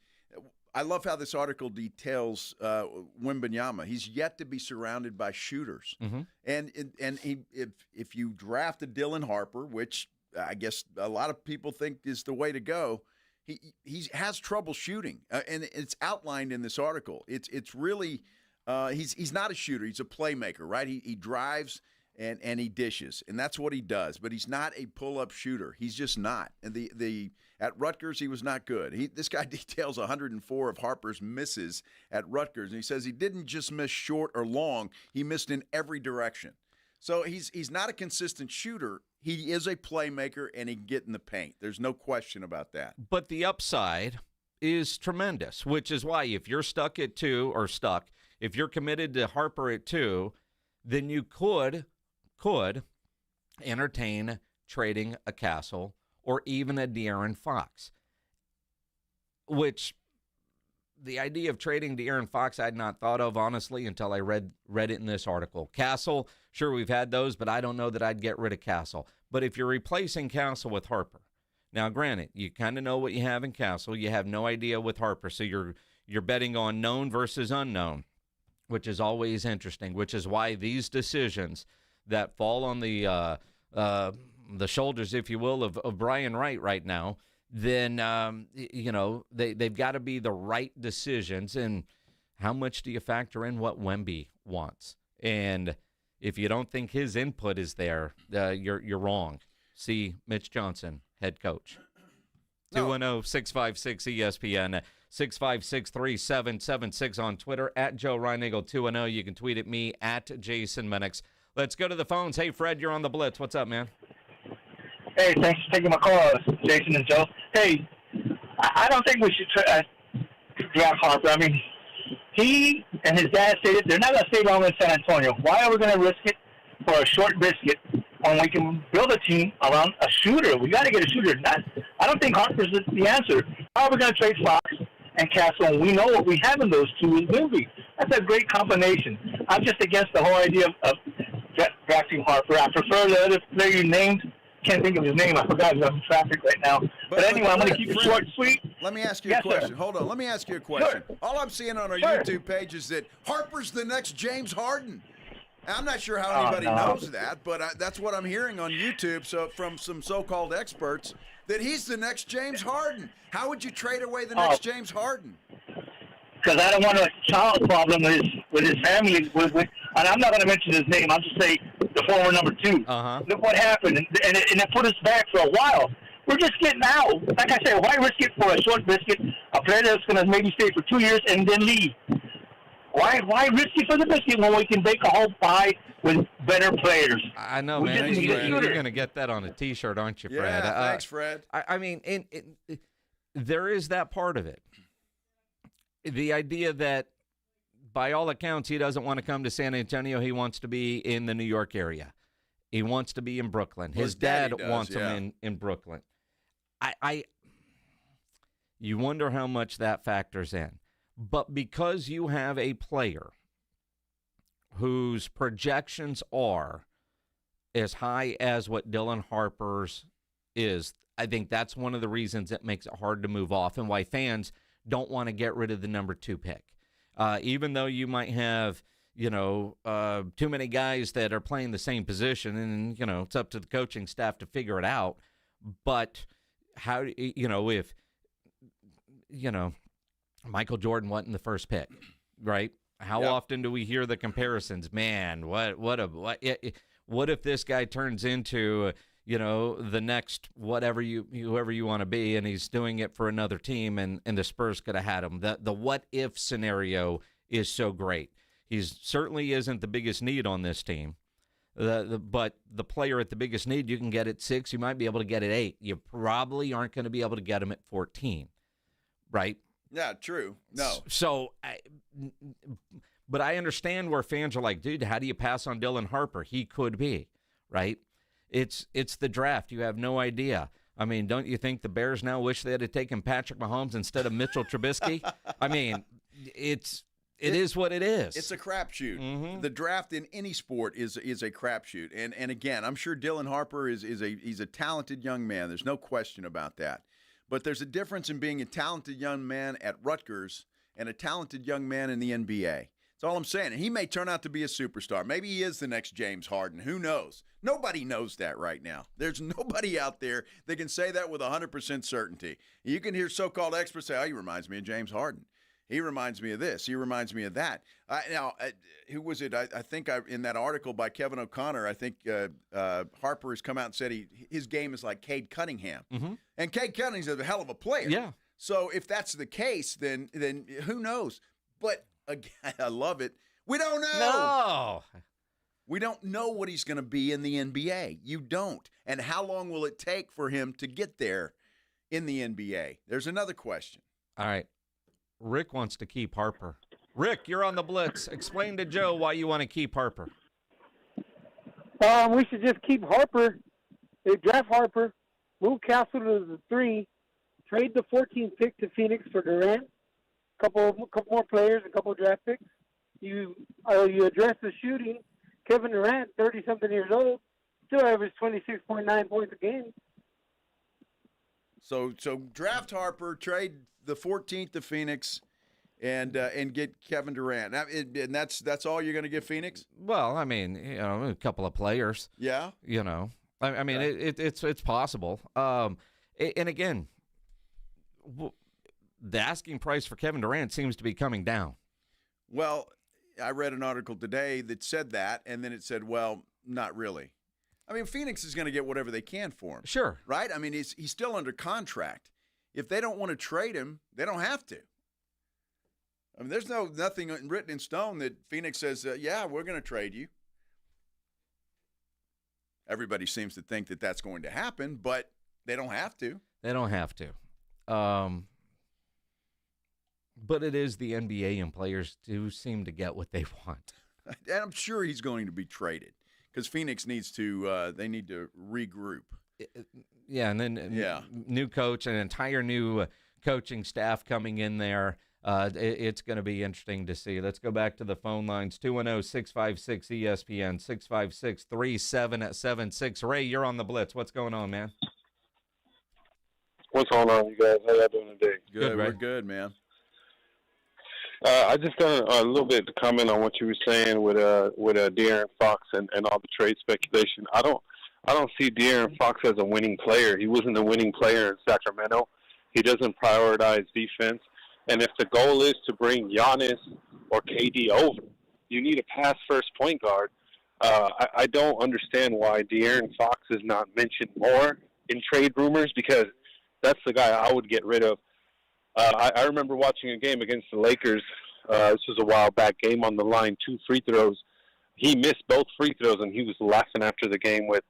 I love how this article details Wembanyama. He's yet to be surrounded by shooters. And if you draft a Dylan Harper, which I guess a lot of people think is the way to go, he has trouble shooting. And it's outlined in this article. It's really he's not a shooter. He's a playmaker, right? He drives and he dishes, and that's what he does. But he's not a pull-up shooter. He's just not. And at Rutgers, he was not good. This guy details 104 of Harper's misses at Rutgers, and he says he didn't just miss short or long. He missed in every direction. So he's not a consistent shooter. He is a playmaker, and he can get in the paint. There's no question about that. But the upside is tremendous, which is why if you're if you're committed to Harper at 2, then you could entertain trading a Castle or even a De'Aaron Fox, which the idea of trading De'Aaron Fox I had not thought of, honestly, until I read it in this article. Castle, sure, we've had those, but I don't know that I'd get rid of Castle. But if you're replacing Castle with Harper, now, granted, you kind of know what you have in Castle. You have no idea with Harper, so you're betting on known versus unknown, which is always interesting, which is why these decisions that fall on the shoulders, if you will, of Brian Wright right now, then, they've got to be the right decisions. And how much do you factor in what Wemby wants? And if you don't think his input is there, you're wrong. See Mitch Johnson, head coach. 210-656-ESPN, 656-3776 on Twitter, at Joe Reinagle 210. You can tweet at me, at Jason Minix. Let's go to the phones. Hey, Fred, you're on the Blitz. What's up, man? Hey, thanks for taking my call, Jason and Joe. Hey, I don't think we should draft Harper. I mean, he and his dad stated they're not going to stay long in San Antonio. Why are we going to risk it for a short biscuit when we can build a team around a shooter? We got to get a shooter. I don't think Harper's the answer. How are we going to trade Fox and Castle? And we know what we have in those two is Wemby. That's a great combination. I'm just against the whole idea of drafting Harper. I prefer the other player you named. Can't think of his name. I forgot. I'm in traffic right now. But anyway, I'm going to keep it short and sweet. Let me ask you a question. Sir. Hold on. Let me ask you a question. Sure. All I'm seeing on our YouTube page is that Harper's the next James Harden. I'm not sure how anybody knows that, but that's what I'm hearing on YouTube. So from some so-called experts, that he's the next James Harden. How would you trade away the next James Harden? Because I don't want a child problem with his family. And I'm not going to mention his name. I'll just say the former number 2. Look what happened, and it put us back for a while. We're just getting out. Like I said, why risk it for a short biscuit? A player that's going to maybe stay for 2 years and then leave. Why risk it for the biscuit when we can bake a whole pie with better players? I know, man. You're going to get that on a T-shirt, aren't you, Fred? Yeah, thanks, Fred. I mean, there is that part of it. The idea that, by all accounts, he doesn't want to come to San Antonio. He wants to be in the New York area. He wants to be in Brooklyn. His dad wants him in Brooklyn. You wonder how much that factors in. But because you have a player whose projections are as high as what Dylan Harper's is, I think that's one of the reasons that makes it hard to move off and why fans don't want to get rid of the number 2 pick. Even though you might have, too many guys that are playing the same position, and, it's up to the coaching staff to figure it out. But how, if, Michael Jordan wasn't the first pick, right? How often do we hear the comparisons? Man, what if this guy turns into, the next whoever you want to be, and he's doing it for another team, and the Spurs could have had him. The what if scenario is so great. He certainly isn't the biggest need on this team. But the player at the biggest need, you can get at 6. You might be able to get at 8. You probably aren't going to be able to get him at 14, right? Yeah, true. No. But I understand where fans are like, dude, how do you pass on Dylan Harper? He could be, right? It's the draft. You have no idea. I mean, don't you think the Bears now wish they had taken Patrick Mahomes instead of Mitchell Trubisky? I mean, it is what it is. It's a crapshoot. Mm-hmm. The draft in any sport is a crapshoot. And again, I'm sure Dylan Harper he's a talented young man. There's no question about that. But there's a difference in being a talented young man at Rutgers and a talented young man in the NBA. That's all I'm saying. And he may turn out to be a superstar. Maybe he is the next James Harden. Who knows? Nobody knows that right now. There's nobody out there that can say that with 100% certainty. You can hear so-called experts say, he reminds me of James Harden. He reminds me of this. He reminds me of that. Who was it? I think in that article by Kevin O'Connor, I think Harper has come out and said his game is like Cade Cunningham. Mm-hmm. And Cade Cunningham's a hell of a player. Yeah. So if that's the case, then who knows? But again, I love it. We don't know. No. We don't know what he's going to be in the NBA. You don't. And how long will it take for him to get there in the NBA? There's another question. All right. Rick wants to keep Harper. Rick, you're on the Blitz. Explain to Joe why you want to keep Harper. We should just keep Harper. They draft Harper, move Castle to the 3, trade the 14th pick to Phoenix for Durant, couple more players, a couple draft picks. You address the shooting. Kevin Durant, 30-something years old, still averaged 26.9 points a game. So draft Harper, trade the 14th to Phoenix, and get Kevin Durant. And that's all you're going to give Phoenix? Well, I mean, a couple of players. Yeah. I mean, it's possible. And again, the asking price for Kevin Durant seems to be coming down. Well, I read an article today that said that, and then it said, well, not really. I mean, Phoenix is going to get whatever they can for him. Sure. Right? I mean, he's still under contract. If they don't want to trade him, they don't have to. I mean, there's nothing written in stone that Phoenix says, yeah, we're going to trade you. Everybody seems to think that that's going to happen, but they don't have to. They don't have to. But it is the NBA, and players do seem to get what they want. And I'm sure he's going to be traded because Phoenix needs to they need to regroup. Yeah, and then new coach, an entire new coaching staff coming in there. It's going to be interesting to see. Let's go back to the phone lines, 210-656-ESPN, 656-3776. Ray, you're on the Blitz. What's going on, man? What's going on, you guys? How y'all doing today? Good, we're good, man. I just got a little bit to comment on what you were saying with De'Aaron Fox and all the trade speculation. I don't see De'Aaron Fox as a winning player. He wasn't a winning player in Sacramento. He doesn't prioritize defense. And if the goal is to bring Giannis or KD over, you need a pass-first point guard. I don't understand why De'Aaron Fox is not mentioned more in trade rumors, because that's the guy I would get rid of. I remember watching a game against the Lakers. This was a while back, game on the line, 2 free throws. He missed both free throws, and he was laughing after the game with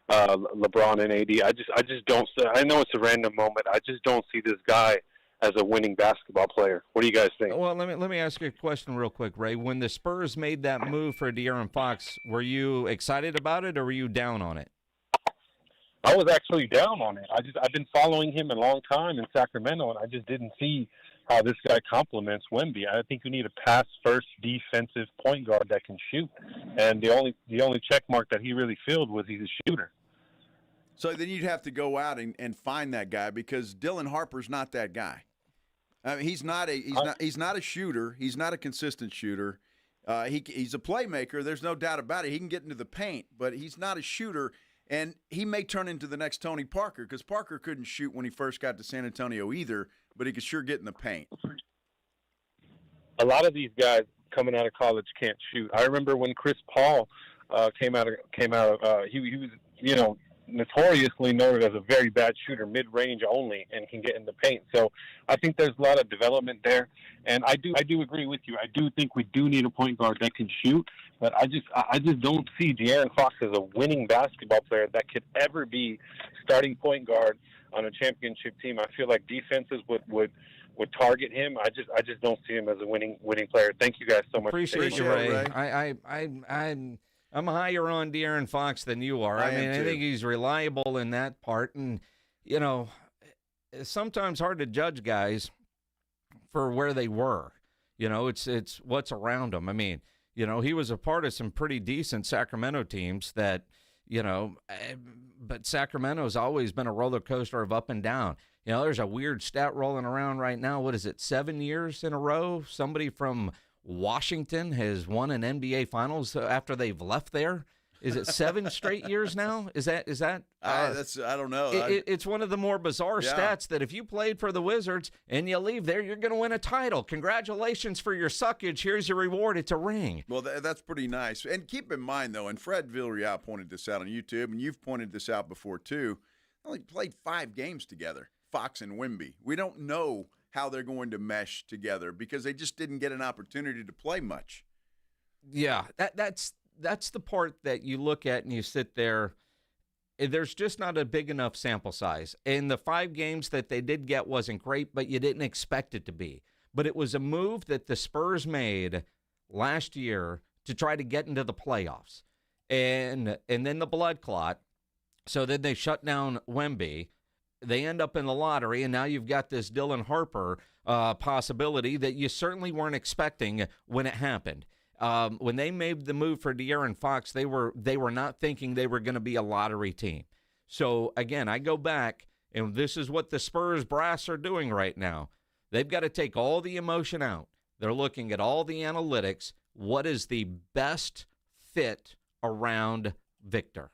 LeBron and AD. I just don't – I know it's a random moment. I just don't see this guy as a winning basketball player. What do you guys think? Well, let me ask you a question real quick, Ray. When the Spurs made that move for De'Aaron Fox, were you excited about it or were you down on it? I was actually down on it. I've been following him a long time in Sacramento, and I just didn't see how this guy complements Wemby. I think you need a pass-first defensive point guard that can shoot, and the only check mark that he really filled was he's a shooter. So then you'd have to go out and find that guy, because Dylan Harper's not that guy. I mean, he's not a shooter. He's not a consistent shooter. He's a playmaker. There's no doubt about it. He can get into the paint, but he's not a shooter. And he may turn into the next Tony Parker, because Parker couldn't shoot when he first got to San Antonio either, but he could sure get in the paint. A lot of these guys coming out of college can't shoot. I remember when Chris Paul came out. He was notoriously noted as a very bad shooter, mid-range only, and can get in the paint. So I think there's a lot of development there, and I do agree with you. I do think we do need a point guard that can shoot, but I just don't see De'Aaron Fox as a winning basketball player that could ever be starting point guard on a championship team. I feel like defenses would target him. I just don't see him as a winning player. Thank you guys so much. Appreciate you, Ray. I'm higher on De'Aaron Fox than you are. I think he's reliable in that part. And, it's sometimes hard to judge guys for where they were. It's what's around them. I mean, he was a part of some pretty decent Sacramento teams that, but Sacramento's always been a roller coaster of up and down. There's a weird stat rolling around right now. What is it, 7 years in a row? Somebody from Washington has won an NBA Finals after they've left there. Is it 7 straight years now? Is that? I don't know. It's one of the more bizarre stats that if you played for the Wizards and you leave there, you're going to win a title. Congratulations for your suckage. Here's your reward. It's a ring. Well, that's pretty nice. And keep in mind, though, and Fred Villarreal pointed this out on YouTube, and you've pointed this out before, too. They only played 5 games together, Fox and Wemby. We don't know how they're going to mesh together because they just didn't get an opportunity to play much. Yeah, that's the part that you look at and you sit there. There's just not a big enough sample size. And the 5 games that they did get wasn't great, but you didn't expect it to be. But it was a move that the Spurs made last year to try to get into the playoffs. And then the blood clot. So then they shut down Wemby. they end up in the lottery, and now you've got this Dylan Harper possibility that you certainly weren't expecting when it happened. When they made the move for De'Aaron Fox, they were not thinking they were going to be a lottery team. So, again, I go back, and this is what the Spurs brass are doing right now. They've got to take all the emotion out. They're looking at all the analytics. What is the best fit around Victor?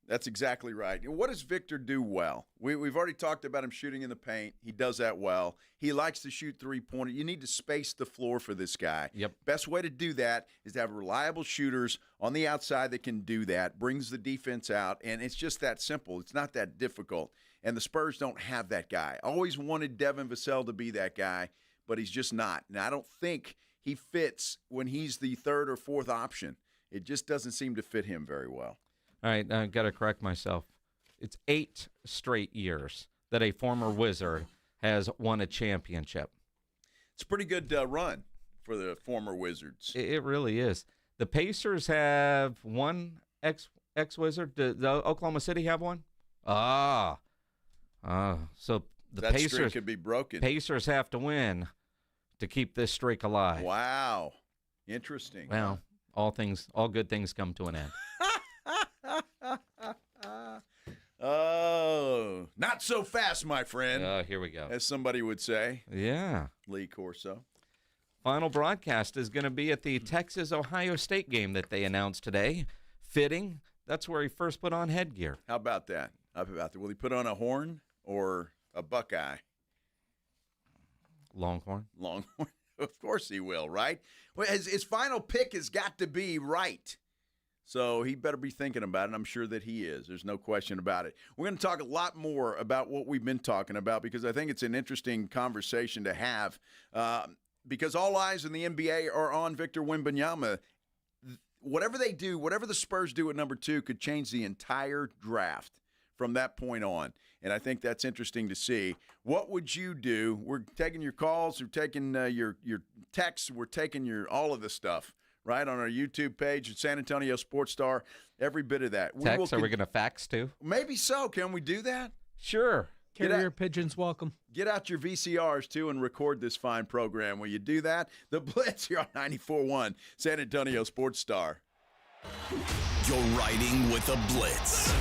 That's exactly right. What does Victor do well? We've already talked about him shooting in the paint. He does that well. He likes to shoot three-pointer. You need to space the floor for this guy. Yep. Best way to do that is to have reliable shooters on the outside that can do that, brings the defense out, and it's just that simple. It's not that difficult. And the Spurs don't have that guy. Always wanted Devin Vassell to be that guy, but he's just not. And I don't think he fits when he's the third or fourth option. It just doesn't seem to fit him very well. All right, I've got to correct myself. It's 8 straight years that a former Wizard has won a championship. It's a pretty good run for the former Wizards. It really is. The Pacers have one ex-Wizard. Does Oklahoma City have one? So the that Pacers streak could be broken. Pacers have to win to keep this streak alive. Wow. Interesting. Well, all good things come to an end. Oh, not so fast, my friend. Here we go. As somebody would say. Yeah. Lee Corso. Final broadcast is going to be at the Texas-Ohio State game that they announced today. Fitting. That's where he first put on headgear. How about that? Will he put on a horn or a Buckeye? Longhorn. Longhorn. Of course he will, right? Well, his final pick has got to be right. So he better be thinking about it. I'm sure that he is. There's no question about it. We're going to talk a lot more about what we've been talking about because I think it's an interesting conversation to have because all eyes in the NBA are on Victor Wembanyama. Whatever they do, whatever the Spurs do at number 2 could change the entire draft from that point on. And I think that's interesting to see. What would you do? We're taking your calls. We're taking your texts. We're taking all of this stuff. Right, on our YouTube page at San Antonio Sports Star, every bit of that. Text, are we going to fax too? Maybe so. Can we do that? Sure. Carrier pigeons welcome. Get out your VCRs, too, and record this fine program. Will you do that? The Blitz here on 94.1 San Antonio Sports Star. You're riding with the Blitz.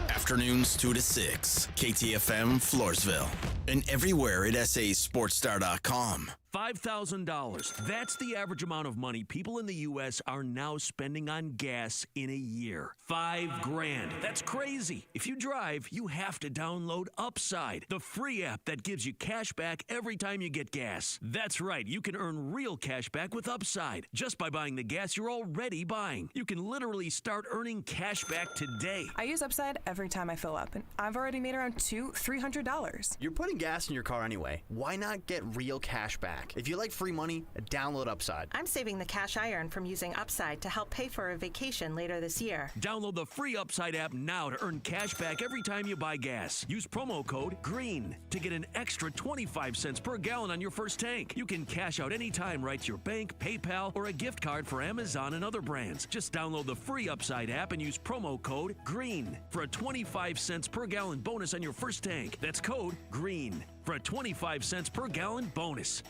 Afternoons 2 to 6, KTFM Floresville, and everywhere at sasportstar.com. $5,000. That's the average amount of money people in the U.S. are now spending on gas in a year. $5,000. That's crazy. If you drive, you have to download Upside, the free app that gives you cash back every time you get gas. That's right. You can earn real cash back with Upside just by buying the gas you're already buying. You can literally start earning cash back today. I use Upside every time I fill up, and I've already made around $200-$300. You're putting gas in your car anyway. Why not get real cash back? If you like free money, download Upside. I'm saving the cash I earn from using Upside to help pay for a vacation later this year. Download the free Upside app now to earn cash back every time you buy gas. Use promo code GREEN to get an extra 25 cents per gallon on your first tank. You can cash out anytime right to your bank, PayPal, or a gift card for Amazon and other brands. Just download the free Upside app and use promo code GREEN for a 25 cents per gallon bonus on your first tank. That's code GREEN for a 25 cents per gallon bonus.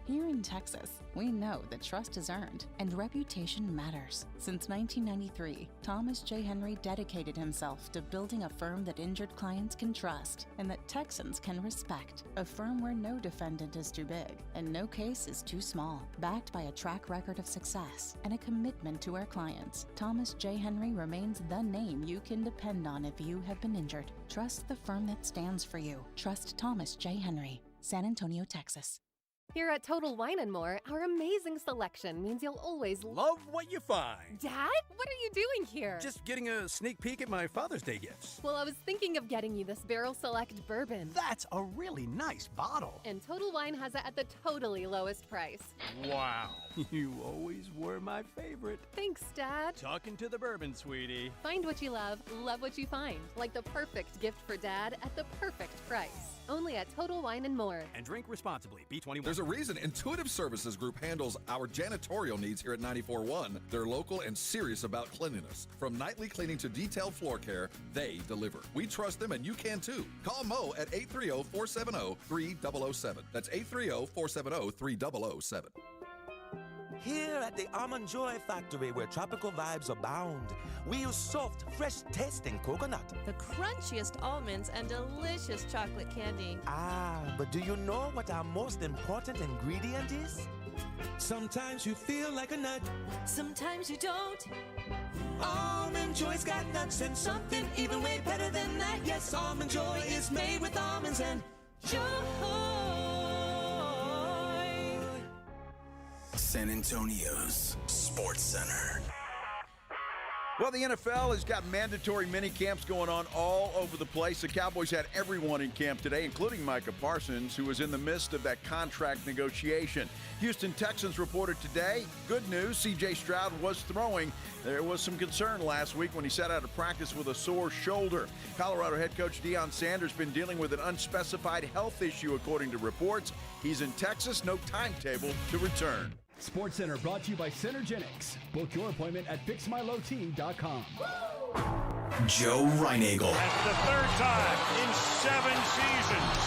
Here in Texas, we know that trust is earned and reputation matters. Since 1993, Thomas J. Henry dedicated himself to building a firm that injured clients can trust and that Texans can respect. A firm where no defendant is too big and no case is too small. Backed by a track record of success and a commitment to our clients, Thomas J. Henry remains the name you can depend on if you have been injured. Trust the firm that stands for you. Trust Thomas J. Henry, San Antonio, Texas. Here at Total Wine & More, our amazing selection means you'll always love what you find. Dad, what are you doing here? Just getting a sneak peek at my Father's Day gifts. Well, I was thinking of getting you this Barrel Select bourbon. That's a really nice bottle. And Total Wine has it at the totally lowest price. Wow, you always were my favorite. Thanks, Dad. Talking to the bourbon, sweetie. Find what you love what you find. Like the perfect gift for Dad at the perfect price. only at Total Wine & More. And drink responsibly. B21. There's a reason Intuitive Services Group handles our janitorial needs here at 94.1. They're local and serious about cleanliness. From nightly cleaning to detailed floor care, they deliver. We trust them, and you can too. Call Mo at 830-470-3007. That's 830-470-3007. Here at the Almond Joy Factory, where tropical vibes abound, we use soft, fresh-tasting coconut. The crunchiest almonds and delicious chocolate candy. But do you know what our most important ingredient is? Sometimes you feel like a nut. Sometimes you don't. Almond Joy's got nuts and something even way better than that. Yes, Almond Joy is made with almonds and joy. San Antonio's Sports Center. Well, the NFL has got mandatory mini camps going on all over the place. The Cowboys had everyone in camp today, including Micah Parsons, who was in the midst of that contract negotiation. Houston Texans reported today, good news, C.J. Stroud was throwing. There was some concern last week when he sat out of practice with a sore shoulder. Colorado head coach Deion Sanders been dealing with an unspecified health issue, according to reports. He's in Texas, no timetable to return. Sports Center brought to you by Centergenics. Book your appointment at fixmylow.com. Joe Reinagel. That's the third time in 7 seasons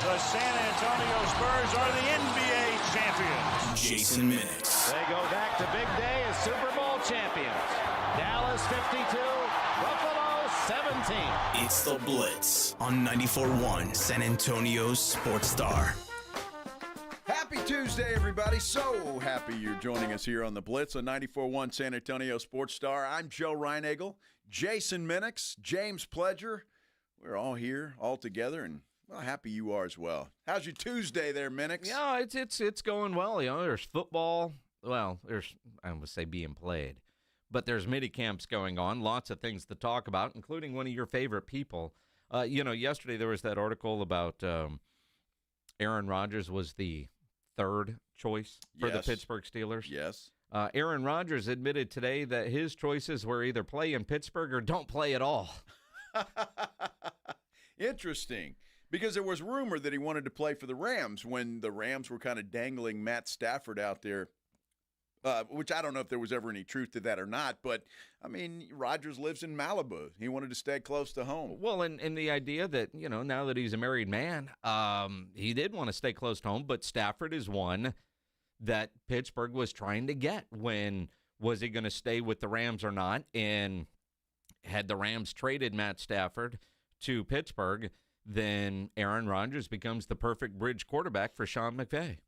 the San Antonio Spurs are the NBA champions. Jason Minix. They go back to big day as Super Bowl champions. Dallas 52, Buffalo 17. It's the Blitz on 94.1 San Antonio's Sports Star. Happy Tuesday, everybody. So happy you're joining us here on the Blitz on 94.1 San Antonio Sports Star. I'm Joe Reinagel, Jason Minix, James Pledger. We're all here, all together, and well, happy you are as well. How's your Tuesday there, Minix? Yeah, it's going well. You know, there's football. Well, there's, I would say, being played. But there's mini camps going on, lots of things to talk about, including one of your favorite people. Yesterday there was that article about Aaron Rodgers was the third choice for the Pittsburgh Steelers. Yes. Aaron Rodgers admitted today that his choices were either play in Pittsburgh or don't play at all. Interesting, because there was rumor that he wanted to play for the Rams when the Rams were kind of dangling Matt Stafford out there, which I don't know if there was ever any truth to that or not. But, I mean, Rodgers lives in Malibu. He wanted to stay close to home. Well, and the idea that, you know, now that he's a married man, he did want to stay close to home, but Stafford is one that Pittsburgh was trying to get. When was he going to stay with the Rams or not? And had the Rams traded Matt Stafford to Pittsburgh, then Aaron Rodgers becomes the perfect bridge quarterback for Sean McVay.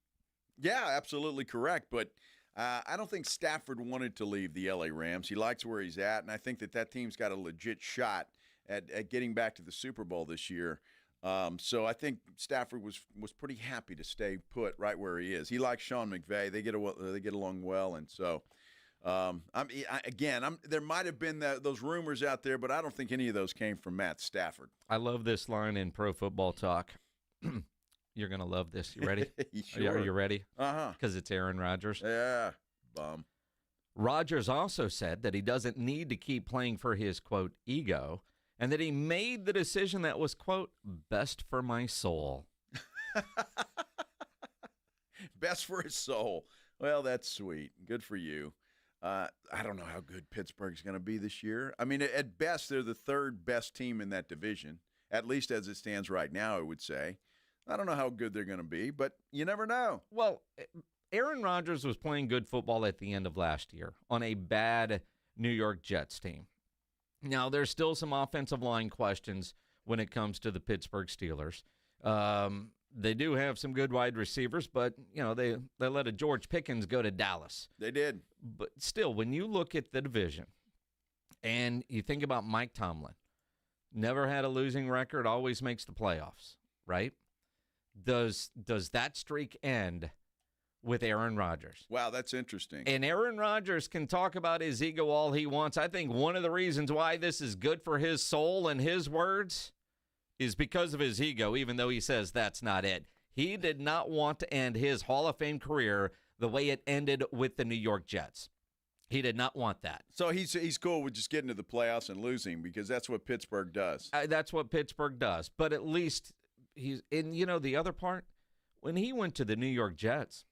Yeah, absolutely correct. But I don't think Stafford wanted to leave the L.A. Rams. He likes where he's at, and I think that team's got a legit shot at getting back to the Super Bowl this year. So I think Stafford was pretty happy to stay put right where he is. He likes Sean McVay. They get along well, and so there might have been those rumors out there, but I don't think any of those came from Matt Stafford. I love this line in Pro Football Talk. You're going to love this. You ready? Sure. Are you ready? Uh-huh. Because it's Aaron Rodgers. Yeah, bum. Rodgers also said that he doesn't need to keep playing for his, quote, ego, and that he made the decision that was, quote, best for my soul. Best for his soul. Well, that's sweet. Good for you. I don't know how good Pittsburgh's going to be this year. I mean, at best, they're the third best team in that division, at least as it stands right now, I would say. I don't know how good they're going to be, but you never know. Well, Aaron Rodgers was playing good football at the end of last year on a bad New York Jets team. Now, there's still some offensive line questions when it comes to the Pittsburgh Steelers. They do have some good wide receivers, but, you know, they let a George Pickens go to Dallas. They did. But still, when you look at the division and you think about Mike Tomlin, never had a losing record, always makes the playoffs, right? Does that streak end with Aaron Rodgers? Wow, that's interesting. And Aaron Rodgers can talk about his ego all he wants. I think one of the reasons why this is good for his soul and his words is because of his ego, even though he says that's not it. He did not want to end his Hall of Fame career the way it ended with the New York Jets. He did not want that. So he's cool with just getting to the playoffs and losing because that's what Pittsburgh does. That's what Pittsburgh does. But at least and the other part, when he went to the New York Jets,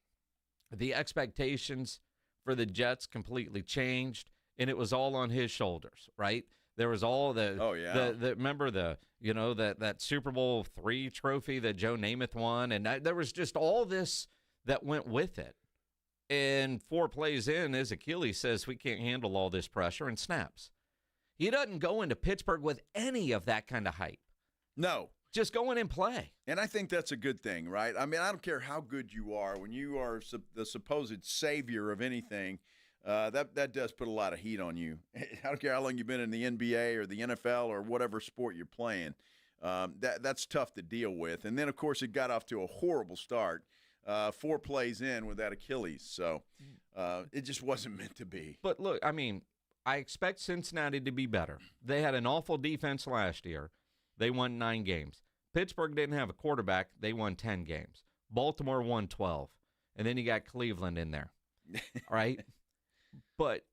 the expectations for the Jets completely changed, and it was all on his shoulders, right? There was all remember that Super Bowl III trophy that Joe Namath won, and there was just all this that went with it. And 4 plays in, his Achilles says we can't handle all this pressure and snaps. He doesn't go into Pittsburgh with any of that kind of hype. No. Just go in and play. And I think that's a good thing, right? I mean, I don't care how good you are. When you are the supposed savior of anything, that does put a lot of heat on you. I don't care how long you've been in the NBA or the NFL or whatever sport you're playing. That's tough to deal with. And then, of course, it got off to a horrible start. 4 plays in with that Achilles. So it just wasn't meant to be. But look, I mean, I expect Cincinnati to be better. They had an awful defense last year. They won 9 games. Pittsburgh didn't have a quarterback. They won 10 games. Baltimore won 12. And then you got Cleveland in there. All right? But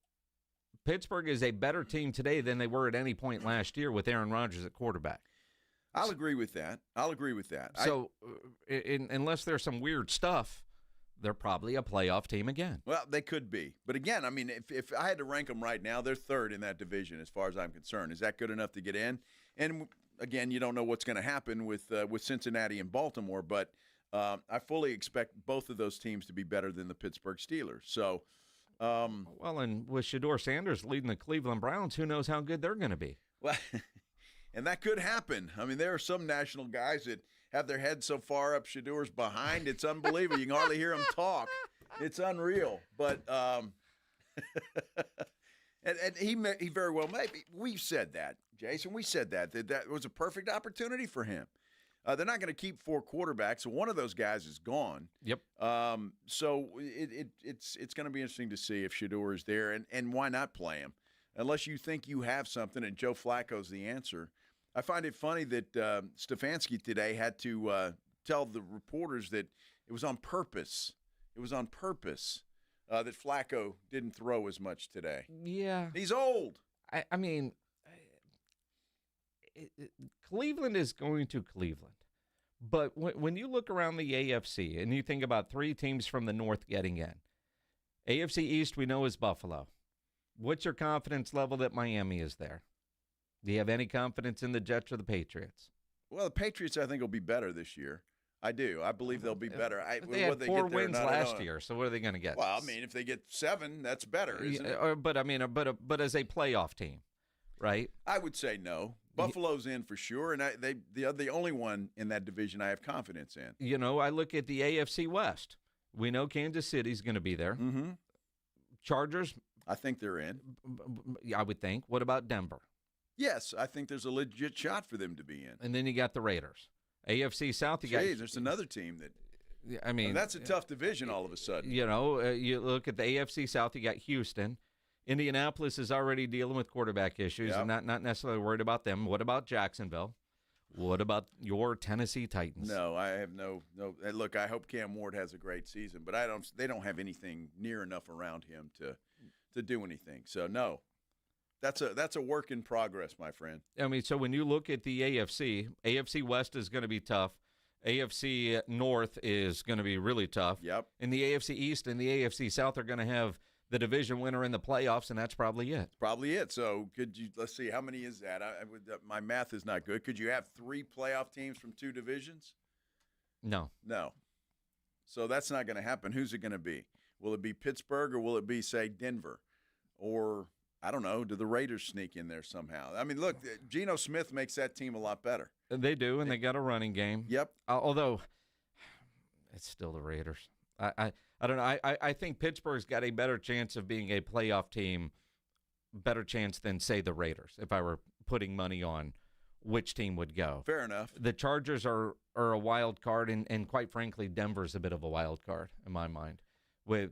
Pittsburgh is a better team today than they were at any point last year with Aaron Rodgers at quarterback. I'll agree with that. So unless there's some weird stuff, they're probably a playoff team again. Well, they could be. But again, I mean, if I had to rank them right now, they're 3rd in that division as far as I'm concerned. Is that good enough to get in? And again, you don't know what's going to happen with Cincinnati and Baltimore, but I fully expect both of those teams to be better than the Pittsburgh Steelers. So, well, and with Shedeur Sanders leading the Cleveland Browns, who knows how good they're going to be? Well, and that could happen. I mean, there are some national guys that have their head so far up Shedeur's behind, it's unbelievable. You can hardly hear him talk. It's unreal. But and he very well may be. We've said that, Jason. We said that was a perfect opportunity for him. They're not going to keep 4 quarterbacks, so one of those guys is gone. Yep. So it's going to be interesting to see if Shedeur is there, and why not play him? Unless you think you have something and Joe Flacco's the answer. I find it funny that Stefanski today had to tell the reporters that it was on purpose. It was on purpose that Flacco didn't throw as much today. Yeah. He's old. I mean, Cleveland is going to Cleveland. But when you look around the AFC and you think about 3 teams from the North getting in, AFC East we know is Buffalo. What's your confidence level that Miami is there? Do you have any confidence in the Jets or the Patriots? Well, the Patriots, I think, will be better this year. I do. I believe they'll be better. They had 4 wins last year, so what are they going to get? Well, I mean, if they get 7, that's better, isn't it? But as a playoff team, right? I would say no. Buffalo's in for sure, and they're the only one in that division I have confidence in. I look at the AFC West. We know Kansas City's going to be there. Mm-hmm. Chargers. I think they're in. I would think. What about Denver? Yes, I think there's a legit shot for them to be in. And then you got the Raiders. AFC South, there's another team that. I mean, that's a tough division all of a sudden. You look at the AFC South, you got Houston. Indianapolis is already dealing with quarterback issues. Yep. I'm not necessarily worried about them. What about Jacksonville? What about your Tennessee Titans? No, I have no. Look, I hope Cam Ward has a great season, but they don't have anything near enough around him to do anything. So no. That's a work in progress, my friend. I mean, so when you look at the AFC West is going to be tough. AFC North is going to be really tough. Yep. And the AFC East and the AFC South are going to have the division winner in the playoffs, and that's probably it. Probably it. So let's see, how many is that? My math is not good. Could you have 3 playoff teams from 2 divisions? No. So that's not going to happen. Who's it going to be? Will it be Pittsburgh, or will it be, say, Denver? Or I don't know, do the Raiders sneak in there somehow? I mean, look, Geno Smith makes that team a lot better. They do, and they got a running game. Yep. Although, it's still the Raiders. I don't know. I think Pittsburgh's got a better chance of being a playoff team, better chance than, say, the Raiders, if I were putting money on which team would go. Fair enough. The Chargers are a wild card, and quite frankly, Denver's a bit of a wild card in my mind. With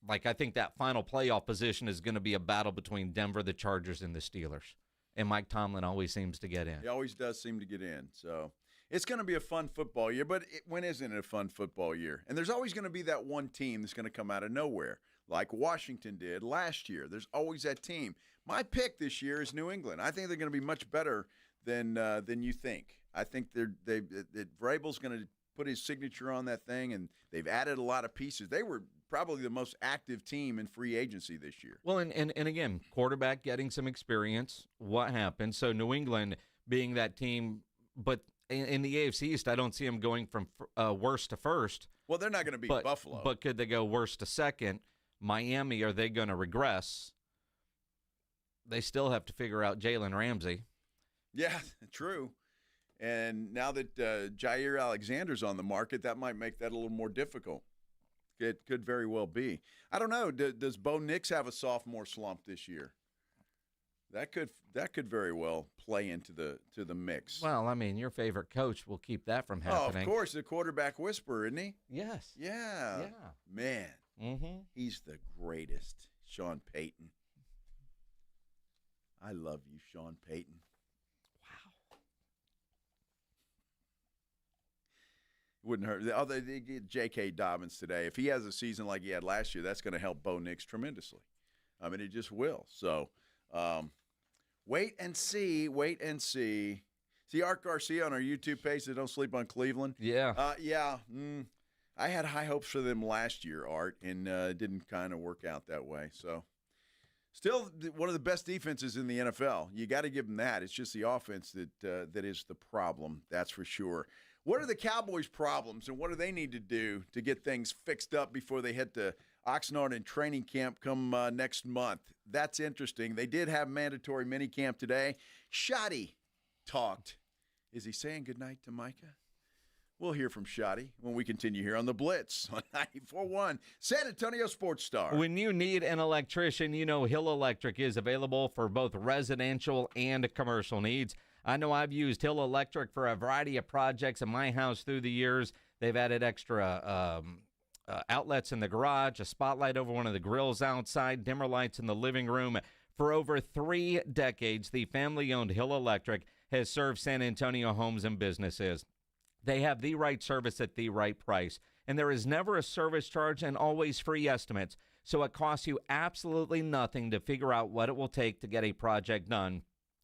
I think that final playoff position is going to be a battle between Denver, the Chargers, and the Steelers. And Mike Tomlin always seems to get in. He always does seem to get in. So it's going to be a fun football year. But when isn't it a fun football year? And there's always going to be that one team that's going to come out of nowhere, like Washington did last year. There's always that team. My pick this year is New England. I think they're going to be much better than you think. I think Vrabel's going to put his signature on that thing, and they've added a lot of pieces. They were probably the most active team in free agency this year. Well, and again, quarterback getting some experience. What happened? So New England being that team, but in the AFC East, I don't see them going from worst to first. Well, they're not going to beat Buffalo. But could they go worst to second? Miami, are they going to regress? They still have to figure out Jalen Ramsey. Yeah, true. And now that Jair Alexander's on the market, that might make that a little more difficult. It could very well be. I don't know. Does Bo Nix have a sophomore slump this year? That could very well play into the mix. Well, I mean, your favorite coach will keep that from happening. Oh, of course, the quarterback whisperer, isn't he? Yes. Yeah. Man, he's the greatest. Sean Payton. I love you, Sean Payton. Wow. Wouldn't hurt. Oh, they get J.K. Dobbins today. If he has a season like he had last year, that's going to help Bo Nix tremendously. I mean, it just will. So, wait and see. See Art Garcia on our YouTube page that Don't Sleep on Cleveland? Yeah. I had high hopes for them last year, Art, and it didn't kind of work out that way. So, still one of the best defenses in the NFL. You got to give them that. It's just the offense that is the problem, that's for sure. What are the Cowboys' problems, and what do they need to do to get things fixed up before they head to Oxnard and training camp come next month? That's interesting. They did have mandatory minicamp today. Schotty talked. Is he saying goodnight to Micah? We'll hear from Schotty when we continue here on The Blitz on 94.1 San Antonio Sports Star. When you need an electrician, you know Hill Electric is available for both residential and commercial needs. I know I've used Hill Electric for a variety of projects in my house through the years. They've added extra outlets in the garage, a spotlight over one of the grills outside, dimmer lights in the living room. For over 3 decades, the family-owned Hill Electric has served San Antonio homes and businesses. They have the right service at the right price, and there is never a service charge and always free estimates, so it costs you absolutely nothing to figure out what it will take to get a project done.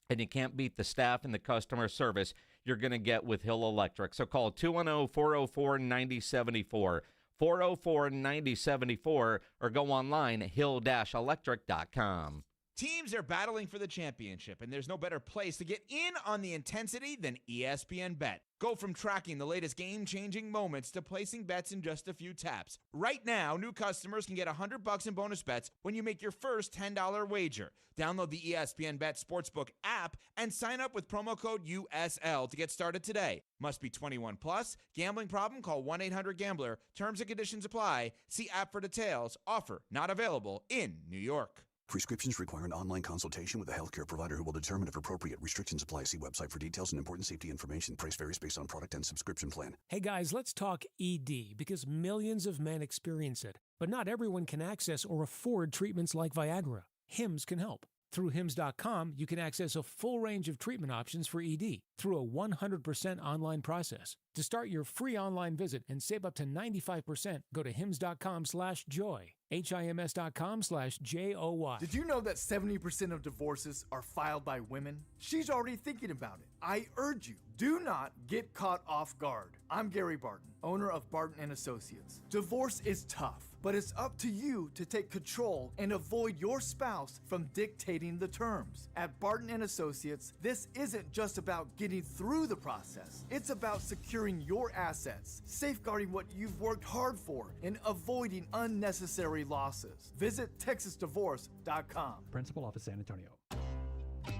And you can't beat the staff and the customer service you're going to get with Hill Electric. So call 210-404-9074, 404-9074, or go online at hill-electric.com. Teams are battling for the championship, and there's no better place to get in on the intensity than ESPN Bet. Go from tracking the latest game-changing moments to placing bets in just a few taps. Right now, new customers can get $100 in bonus bets when you make your first $10 wager. Download the ESPN Bet Sportsbook app and sign up with promo code USL to get started today. Must be 21 plus. Gambling problem? Call 1-800-GAMBLER. Terms and conditions apply. See app for details. Offer not available in New York. Prescriptions require an online consultation with a healthcare provider who will determine if appropriate. Restrictions apply. See website for details and important safety information. Price varies based on product and subscription plan. Hey guys, let's talk ED because millions of men experience it. But not everyone can access or afford treatments like Viagra. Hims can help. Through Hims.com, you can access a full range of treatment options for ED through a 100% online process. To start your free online visit and save up to 95%, go to Hims.com/joy. HIMS.com/JOY. Did you know that 70% of divorces are filed by women? She's already thinking about it. I urge you, do not get caught off guard. I'm Gary Barton, owner of Barton & Associates. Divorce is tough, but it's up to you to take control and avoid your spouse from dictating the terms. At Barton & Associates, this isn't just about getting through the process. It's about securing your assets, safeguarding what you've worked hard for, and avoiding unnecessary losses. Visit TexasDivorce.com. Principal Office, San Antonio.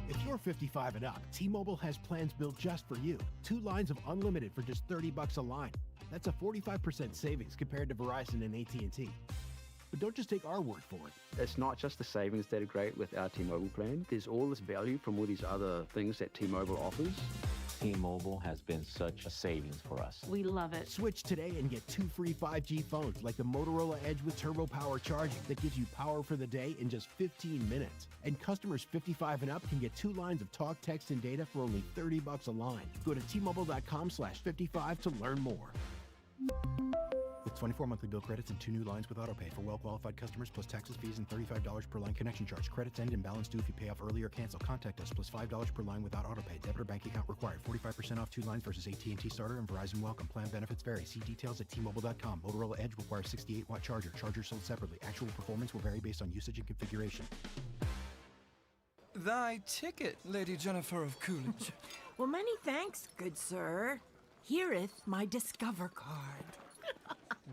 If you're 55 and up, T-Mobile has plans built just for you. 2 lines of unlimited for just $30 a line. That's a 45% savings compared to Verizon and AT&T. But don't just take our word for it. It's not just the savings that are great with our T-Mobile plan. There's all this value from all these other things that T-Mobile offers. T-Mobile has been such a savings for us. We love it. Switch today and get 2 free 5G phones like the Motorola Edge with Turbo Power charging that gives you power for the day in just 15 minutes. And customers 55 and up can get 2 lines of talk, text, and data for only $30 a line. Go to T-Mobile.com/55 to learn more. With 24 monthly bill credits and 2 new lines with autopay for well-qualified customers plus taxes, fees, and $35 per line connection charge. Credits end and balance due if you pay off early or cancel. Contact us plus $5 per line without autopay. Debit or bank account required. 45% off 2 lines versus AT&T Starter and Verizon Welcome. Plan benefits vary. See details at T-Mobile.com. Motorola Edge requires 68-watt charger. Charger sold separately. Actual performance will vary based on usage and configuration. Thy ticket, Lady Jennifer of Coolidge. Well, many thanks, good sir. Here'th my Discover card.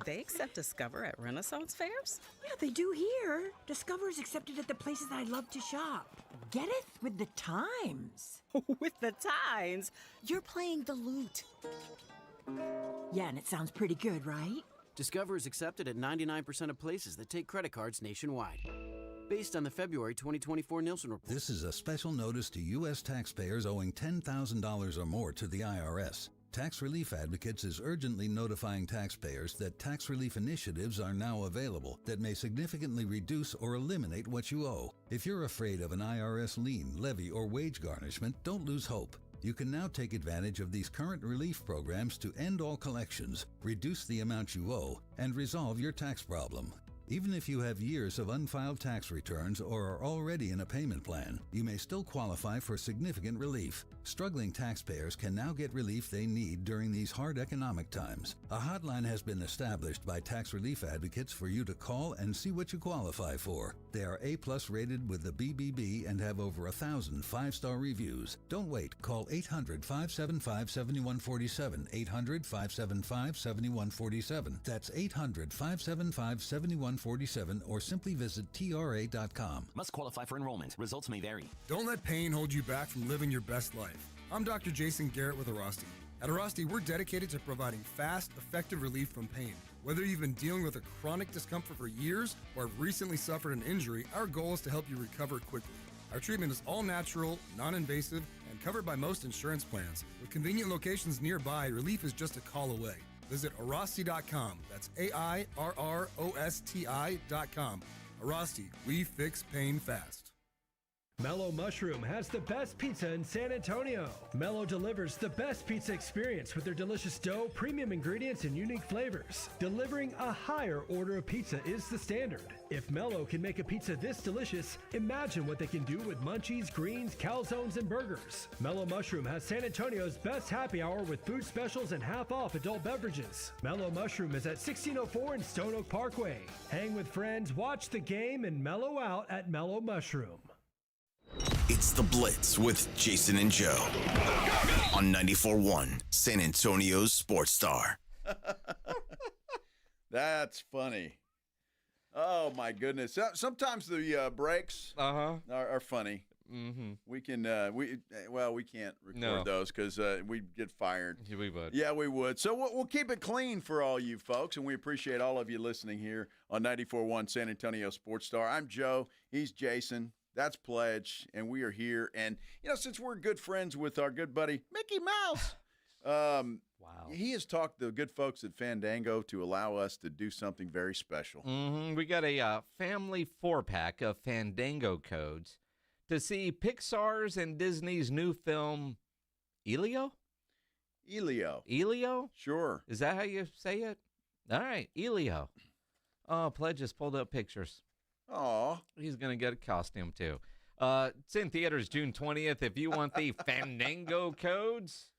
They accept Discover at Renaissance fairs? Yeah, they do here. Discover is accepted at the places I love to shop. Getteth with the times. With the times? You're playing the lute. Yeah, and it sounds pretty good, right? Discover is accepted at 99% of places that take credit cards nationwide. Based on the February 2024 Nielsen report. This is a special notice to U.S. taxpayers owing $10,000 or more to the IRS. Tax Relief Advocates is urgently notifying taxpayers that tax relief initiatives are now available that may significantly reduce or eliminate what you owe. If you're afraid of an IRS lien, levy, or wage garnishment, don't lose hope. You can now take advantage of these current relief programs to end all collections, reduce the amount you owe, and resolve your tax problem. Even if you have years of unfiled tax returns or are already in a payment plan, you may still qualify for significant relief. Struggling taxpayers can now get relief they need during these hard economic times. A hotline has been established by Tax Relief Advocates for you to call and see what you qualify for. They are A+ rated with the BBB and have over 1,000 5-star reviews. Don't wait. Call 800-575-7147. 800-575-7147. That's 800-575-7147 or simply visit TRA.com. Must qualify for enrollment. Results may vary. Don't let pain hold you back from living your best life. I'm Dr. Jason Garrett with Arasti. At Arasti, we're dedicated to providing fast, effective relief from pain. Whether you've been dealing with a chronic discomfort for years or have recently suffered an injury, our goal is to help you recover quickly. Our treatment is all natural, non-invasive, and covered by most insurance plans. With convenient locations nearby, relief is just a call away. Visit Arasti.com. That's AIRROSTI.com. Arasti, we fix pain fast. Mellow Mushroom has the best pizza in San Antonio. Mellow delivers the best pizza experience with their delicious dough, premium ingredients, and unique flavors. Delivering a higher order of pizza is the standard. If Mellow can make a pizza this delicious, imagine what they can do with munchies, greens, calzones, and burgers. Mellow Mushroom has San Antonio's best happy hour with food specials and half-off adult beverages. Mellow Mushroom is at 1604 in Stone Oak Parkway. Hang with friends, watch the game, and mellow out at Mellow Mushroom. It's The Blitz with Jason and Joe on 94.1 San Antonio's Sports Star. That's funny. Oh, my goodness. Sometimes the breaks are funny. Mm-hmm. We can, we can't record those because we'd get fired. We would. Yeah, we would. So we'll keep it clean for all you folks, and we appreciate all of you listening here on 94.1 San Antonio Sports Star. I'm Joe. He's Jason. That's Pledge, and we are here. And, since we're good friends with our good buddy Mickey Mouse, he has talked the good folks at Fandango to allow us to do something very special. Mm-hmm. We got a family 4-pack of Fandango codes to see Pixar's and Disney's new film, Elio? Elio? Sure. Is that how you say it? All right, Elio. Oh, Pledge just pulled up pictures. Oh, he's going to get a costume, too. It's in theaters June 20th. If you want the Fandango codes,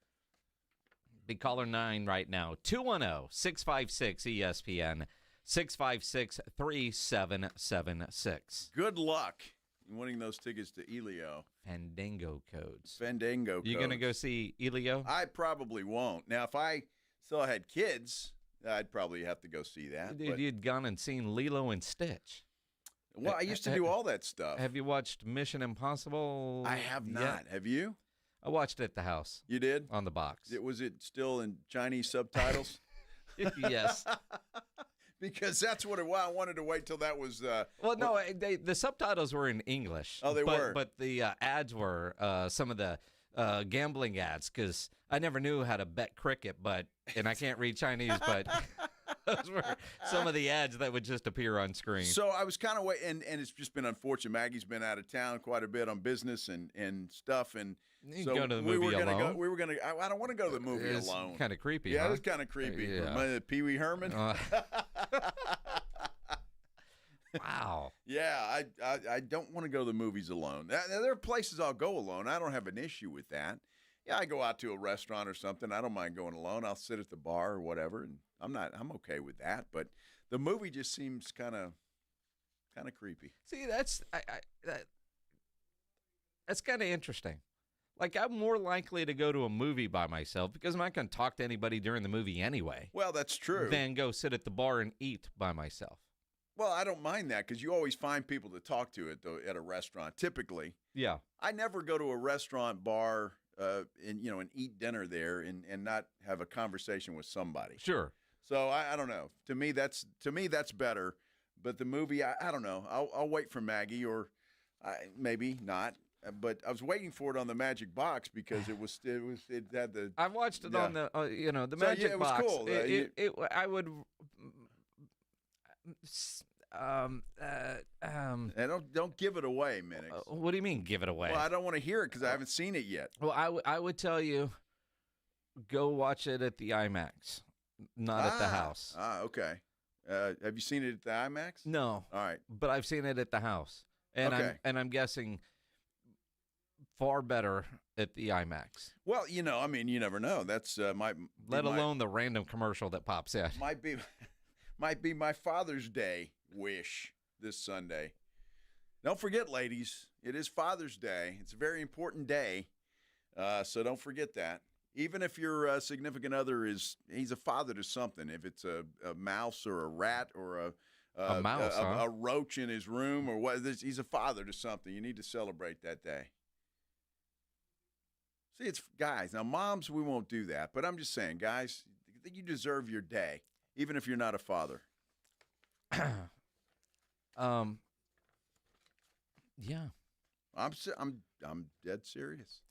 be caller 9 right now. 210-656-ESPN, 656-3776. Good luck in winning those tickets to Elio. Fandango codes. You going to go see Elio? I probably won't. Now, if I still had kids, I'd probably have to go see that. Dude, you'd gone and seen Lilo and Stitch. Well, I used to do all that stuff. Have you watched Mission Impossible? I have not. Yet? Have you? I watched it at the house. You did? On the box. Was it still in Chinese subtitles? Yes. Because that's what I wanted to wait till that was. Well, no, the subtitles were in English. Oh, they were. But the ads were some of the gambling ads because I never knew how to bet cricket, and I can't read Chinese, but Those were some of the ads that would just appear on screen. So I was kind of waiting, and it's just been unfortunate. Maggie's been out of town quite a bit on business and stuff, and you so go to the we movie were gonna alone. go. We were gonna. I don't want to go to the movie It's alone. kind of creepy. Yeah, huh? it's kind of creepy. Yeah. Pee Wee Herman. Wow. Yeah, I don't want to go to the movies alone. There are places I'll go alone. I don't have an issue with that. Yeah, I go out to a restaurant or something. I don't mind going alone. I'll sit at the bar or whatever, and I'm okay with that. But the movie just seems kind of creepy. See, that's kind of interesting. Like, I'm more likely to go to a movie by myself because I'm not going to talk to anybody during the movie anyway. Well, that's true. Than go sit at the bar and eat by myself. Well, I don't mind that because you always find people to talk to at a restaurant. Typically, yeah. I never go to a restaurant bar and eat dinner there and not have a conversation with somebody. Sure. So I don't know. To me that's better. But the movie, I don't know. I'll wait for Maggie or maybe not. But I was waiting for it on the Magic Box because it had the. I watched it on the the So, Magic yeah, it was Box. cool. I would. And don't give it away, Minix. What do you mean, give it away? Well, I don't want to hear it because I haven't seen it yet. Well, I would tell you, go watch it at the IMAX, not at the house. Okay. Have you seen it at the IMAX? No. All right. But I've seen it at the house, and Okay. I'm guessing far better at the IMAX. Well, you never know. That's Let alone the random commercial that pops in. Might be my Father's Day wish this Sunday. Don't forget, ladies, it is Father's Day. It's a very important day, so don't forget that. Even if your significant other he's a father to something, if it's a mouse or a rat or a mouse, a roach in his room or what, he's a father to something. You need to celebrate that day. See, it's guys. Now, moms, we won't do that, but I'm just saying, guys, you deserve your day, even if you're not a father. Yeah. I'm dead serious.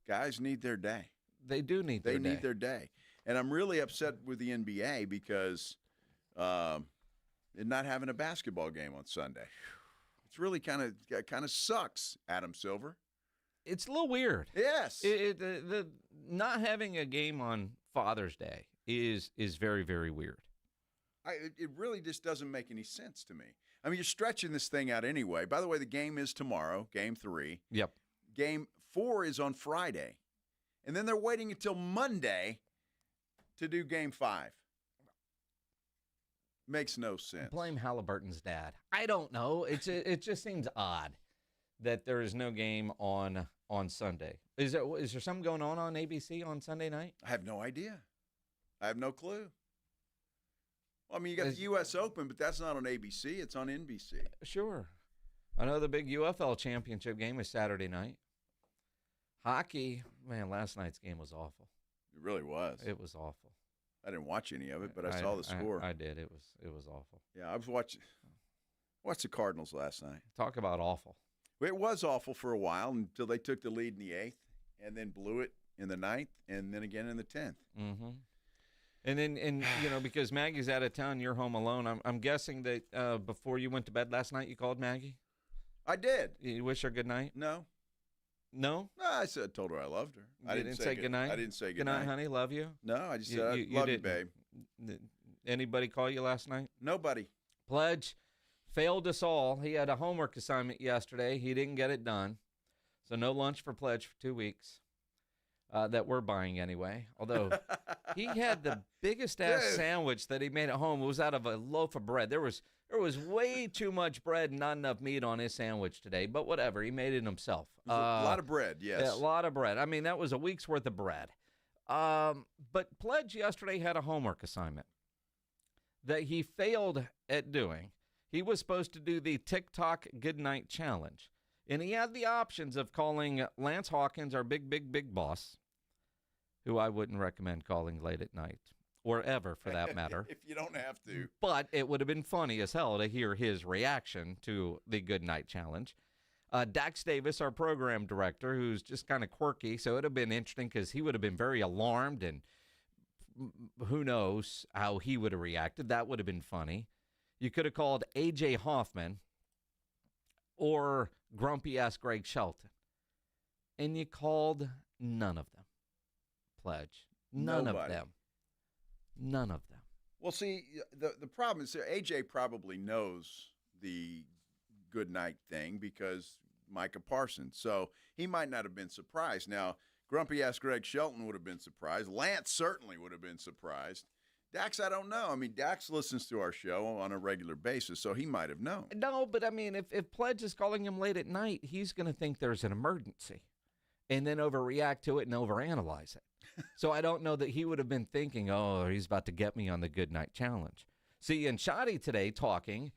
Guys need their day. They do need their day. They need their day. And I'm really upset with the NBA because they're not having a basketball game on Sunday. It's really kind of sucks, Adam Silver. It's a little weird. Yes. The not having a game on Father's Day is very, very weird. It really just doesn't make any sense to me. I mean, you're stretching this thing out anyway. By the way, the game is tomorrow, Game 3. Yep. Game 4 is on Friday. And then they're waiting until Monday to do Game 5. Makes no sense. Blame Halliburton's dad. I don't know. It just seems odd that there is no game on Sunday. Is there something going on ABC on Sunday night? I have no idea. I have no clue. Well, I mean, you got the U.S. Open, but that's not on ABC. It's on NBC. Sure. I know the big UFL championship game is Saturday night. Hockey, man, last night's game was awful. It really was. It was awful. I didn't watch any of it, but I saw the score. I did. It was awful. Yeah, I was watched the Cardinals last night. Talk about awful. It was awful for a while until they took the lead in the 8th and then blew it in the 9th and then again in the 10th. Mm-hmm. And then because Maggie's out of town, you're home alone. I'm guessing that before you went to bed last night, you called Maggie? I did. You wish her good night? No. No? No, I told her I loved her. I didn't say good night. I didn't say good night. Good night, honey. Love you. No, I just said I love you, babe. Anybody call you last night? Nobody. Pledge failed us all. He had a homework assignment yesterday. He didn't get it done. So no lunch for Pledge for 2 weeks. That we're buying anyway. Although he had the biggest ass sandwich that he made at home. It was out of a loaf of bread. There was way too much bread and not enough meat on his sandwich today. But whatever, he made it himself. A lot of bread, yes. Yeah, a lot of bread. I mean, that was a week's worth of bread. But Pledge yesterday had a homework assignment that he failed at doing. He was supposed to do the TikTok Goodnight Challenge. And he had the options of calling Lance Hawkins, our big boss, who I wouldn't recommend calling late at night, or ever for that matter. If you don't have to. But it would have been funny as hell to hear his reaction to the Goodnight Challenge. Dax Davis, our program director, who's just kind of quirky, so it would have been interesting because he would have been very alarmed and who knows how he would have reacted. That would have been funny. You could have called A.J. Hoffman or grumpy-ass Greg Shelton. And you called none of them. Pledge. None of them. None of them. Well, see, the problem is A.J. probably knows the good night thing because Micah Parsons. So he might not have been surprised. Now, grumpy-ass Greg Shelton would have been surprised. Lance certainly would have been surprised. Dax, I don't know. I mean, Dax listens to our show on a regular basis, so he might have known. No, but I mean, if Pledge is calling him late at night, he's going to think there's an emergency and then overreact to it and overanalyze it. So I don't know that he would have been thinking, oh, he's about to get me on the Good Night Challenge. See, and Schotty today talking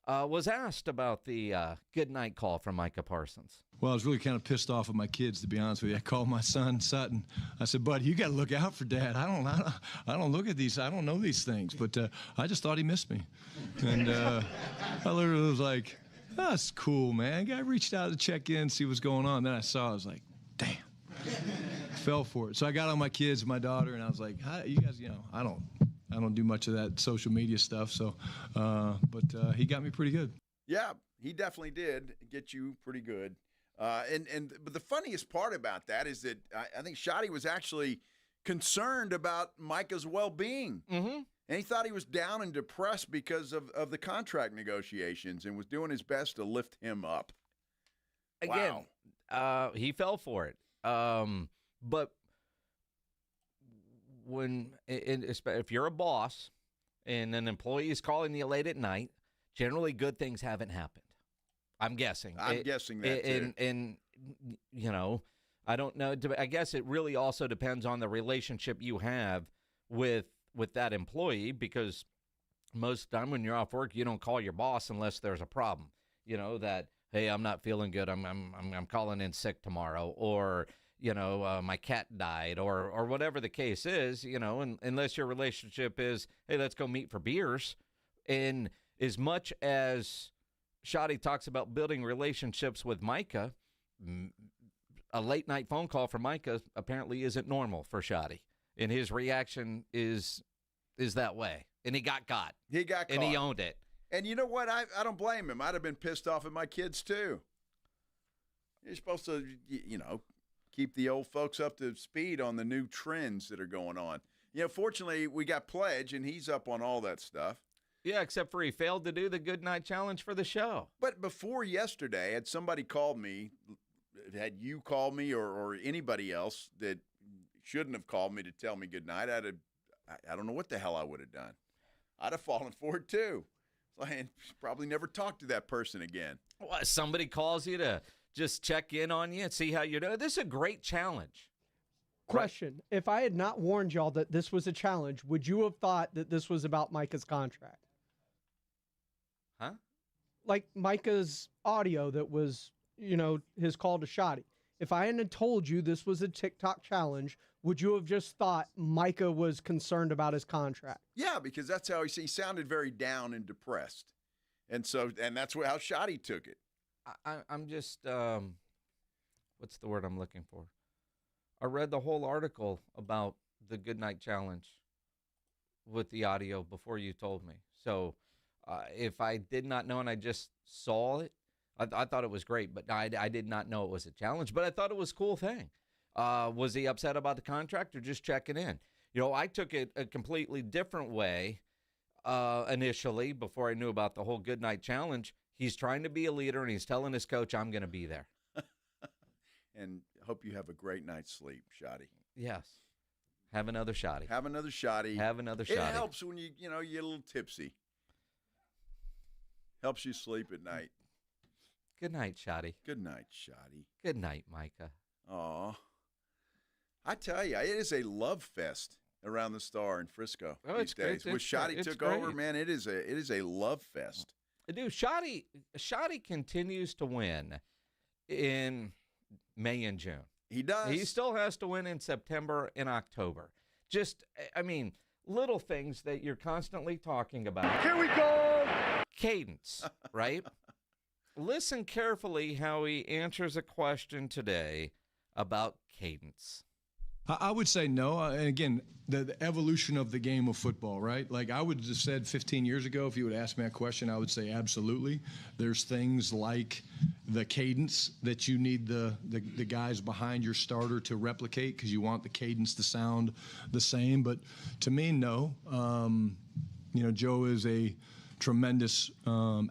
was asked about the good night call from Micah Parsons. Well, I was really kind of pissed off at my kids, to be honest with you. I called my son, Sutton. I said, buddy, you got to look out for Dad. I don't look at these. I don't know these things. But I just thought he missed me. And I literally was like, oh, that's cool, man. Guy reached out to check in, see what's going on. Then I saw, I was like, damn. Fell for it. So I got on my kids, my daughter, and I was like, hi, you guys, I don't do much of that social media stuff. So, but he got me pretty good. Yeah, he definitely did get you pretty good. But the funniest part about that is that I think Schotty was actually concerned about Micah's well-being. Mm-hmm. And he thought he was down and depressed because of the contract negotiations and was doing his best to lift him up. Again, wow. He fell for it. But if you're a boss and an employee is calling you late at night, generally good things haven't happened. I'm guessing. I'm guessing that too. And I don't know. I guess it really also depends on the relationship you have with that employee, because most of the time when you're off work, you don't call your boss unless there's a problem. That, hey, I'm not feeling good. I'm calling in sick tomorrow, or my cat died, or whatever the case is, unless your relationship is, hey, let's go meet for beers. And as much as Schotty talks about building relationships with Micah, a late night phone call from Micah apparently isn't normal for Schotty. And his reaction is that way. And he got caught. He got caught. And he owned it. And you know what? I don't blame him. I'd have been pissed off at my kids too. You're supposed to, keep the old folks up to speed on the new trends that are going on. Fortunately, we got Pledge, and he's up on all that stuff. Yeah, except for he failed to do the Good Night Challenge for the show. But before yesterday, had somebody called me, had you called me or anybody else that shouldn't have called me to tell me good night, I don't know what the hell I would have done. I'd have fallen for it too. And probably never talk to that person again. Well, somebody calls you to just check in on you and see how you're doing. This is a great challenge. Question. Right. If I had not warned y'all that this was a challenge, would you have thought that this was about Micah's contract? Huh? Like Micah's audio that was, his call to Schotty. If I hadn't told you this was a TikTok challenge, would you have just thought Micah was concerned about his contract? Yeah, because that's how he sounded very down and depressed. And that's how Schotty took it. I'm just, what's the word I'm looking for? I read the whole article about the Good Night Challenge with the audio before you told me. So if I did not know and I just saw it, I thought it was great, but I did not know it was a challenge, but I thought it was a cool thing. Was he upset about the contract or just checking in? I took it a completely different way initially before I knew about the whole Good Night Challenge. He's trying to be a leader, and he's telling his coach, I'm going to be there. And hope you have a great night's sleep, Schotty. Yes. Have another Schotty. Have another Schotty. Have another Schotty. It helps when you get a little tipsy. Helps you sleep at night. Good night, Schotty. Good night, Schotty. Good night, Micah. Aw. I tell you, it is a love fest around the Star in Frisco these days. When Schotty took over, man, it is a love fest. Dude, Schotty continues to win in May and June. He does. He still has to win in September and October. Just, little things that you're constantly talking about. Here we go. Cadence, right? Listen carefully how he answers a question today about cadence. I would say no. And again, the evolution of the game of football, right? Like I would have said 15 years ago, if you would ask me that question, I would say absolutely. There's things like the cadence that you need the guys behind your starter to replicate because you want the cadence to sound the same. But to me, no. Joe is a tremendous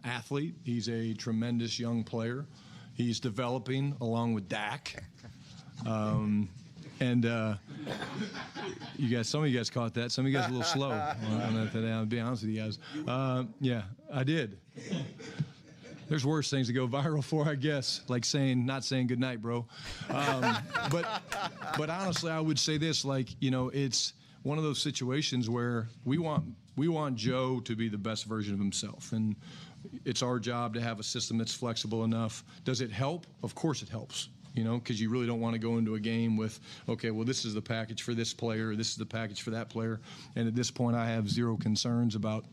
athlete. He's a tremendous young player. He's developing along with Dak. And some of you guys caught that. Some of you guys are a little slow on that today. I'll be honest with you guys. Yeah, I did. There's worse things to go viral for, I guess, like not saying good night, bro. But honestly, I would say this, it's one of those situations where we want Joe to be the best version of himself, and it's our job to have a system that's flexible enough. Does it help? Of course it helps. Because you really don't want to go into a game with, okay, well, this is the package for this player, this is the package for that player. And at this point, I have zero concerns about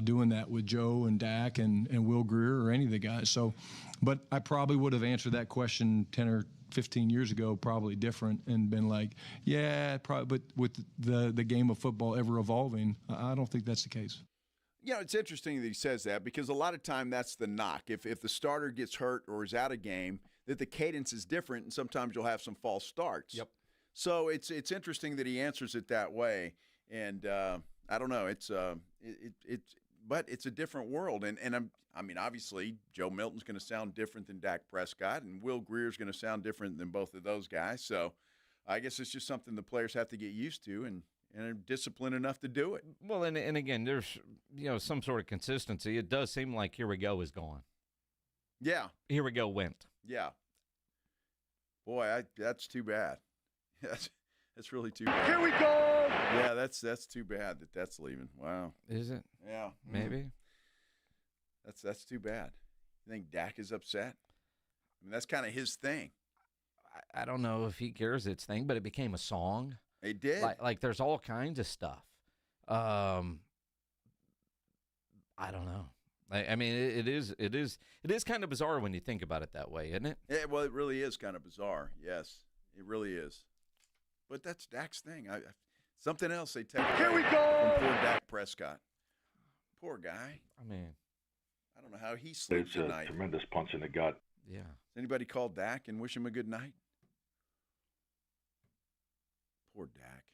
doing that with Joe and Dak and Will Grier or any of the guys. So, but I probably would have answered that question 10 or 15 years ago, probably different, and been like, yeah, probably. But with the game of football ever evolving, I don't think that's the case. It's interesting that he says that because a lot of time that's the knock. If the starter gets hurt or is out of game, that the cadence is different, and sometimes you'll have some false starts. Yep. So it's interesting that he answers it that way, and I don't know. But it's a different world, and obviously Joe Milton's going to sound different than Dak Prescott, and Will Grier's going to sound different than both of those guys. So I guess it's just something the players have to get used to, and are disciplined enough to do it. Well, and again, there's some sort of consistency. It does seem like Here We Go is gone. Yeah. Here We Go went. Yeah. Boy, that's too bad. That's really too bad. Here we go. Yeah, that's too bad that's leaving. Wow. Is it? Yeah. Maybe. That's too bad. You think Dak is upset? That's kind of his thing. I don't know if he cares it's thing, but it became a song. It did. Like there's all kinds of stuff. I don't know. I mean, it is kind of bizarre when you think about it that way, isn't it? Yeah, well, it really is kind of bizarre. Yes, it really is. But that's Dak's thing. Something else they take away. Here we go. From poor Dak Prescott. Poor guy. I mean, I don't know how he sleeps at night. Tremendous punch in the gut. Yeah. Has anybody called Dak and wish him a good night? Poor Dak.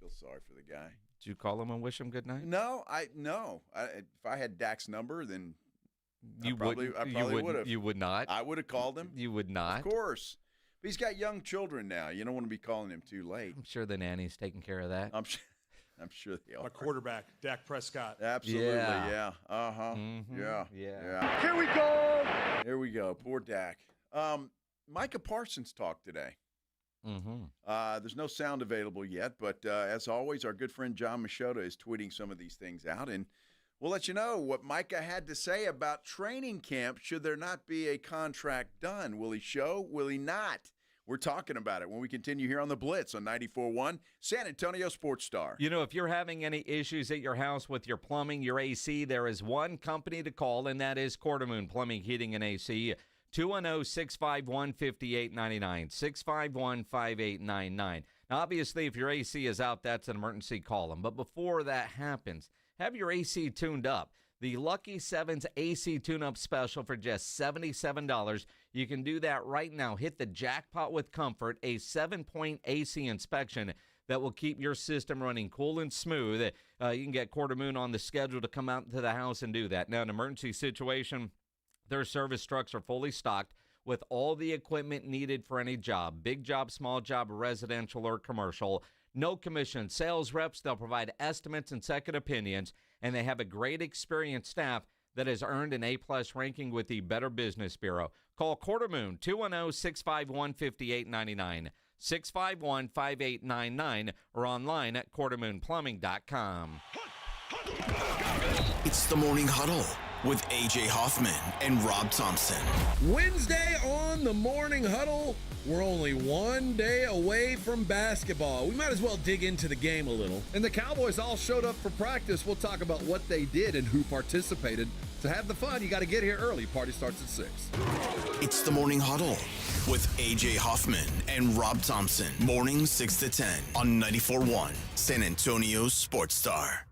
Feel sorry for the guy. Did you call him and wish him good night? No, if I had Dak's number, then I probably would have. You would not? I would have called him. You would not? Of course. But he's got young children now. You don't want to be calling him too late. I'm sure the nanny's taking care of that. I'm sure they are. My quarterback, Dak Prescott. Absolutely, yeah. Uh-huh. Mm-hmm. Yeah. Here we go. Here we go. Poor Dak. Micah Parsons talked today. Mm-hmm. There's no sound available yet, but as always, our good friend John Machota is tweeting some of these things out, and we'll let you know what Micah had to say about training camp should there not be a contract done. Will he show? Will he not? We're talking about it when we continue here on The Blitz on 94.1 San Antonio Sports Star. If you're having any issues at your house with your plumbing, your AC, there is one company to call, and that is Quartermoon Plumbing, Heating, and AC. 210-651-5899, 651-5899. Now, obviously, if your AC is out, that's an emergency, call them. But before that happens, have your AC tuned up. The Lucky Sevens AC tune-up special for just $77. You can do that right now. Hit the jackpot with comfort, a 7-point AC inspection that will keep your system running cool and smooth. You can get Quartermoon on the schedule to come out to the house and do that. Now, an emergency situation, their service trucks are fully stocked with all the equipment needed for any job, big job, small job, residential or commercial. No commission. Sales reps, they'll provide estimates and second opinions, and they have a great experienced staff that has earned an A-plus ranking with the Better Business Bureau. Call Quartermoon, 210-651-5899, 651-5899, or online at quartermoonplumbing.com. It's the Morning Huddle with A.J. Hoffman and Rob Thompson. Wednesday on the Morning Huddle. We're only one day away from basketball. We might as well dig into the game a little. And the Cowboys all showed up for practice. We'll talk about what they did and who participated. To have the fun, you got to get here early. Party starts at 6. It's the Morning Huddle with A.J. Hoffman and Rob Thompson. Mornings 6 to 10 on 94.1 San Antonio's Sports Star.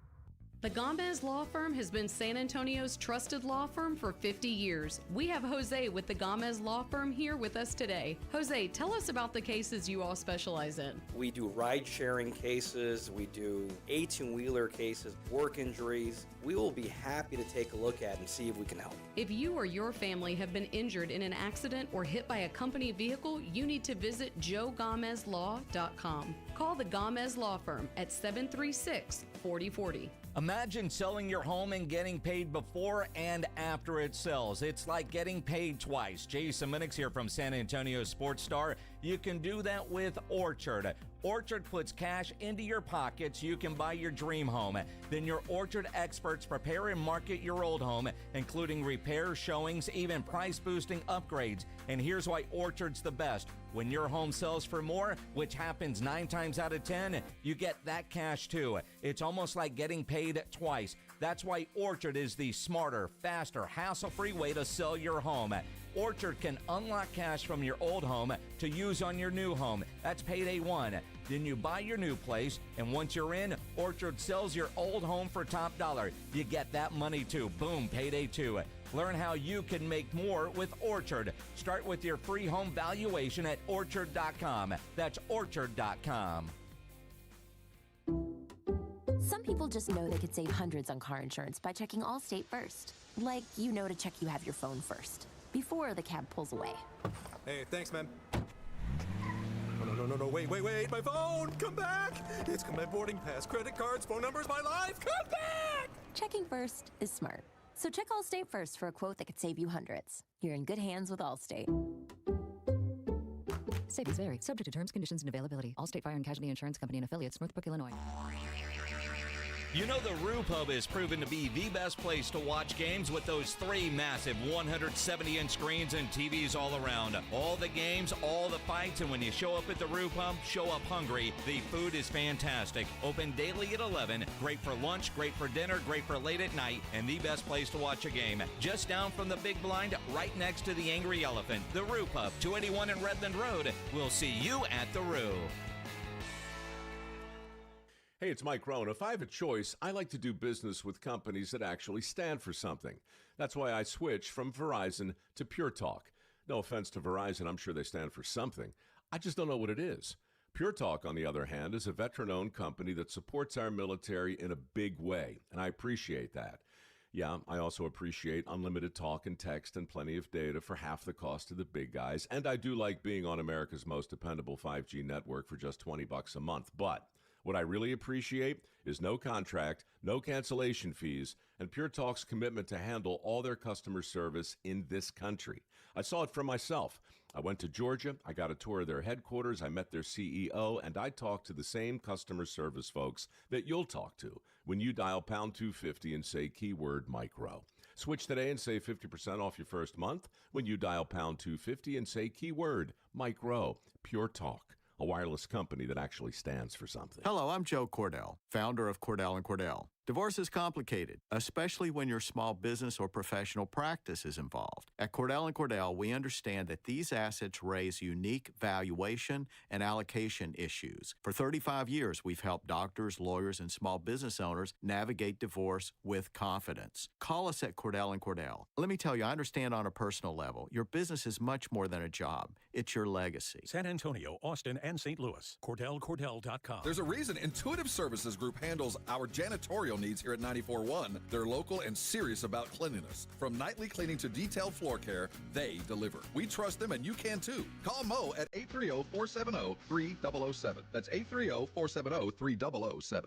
The Gomez Law Firm has been San Antonio's trusted law firm for 50 years. We have Jose with the Gomez Law Firm here with us today. Jose, tell us about the cases you all specialize in. We do ride-sharing cases, we do 18-wheeler cases, work injuries. We will be happy to take a look at and see if we can help. If you or your family have been injured in an accident or hit by a company vehicle, you need to visit joegomezlaw.com. Call the Gomez Law Firm at 736-4040. Imagine selling your home and getting paid before and after it sells. It's like getting paid twice. Jason Minix here from San Antonio Sports Star. You can do that with Orchard. Orchard puts cash into your pockets. You can buy your dream home. Then your Orchard experts prepare and market your old home, including repairs, showings, even price-boosting upgrades. And here's why Orchard's the best. When your home sells for more, which happens 9 times out of 10, you get that cash too. It's almost like getting paid twice. That's why Orchard is the smarter, faster, hassle-free way to sell your home. Orchard can unlock cash from your old home to use on your new home. That's payday 1. Then you buy your new place, and once you're in, Orchard sells your old home for top dollar. You get that money too. Boom, payday 2. Learn how you can make more with Orchard. Start with your free home valuation at Orchard.com. That's Orchard.com. Some people just know they could save hundreds on car insurance by checking Allstate first. Like, you know to check you have your phone first, before the cab pulls away. Hey, thanks, man. No, wait, my phone! Come back! It's got my boarding pass, credit cards, phone numbers, my life! Come back! Checking first is smart. So check Allstate first for a quote that could save you hundreds. You're in good hands with Allstate. Savings vary. Subject to terms, conditions, and availability. Allstate Fire and Casualty Insurance Company and affiliates, Northbrook, Illinois. You know the Roo Pub has proven to be the best place to watch games with those 3 massive 170-inch screens and TVs all around. All the games, all the fights, and when you show up at the Roo Pub, show up hungry. The food is fantastic. Open daily at 11. Great for lunch, great for dinner, great for late at night, and the best place to watch a game. Just down from the big blind, right next to the Angry Elephant. The Roo Pub, 281 in Redland Road. We'll see you at the Roo. Hey, it's Mike Rohn. If I have a choice, I like to do business with companies that actually stand for something. That's why I switched from Verizon to Pure Talk. No offense to Verizon, I'm sure they stand for something. I just don't know what it is. Pure Talk, on the other hand, is a veteran-owned company that supports our military in a big way, and I appreciate that. Yeah, I also appreciate unlimited talk and text and plenty of data for half the cost of the big guys, and I do like being on America's most dependable 5G network for just $20 a month, but what I really appreciate is no contract, no cancellation fees, and Pure Talk's commitment to handle all their customer service in this country. I saw it for myself. I went to Georgia, I got a tour of their headquarters, I met their CEO, and I talked to the same customer service folks that you'll talk to when you dial pound 250 and say keyword Mike Rowe. Switch today and save 50% off your first month when you dial pound 250 and say keyword Mike Rowe. Pure Talk, a wireless company that actually stands for something. Hello, I'm Joe Cordell, founder of Cordell & Cordell. Divorce is complicated, especially when your small business or professional practice is involved. At Cordell & Cordell, we understand that these assets raise unique valuation and allocation issues. For 35 years, we've helped doctors, lawyers, and small business owners navigate divorce with confidence. Call us at Cordell & Cordell. Let me tell you, I understand on a personal level, your business is much more than a job. It's your legacy. San Antonio, Austin, and St. Louis. CordellCordell.com. There's a reason Intuitive Services Group handles our janitorial needs here at 94.1. They're local and serious about cleanliness. From nightly cleaning to detailed floor care, they deliver. We trust them, and you can too. Call Mo at 830-470-3007. That's 830-470-3007.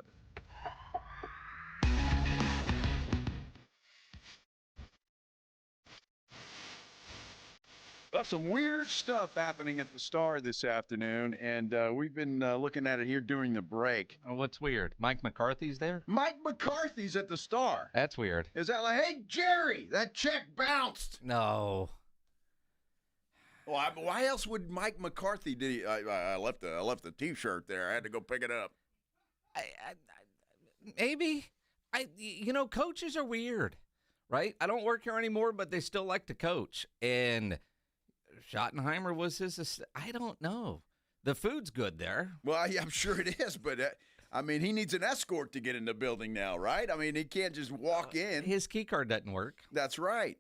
Well, some weird stuff happening at the Star this afternoon, and we've been looking at it here during the break. Oh, what's weird? Mike McCarthy's there? Mike McCarthy's at the Star. That's weird. Is that like, hey, Jerry, that check bounced? No. Well, why else would Mike McCarthy? I left the T-shirt there. I had to go pick it up. Maybe. Coaches are weird, right? I don't work here anymore, but they still like to coach. And Schottenheimer was his. I don't know. The food's good there. Well, yeah, I'm sure it is, but he needs an escort to get in the building now, right? I mean, he can't just walk in. His key card doesn't work. That's right.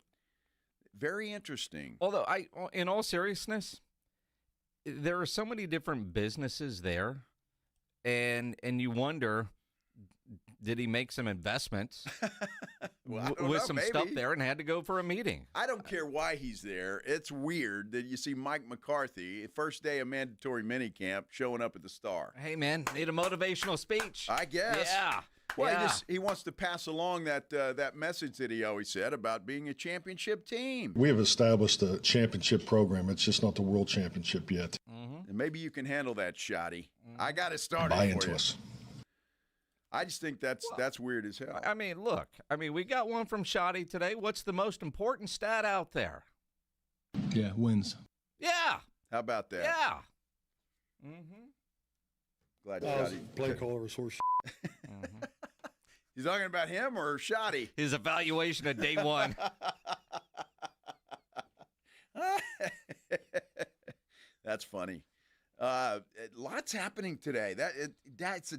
Very interesting. Although, in all seriousness, there are so many different businesses there, and you wonder, did he make some investments with some stuff there and had to go for a meeting? I don't care why he's there. It's weird that you see Mike McCarthy, first day of mandatory minicamp, showing up at the Star. Hey, man, need a motivational speech. I guess. Yeah. Well, yeah. He wants to pass along that message that he always said about being a championship team. We have established a championship program. It's just not the world championship yet. Mm-hmm. And maybe you can handle that, Shotty. I got it started Buy for into you. us. I just think that's weird as hell. I mean, look. We got one from Shotty today. What's the most important stat out there? Yeah, wins. Yeah. How about that? Yeah. Mm-hmm. Glad Shotty. Play caller's horse. Mm-hmm. You talking about him or Shotty? His evaluation at day one. That's funny. Lots happening today. That's a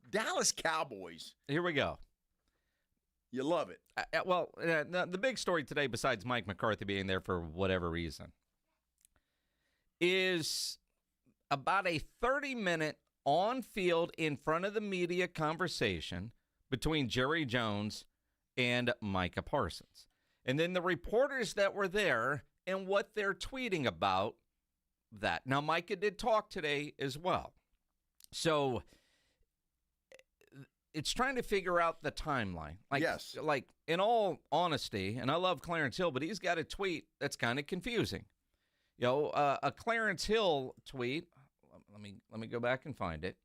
Dallas Cowboys. Here we go. You love it. The big story today, besides Mike McCarthy being there for whatever reason, is about a 30-minute on-field, in front of the media conversation between Jerry Jones and Micah Parsons. And then the reporters that were there and what they're tweeting about that. Now, Micah did talk today as well. So it's trying to figure out the timeline. Yes. Like, in all honesty, and I love Clarence Hill, but he's got a tweet that's kind of confusing. A Clarence Hill tweet. Let me go back and find it.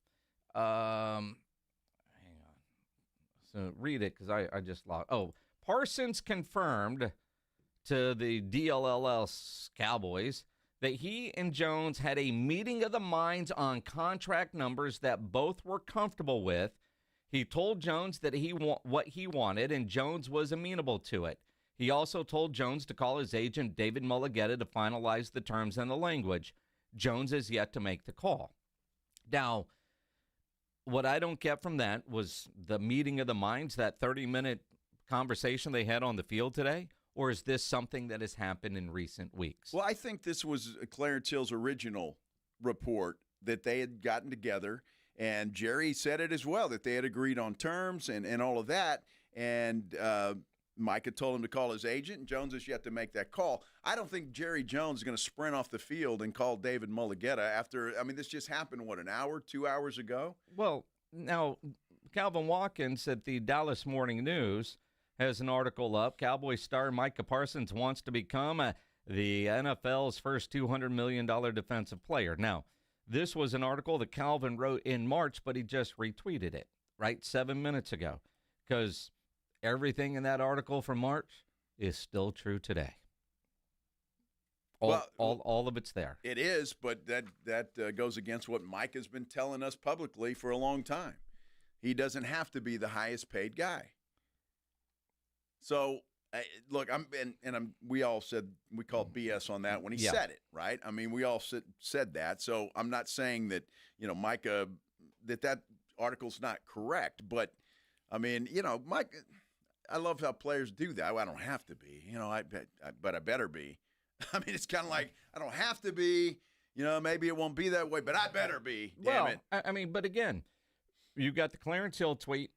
Hang on. So read it because I just lost. Oh, Parsons confirmed to the DLLS Cowboys that he and Jones had a meeting of the minds on contract numbers that both were comfortable with. He told Jones that what he wanted, and Jones was amenable to it. He also told Jones to call his agent, David Mulligetta, to finalize the terms and the language. Jones is yet to make the call. Now, what I don't get from that was the meeting of the minds, that 30-minute conversation they had on the field today, or is this something that has happened in recent weeks? Well, I think this was Clarence Hill's original report that they had gotten together, and Jerry said it as well, that they had agreed on terms and all of that, and Micah told him to call his agent, and Jones is yet to make that call. I don't think Jerry Jones is going to sprint off the field and call David Mulligetta after, this just happened, an hour, 2 hours ago? Well, now, Calvin Watkins at the Dallas Morning News has an article up. Cowboys star Micah Parsons wants to become the NFL's first $200 million defensive player. Now, this was an article that Calvin wrote in March, but he just retweeted it, right, 7 minutes ago, because everything in that article from March is still true today. All of it's there. It is, but that goes against what Mike has been telling us publicly for a long time. He doesn't have to be the highest paid guy. So, look, we all said we called BS on that when he said it, right? We all said that. So I'm not saying that Micah that article's not correct, but Mike. I love how players do that. Well, I don't have to be, but I better be. It's kind of like I don't have to be. Maybe it won't be that way, but I better be. Damn it. But again, you got the Clarence Hill tweet,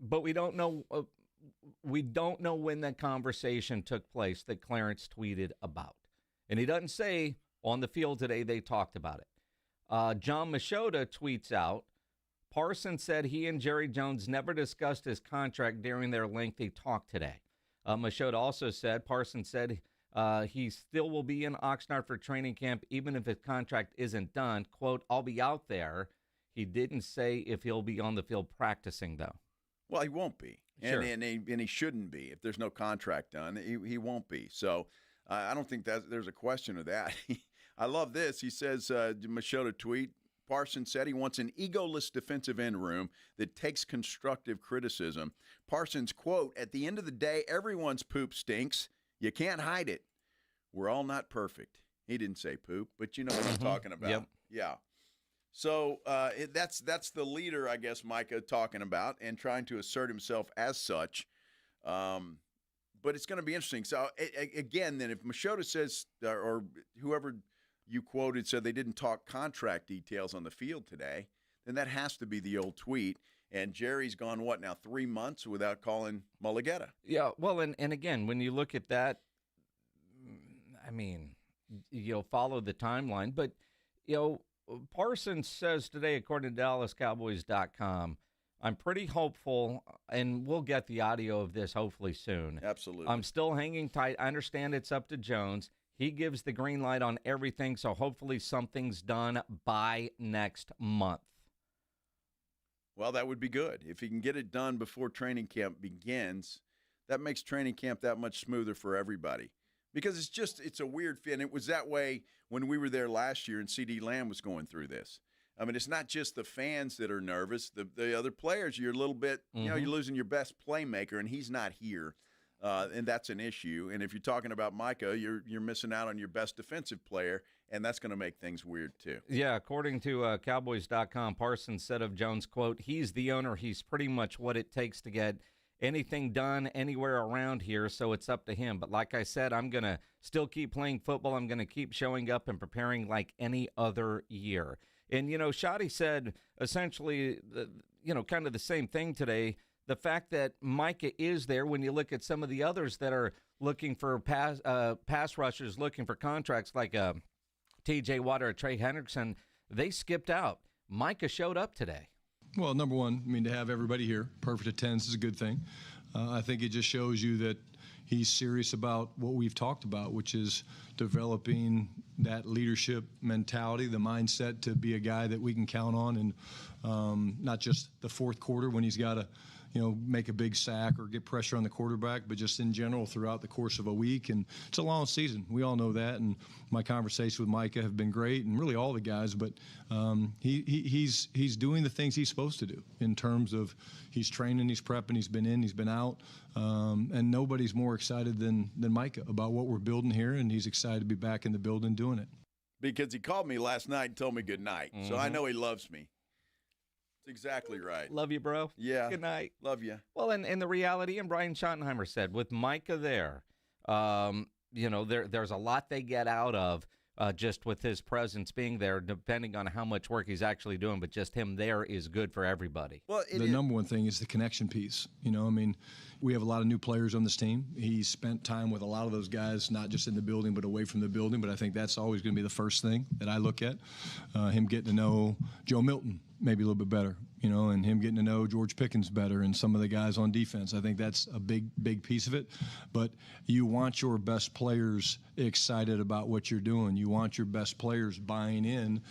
but we don't know. We don't know when that conversation took place that Clarence tweeted about, and he doesn't say on the field today they talked about it. John Machota tweets out, Parsons said he and Jerry Jones never discussed his contract during their lengthy talk today. Machota also said Parsons said He still will be in Oxnard for training camp, even if his contract isn't done. Quote, I'll be out there. He didn't say if he'll be on the field practicing, though. Well, he won't be. Sure. And he shouldn't be. If there's no contract done, he won't be. So I don't think that there's a question of that. I love this. He says, Machota tweet, Parsons said he wants an egoless defensive end room that takes constructive criticism. Parsons, quote, at the end of the day, everyone's poop stinks. You can't hide it. We're all not perfect. He didn't say poop, but you know what I'm talking about. Yep. Yeah. So that's the leader, I guess, Micah talking about and trying to assert himself as such. But it's going to be interesting. So, again, then if Machota says, or whoever you quoted said they didn't talk contract details on the field today, then that has to be the old tweet. And Jerry's gone, 3 months without calling Mulligetta? Yeah, well, and again, when you look at that, I mean, you'll follow the timeline. But, Parsons says today, according to DallasCowboys.com, I'm pretty hopeful, and we'll get the audio of this hopefully soon. Absolutely. I'm still hanging tight. I understand it's up to Jones. He gives the green light on everything, so hopefully something's done by next month. Well, that would be good. If he can get it done before training camp begins, that makes training camp that much smoother for everybody. Because it's a weird fit. And it was that way when we were there last year and C.D. Lamb was going through this. I mean, it's not just the fans that are nervous. The other players, you're a little bit, you're losing your best playmaker, and he's not here. And that's an issue. And if you're talking about Micah, you're missing out on your best defensive player, and that's going to make things weird too. Yeah, according to Cowboys.com, Parsons said of Jones, quote, he's the owner. He's pretty much what it takes to get anything done anywhere around here, so it's up to him. But like I said, I'm going to still keep playing football. I'm going to keep showing up and preparing like any other year. And, Schotty said essentially, kind of the same thing today. The fact that Micah is there, when you look at some of the others that are looking for pass rushers, looking for contracts like T.J. Watt or Trey Hendrickson, they skipped out. Micah showed up today. Well, number one, to have everybody here, perfect attendance is a good thing. I think it just shows you that he's serious about what we've talked about, which is developing that leadership mentality, the mindset to be a guy that we can count on, and not just the fourth quarter when he's got to, make a big sack or get pressure on the quarterback, but just in general throughout the course of a week. And it's a long season. We all know that. And my conversations with Micah have been great, and really all the guys. But he's doing the things he's supposed to do in terms of he's training, he's prepping, he's been in, he's been out. And nobody's more excited than Micah about what we're building here, and he's excited to be back in the building doing it. Because he called me last night and told me good night. So I know he loves me. That's exactly right. Love you, bro. Yeah. Good night. Love you. Well, and the reality, and Brian Schottenheimer said, with Micah there, there's a lot they get out of just with his presence being there, depending on how much work he's actually doing. But just him there is good for everybody. Well, the number one thing is the connection piece. We have a lot of new players on this team. He's spent time with a lot of those guys, not just in the building, but away from the building. But I think that's always going to be the first thing that I look at. Him getting to know Joe Milton maybe a little bit better, and him getting to know George Pickens better and some of the guys on defense. I think that's a big piece of it. But you want your best players excited about what you're doing. You want your best players buying in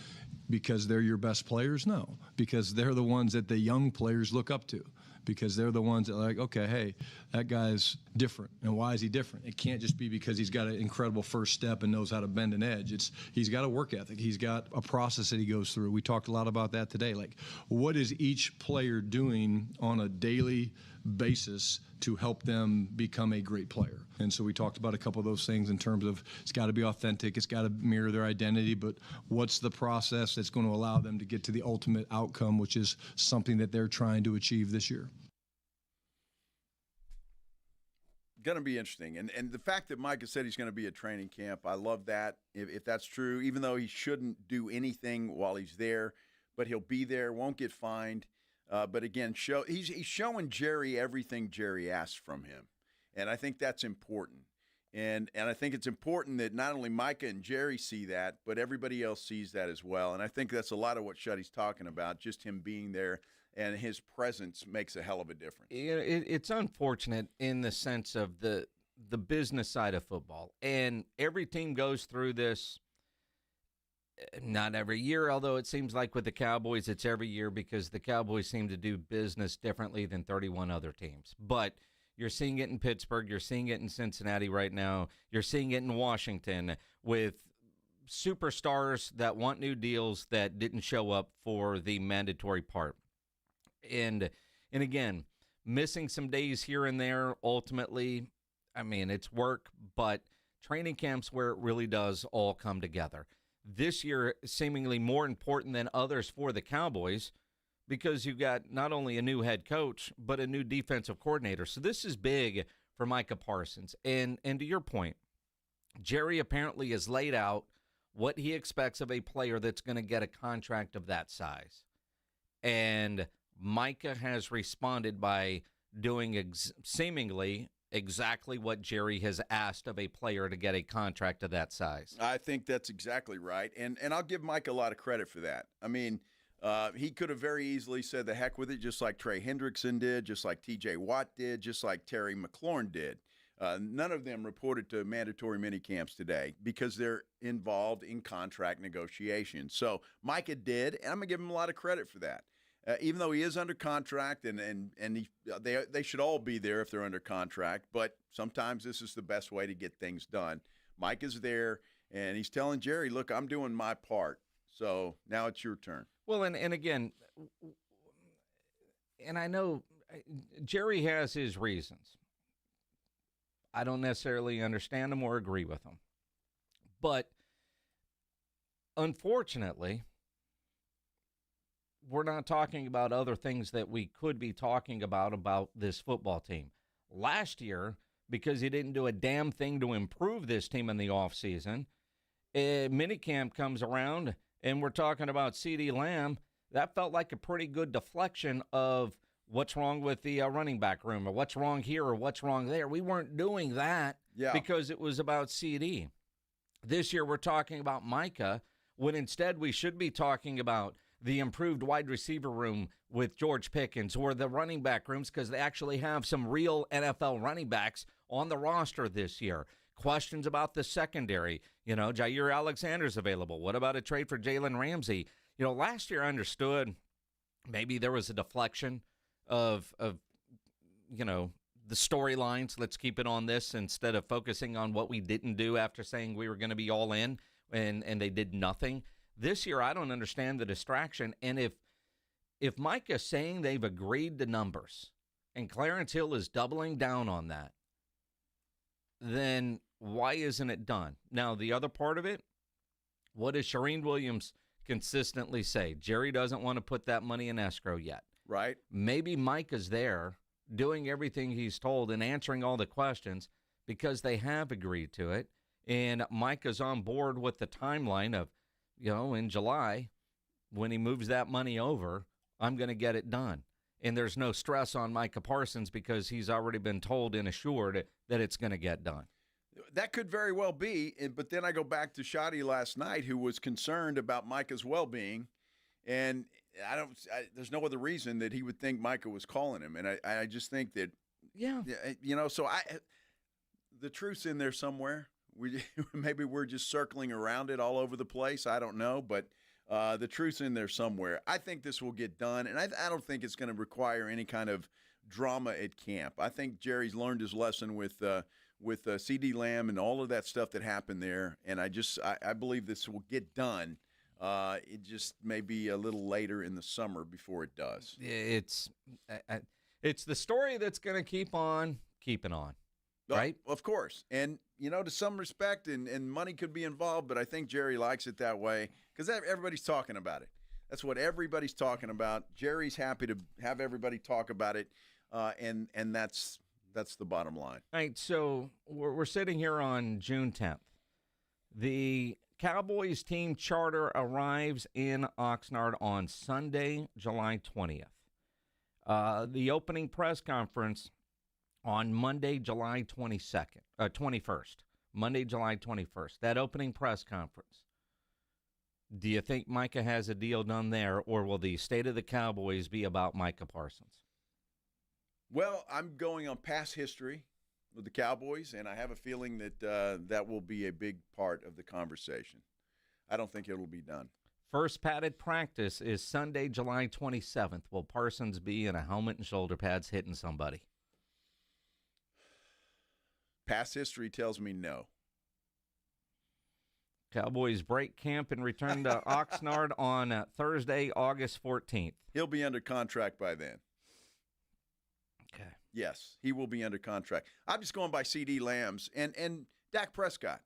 because they're your best players? No, because they're the ones that the young players look up to. Because they're the ones that are like, okay, hey, that guy's different. And why is he different? It can't just be because he's got an incredible first step and knows how to bend an edge. He's got a work ethic. He's got a process that he goes through. We talked a lot about that today. Like, what is each player doing on a daily basis to help them become a great player? And so we talked about a couple of those things in terms of it's got to be authentic, it's got to mirror their identity, but what's the process that's going to allow them to get to the ultimate outcome, which is something that they're trying to achieve this year? Going to be interesting. And the fact that Micah said he's going to be at training camp, I love that, if that's true, even though he shouldn't do anything while he's there, but he'll be there, won't get fined. But again, he's showing Jerry everything Jerry asked from him. And I think that's important. And I think it's important that not only Micah and Jerry see that, but everybody else sees that as well. And I think that's a lot of what Shuddy's talking about, just him being there, and his presence makes a hell of a difference. It's unfortunate in the sense of the the business side of football. And every team goes through this, not every year, although it seems like with the Cowboys it's every year because the Cowboys seem to do business differently than 31 other teams. But you're seeing it in Pittsburgh. You're seeing it in Cincinnati right now. You're seeing it in Washington with superstars that want new deals that didn't show up for the mandatory part. And again, missing some days here and there, ultimately, I mean, it's work, but training camps where it really does all come together. This year, seemingly more important than others for the Cowboys because you've got not only a new head coach, but a new defensive coordinator. So this is big for Micah Parsons. And to your point, Jerry apparently has laid out what he expects of a player that's going to get a contract of that size. And Micah has responded by doing seemingly exactly what Jerry has asked of a player to get a contract of that size. I think that's exactly right. And I'll give Mike a lot of credit for that. I mean, he could have very easily said the heck with it, just like Trey Hendrickson did, just like T.J. Watt did, just like Terry McLaurin did. None of them reported to mandatory minicamps today because they're involved in contract negotiations. So Micah did, and I'm going to give him a lot of credit for that. Even though he is under contract, and they should all be there if they're under contract, but sometimes this is the best way to get things done. Mike is there, and he's telling Jerry, look, I'm doing my part, so now it's your turn. Well, and again, and I know Jerry has his reasons. I don't necessarily understand them or agree with them. But unfortunately, we're not talking about other things that we could be talking about this football team. Last year, because he didn't do a damn thing to improve this team in the offseason, minicamp comes around, and we're talking about CeeDee Lamb. That felt like a pretty good deflection of what's wrong with the running back room, or what's wrong here, or what's wrong there. We weren't doing that because it was about CeeDee. This year, we're talking about Micah, when instead we should be talking about the improved wide receiver room with George Pickens, or the running back rooms, because they actually have some real NFL running backs on the roster this year. Questions about the secondary. You know, Jair Alexander's available. What about a trade for Jalen Ramsey? You know, last year I understood maybe there was a deflection of you know, the storylines. Let's keep it on this instead of focusing on what we didn't do after saying we were going to be all in, and they did nothing. This year, I don't understand the distraction. And if Micah's saying they've agreed to numbers and Clarence Hill is doubling down on that, then why isn't it done? Now, the other part of it, what does Shereen Williams consistently say? Jerry doesn't want to put that money in escrow yet. Right. Maybe Micah's there doing everything he's told and answering all the questions because they have agreed to it. And Micah's on board with the timeline of, you know, in July, when he moves that money over, I'm going to get it done. And there's no stress on Micah Parsons because he's already been told and assured that it's going to get done. That could very well be, but then I go back to Schotty last night, who was concerned about Micah's well-being, and there's no other reason that he would think Micah was calling him, and I just think that, you know, so the truth's in there somewhere. Maybe we're just circling around it all over the place. I don't know, but the truth's in there somewhere. I think this will get done, and I don't think it's going to require any kind of drama at camp. I think Jerry's learned his lesson with CeeDee Lamb and all of that stuff that happened there, and I believe this will get done. It just may be a little later in the summer before it does. It's the story that's going to keep on keeping on. Right? Of course. And, you know, to some respect, and money could be involved, but I think Jerry likes it that way because everybody's talking about it. That's what everybody's talking about. Jerry's happy to have everybody talk about it, and that's the bottom line. All right, so we're sitting here on June 10th. The Cowboys team charter arrives in Oxnard on Sunday, July 20th. The opening press conference on Monday, July 21st. Monday, July 21st. That opening press conference. Do you think Micah has a deal done there, or will the state of the Cowboys be about Micah Parsons? Well, I'm going on past history. with the Cowboys, and I have a feeling that that will be a big part of the conversation. I don't think it'll be done. First padded practice is Sunday, July 27th. Will Parsons be in a helmet and shoulder pads hitting somebody? Past history tells me no. Cowboys break camp and return to Oxnard on Thursday, August 14th. He'll be under contract by then. Okay. Yes, he will be under contract. I'm just going by CD Lamb's. And Dak Prescott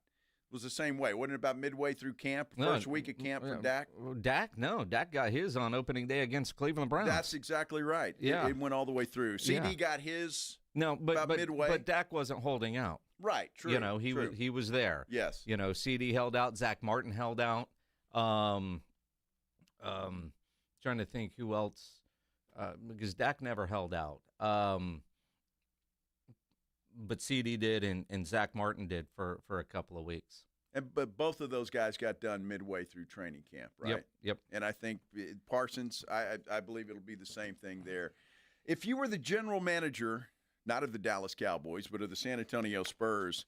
was the same way. Wasn't it about midway through camp, first week of camp for Dak? Dak got his on opening day against Cleveland Browns. That's exactly right. Yeah. It went all the way through. CD got his but midway. But Dak wasn't holding out. Right, true. He was there. Yes. CD held out. Zach Martin held out. Trying to think who else, because Dak never held out. But CD did, and Zach Martin did for a couple of weeks. But both of those guys got done midway through training camp, right? Yep. And I think Parsons, I believe it'll be the same thing there. If you were the general manager, not of the Dallas Cowboys, but of the San Antonio Spurs,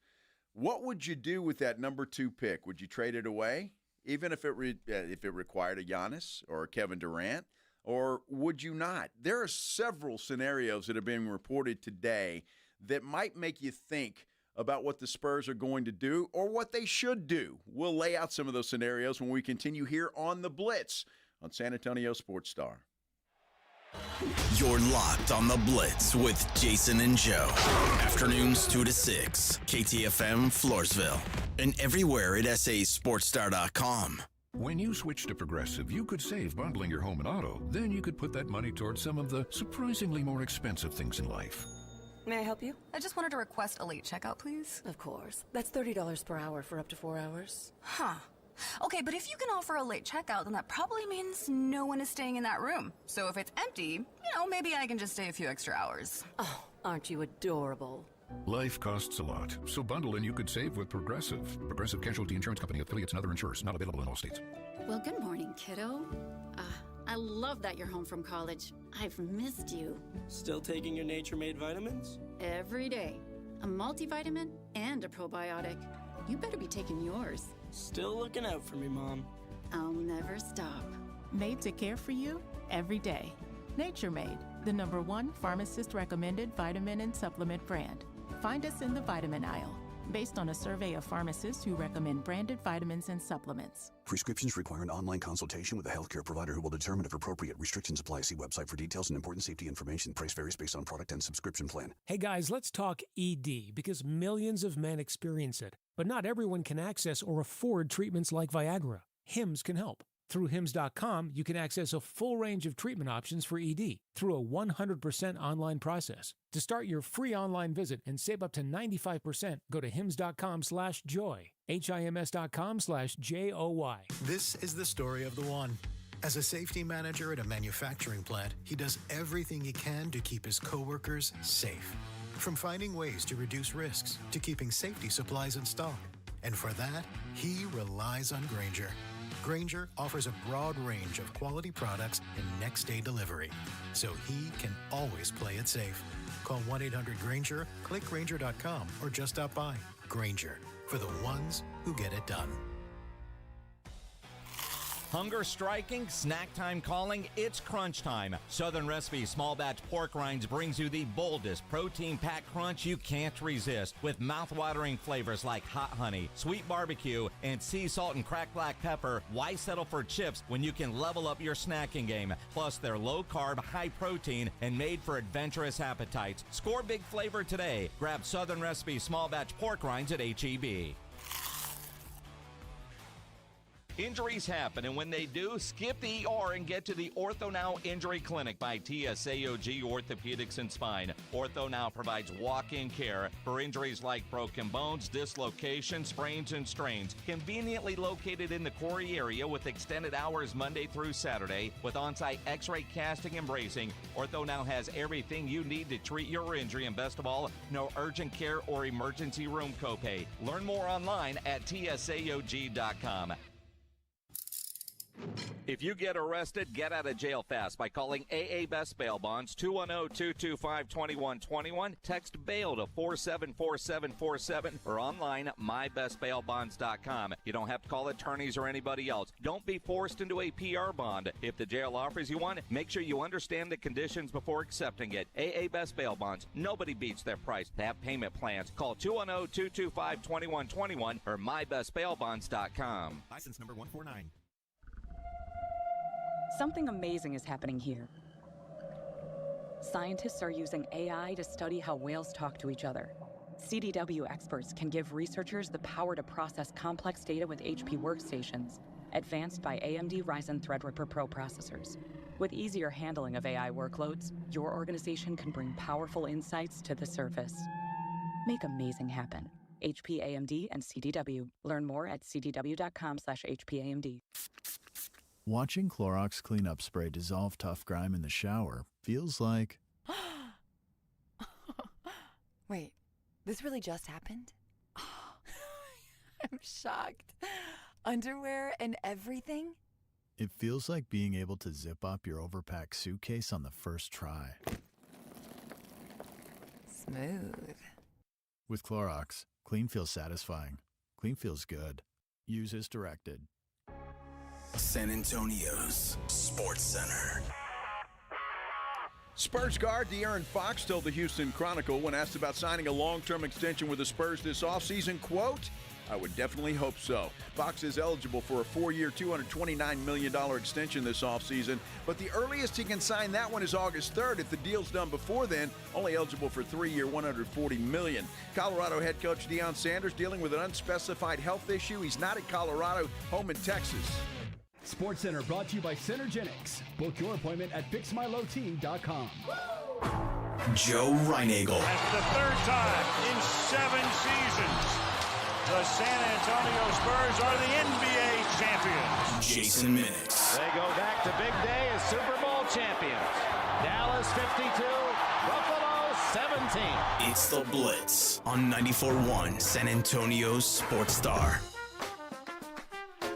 what would you do with that number 2 pick? Would you trade it away, even if it required a Giannis or a Kevin Durant, or would you not? There are several scenarios that are being reported today that might make you think about what the Spurs are going to do or what they should do. We'll lay out some of those scenarios when we continue here on The Blitz on San Antonio Sports Star. You're locked on The Blitz with Jason and Joe. Afternoons 2 to 6, KTFM Floresville, and everywhere at sasportstar.com. When you switch to Progressive, you could save bundling your home and auto. Then you could put that money towards some of the surprisingly more expensive things in life. May I help you? I just wanted to request a late checkout, please. Of course. That's $30 per hour for up to 4 hours. Huh. Okay, but if you can offer a late checkout, then that probably means no one is staying in that room. So if it's empty, maybe I can just stay a few extra hours. Oh, aren't you adorable? Life costs a lot, so bundle and you could save with Progressive. Progressive Casualty Insurance Company, affiliates, and other insurers. Not available in all states. Well, good morning, kiddo. I love that you're home from college. I've missed you. Still taking your Nature-Made vitamins? Every day. A multivitamin and a probiotic. You better be taking yours. Still looking out for me, Mom. I'll never stop. Made to care for you every day. Nature-Made, the #1 pharmacist-recommended vitamin and supplement brand. Find us in the vitamin aisle, based on a survey of pharmacists who recommend branded vitamins and supplements. Prescriptions require an online consultation with a healthcare provider who will determine if appropriate. Restrictions apply. See website for details and important safety information. Price varies based on product and subscription plan. Hey guys, let's talk ED, because millions of men experience it. But not everyone can access or afford treatments like Viagra. Hims can help. Through Hims.com, you can access a full range of treatment options for ED through a 100% online process. To start your free online visit and save up to 95%, go to Hims.com/joy. HIMS.com/JOY. This is the story of the one. As a safety manager at a manufacturing plant, he does everything he can to keep his coworkers safe. From finding ways to reduce risks to keeping safety supplies in stock. And for that, he relies on Grainger. Grainger offers a broad range of quality products and next-day delivery, so he can always play it safe. Call 1-800-GRAINGER, click Grainger.com, or just stop by. Grainger, for the ones who get it done. Hunger striking, snack time calling, it's crunch time. Southern Recipe Small Batch Pork Rinds brings you the boldest protein-packed crunch you can't resist, with mouth-watering flavors like hot honey, sweet barbecue, and sea salt and cracked black pepper. Why settle for chips when you can level up your snacking game? Plus, they're low-carb, high-protein, and made for adventurous appetites. Score big flavor today. Grab Southern Recipe Small Batch Pork Rinds at H-E-B. Injuries happen, and when they do, skip the ER and get to the Ortho Now Injury Clinic by TSAOG Orthopedics and Spine. Ortho Now provides walk-in care for injuries like broken bones, dislocations, sprains, and strains. Conveniently located in the Quarry area with extended hours Monday through Saturday with on-site x-ray casting and bracing, Ortho Now has everything you need to treat your injury, and best of all, no urgent care or emergency room copay. Learn more online at TSAOG.com. If you get arrested, get out of jail fast by calling AA Best Bail Bonds, 210-225-2121. Text bail to 474747 or online at mybestbailbonds.com. You don't have to call attorneys or anybody else. Don't be forced into a PR bond. If the jail offers you one, make sure you understand the conditions before accepting it. AA Best Bail Bonds. Nobody beats their price. They have payment plans. Call 210-225-2121 or mybestbailbonds.com. License number 149. Something amazing is happening here. Scientists are using AI to study how whales talk to each other. CDW experts can give researchers the power to process complex data with HP workstations, advanced by AMD Ryzen Threadripper Pro processors. With easier handling of AI workloads, your organization can bring powerful insights to the surface. Make amazing happen. HP, AMD, and CDW. Learn more at cdw.com/HPAMD. Watching Clorox cleanup spray dissolve tough grime in the shower feels like... Wait, this really just happened? I'm shocked. Underwear and everything? It feels like being able to zip up your overpacked suitcase on the first try. Smooth. With Clorox, clean feels satisfying. Clean feels good. Use as directed. San Antonio's Sports Center. Spurs guard De'Aaron Fox told the Houston Chronicle when asked about signing a long-term extension with the Spurs this offseason, quote, "I would definitely hope so." Fox is eligible for a 4-year, $229 million extension this offseason, but the earliest he can sign that one is August 3rd. If the deal's done before then, only eligible for 3-year, $140 million. Colorado head coach Deion Sanders dealing with an unspecified health issue. He's not in Colorado, home in Texas. Sports Center brought to you by Synergenics. Book your appointment at fixmylowt.com. Joe Reinagel. That's the third time in 7 seasons. The San Antonio Spurs are the NBA champions. Jason Minix. They go back to big day as Super Bowl champions. Dallas 52, Buffalo 17. It's the Blitz on 94.1 San Antonio's Sports Star.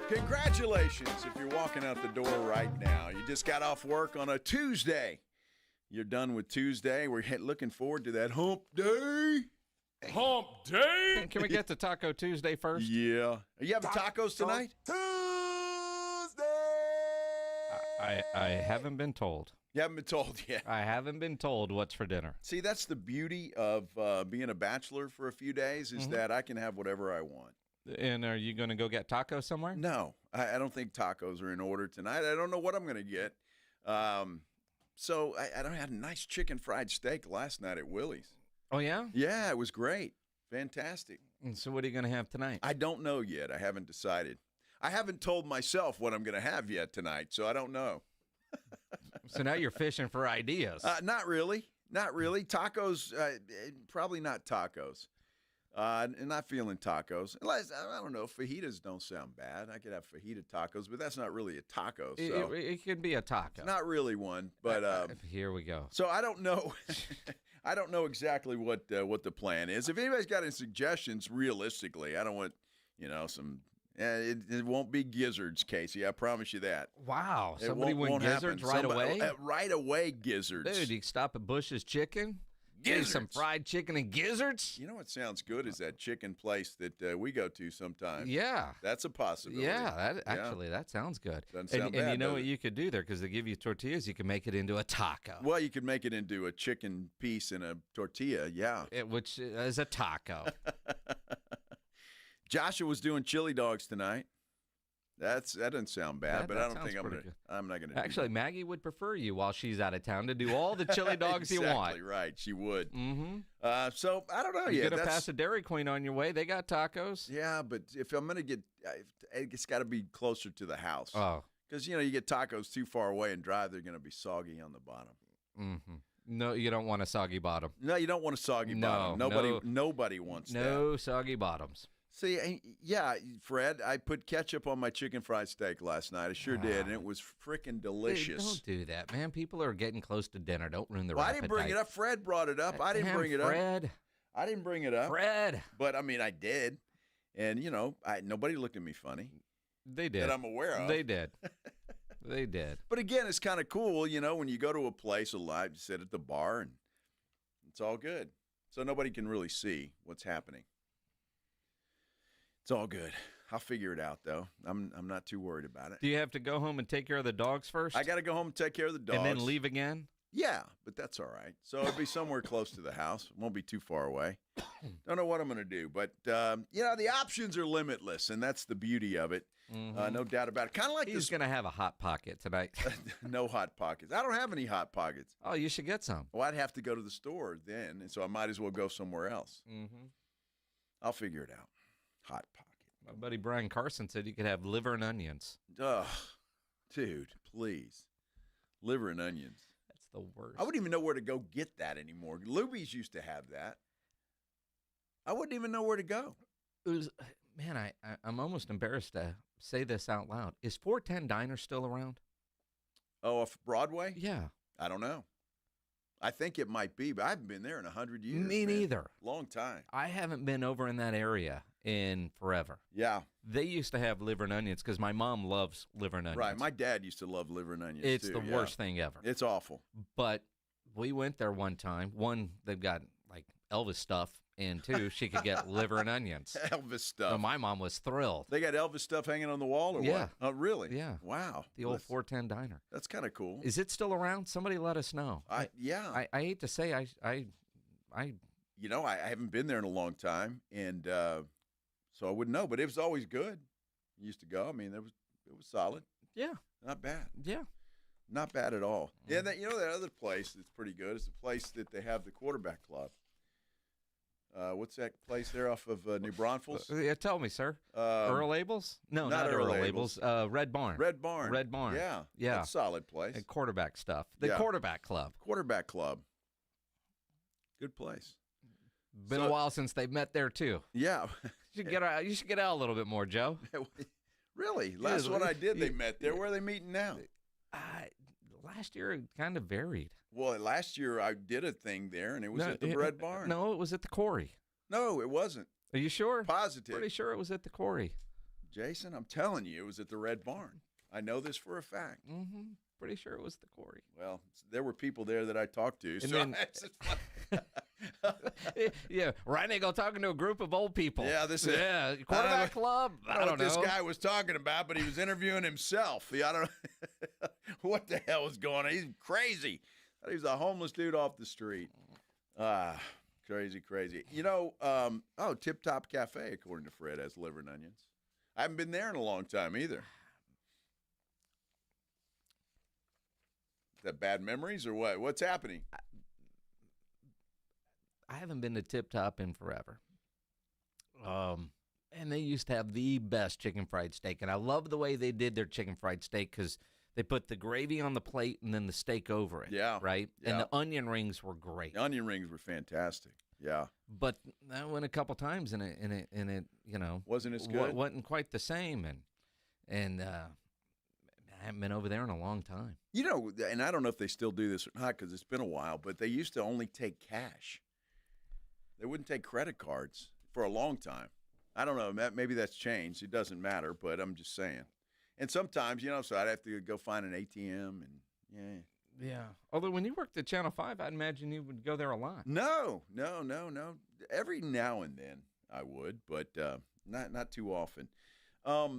Congratulations if you're walking out the door right now. You just got off work on a Tuesday. You're done with Tuesday. We're looking forward to that hump day. Hump day? Can we get to Taco Tuesday first? Yeah. Are you having tacos tonight? Tuesday! I haven't been told. You haven't been told yet. I haven't been told what's for dinner. See, that's the beauty of being a bachelor for a few days is that I can have whatever I want. And are you going to go get tacos somewhere? No, I don't think tacos are in order tonight. I don't know what I'm going to get. So I had a nice chicken fried steak last night at Willie's. Oh, yeah? Yeah, it was great. Fantastic. And so what are you going to have tonight? I don't know yet. I haven't decided. I haven't told myself what I'm going to have yet tonight, so I don't know. So now you're fishing for ideas. Not really. Not really. Tacos, probably not tacos. Not feeling tacos. Unless, I don't know, fajitas don't sound bad. I could have fajita tacos, but that's not really a taco. So it can be a taco. It's not really one, but here we go. So I don't know. I don't know exactly what the plan is. If anybody's got any suggestions, realistically, I don't want some. It won't be gizzards, Casey. I promise you that. Wow, somebody won't went gizzards happen. away. Right away, gizzards. Dude, you stop at Bush's Chicken. Get some fried chicken and gizzards. You know what sounds good is that chicken place that we go to sometimes. Yeah. That's a possibility. Yeah, that sounds good. Doesn't sound bad, and you know does what it? you could do there because they give you tortillas. You can make it into a taco. Well, you could make it into a chicken piece in a tortilla, yeah. Which is a taco. Joshua was doing chili dogs tonight. That doesn't sound bad, but I don't think I'm not gonna. Actually, Maggie would prefer you while she's out of town to do all the chili dogs you want. Exactly right, she would. Mm-hmm. So I don't know You're yet. gonna pass a Dairy Queen on your way. They got tacos. Yeah, but if I'm gonna get, it's got to be closer to the house. Oh, because you get tacos too far away and drive, they're gonna be soggy on the bottom. Mm-hmm. No, you don't want a soggy bottom. No, you don't want a soggy bottom. Nobody wants that. No soggy bottoms. See, yeah, Fred, I put ketchup on my chicken fried steak last night. I sure did, and it was freaking delicious. Don't do that, man. People are getting close to dinner. Don't ruin the I didn't bring it up. Fred brought it up. I didn't bring it up. Fred. I didn't bring it up. Fred. But, I mean, I did. And, nobody looked at me funny. They did. That I'm aware of. They did. They did. But again, it's kind of cool, you know, when you go to a place alive, you sit at the bar, and it's all good. So nobody can really see what's happening. It's all good. I'll figure it out, though. I'm not too worried about it. Do you have to go home and take care of the dogs first? I got to go home and take care of the dogs. And then leave again? Yeah, but that's all right. So it'll be somewhere close to the house. It won't be too far away. Don't know what I'm going to do. But, you know, the options are limitless, and that's the beauty of it. No doubt about it. Kind of like He's going to have a Hot Pocket tonight. No Hot Pockets. I don't have any Hot Pockets. Oh, you should get some. Well, I'd have to go to the store then, and so I might as well go somewhere else. I'll figure it out. Hot Pocket. My buddy Brian Carson said you could have liver and onions. Ugh, dude, please. Liver and onions. That's the worst. I wouldn't even know where to go get that anymore. Luby's used to have that. I wouldn't even know where to go. It was, man, I'm almost embarrassed to say this out loud. Is 410 Diner still around? Oh, off Broadway? Yeah. I don't know. I think it might be, but I haven't been there in 100 years. Me neither. Long time. I haven't been over in that area in forever. Yeah. They used to have liver and onions because my mom loves liver and onions. Right. My dad used to love liver and onions, It's too. the worst thing ever. It's awful. But we went there one time. One, they've got, like, Elvis stuff. And two, she could get liver and onions. Elvis stuff. So my mom was thrilled. They got Elvis stuff hanging on the wall or what? Oh, really? Yeah. Wow. The old 410 Diner. That's kind of cool. Is it still around? Somebody let us know. Yeah. I hate to say I you know, I haven't been there in a long time, and so I wouldn't know. But it was always good. Used to go. I mean, it was solid. Yeah. Not bad. Yeah. Not bad at all. Yeah, you know, that other place that's pretty good is the place that they have the quarterback club. What's that place there off of New Braunfels? Yeah, tell me, sir. Earl Abels? No, not Earl Abels. Red Barn. Red Barn. Red Barn. Yeah. Yeah. That's a solid place. And quarterback stuff. The quarterback club. Quarterback club. Good place. Been a while since they've met there, too. Yeah. You should get out a little bit more, Joe. Really? Last one I did, they met there. Where are they meeting now? Last year, it kind of varied. Well, last year I did a thing there, and it was at the Red Barn. No, it was at the Quarry. No, it wasn't. Are you sure? Positive. Pretty sure it was at the Quarry. Jason, I'm telling you, it was at the Red Barn. I know this for a fact. Pretty sure it was the Quarry. Well, there were people there that I talked to. So then, yeah, Ryan ain't gonna talking to a group of old people. Yeah, quarterback club. I don't know what this guy was talking about, but he was interviewing himself. I don't know what the hell was going on. He's crazy. He was a homeless dude off the street. Crazy. You know, Tip Top Cafe, according to Fred, has liver and onions. I haven't been there in a long time either. Is that bad memories or what? What's happening? I haven't been to Tip Top in forever. And they used to have the best chicken fried steak. And I love the way they did their chicken fried steak because they put the gravy on the plate and then the steak over it. Yeah. Right? Yeah. And the onion rings were great. The onion rings were fantastic. Yeah. But I went a couple times and it you know, wasn't as good. Wasn't quite the same. And I haven't been over there in a long time. You know, and I don't know if they still do this or not because it's been a while, but they used to only take cash. They wouldn't take credit cards for a long time. I don't know. Maybe that's changed. It doesn't matter, but I'm just saying. And sometimes, you know, so I'd have to go find an ATM and, Yeah. Although when you worked at Channel 5, I'd imagine you would go there a lot. No. Every now and then I would, but not too often. A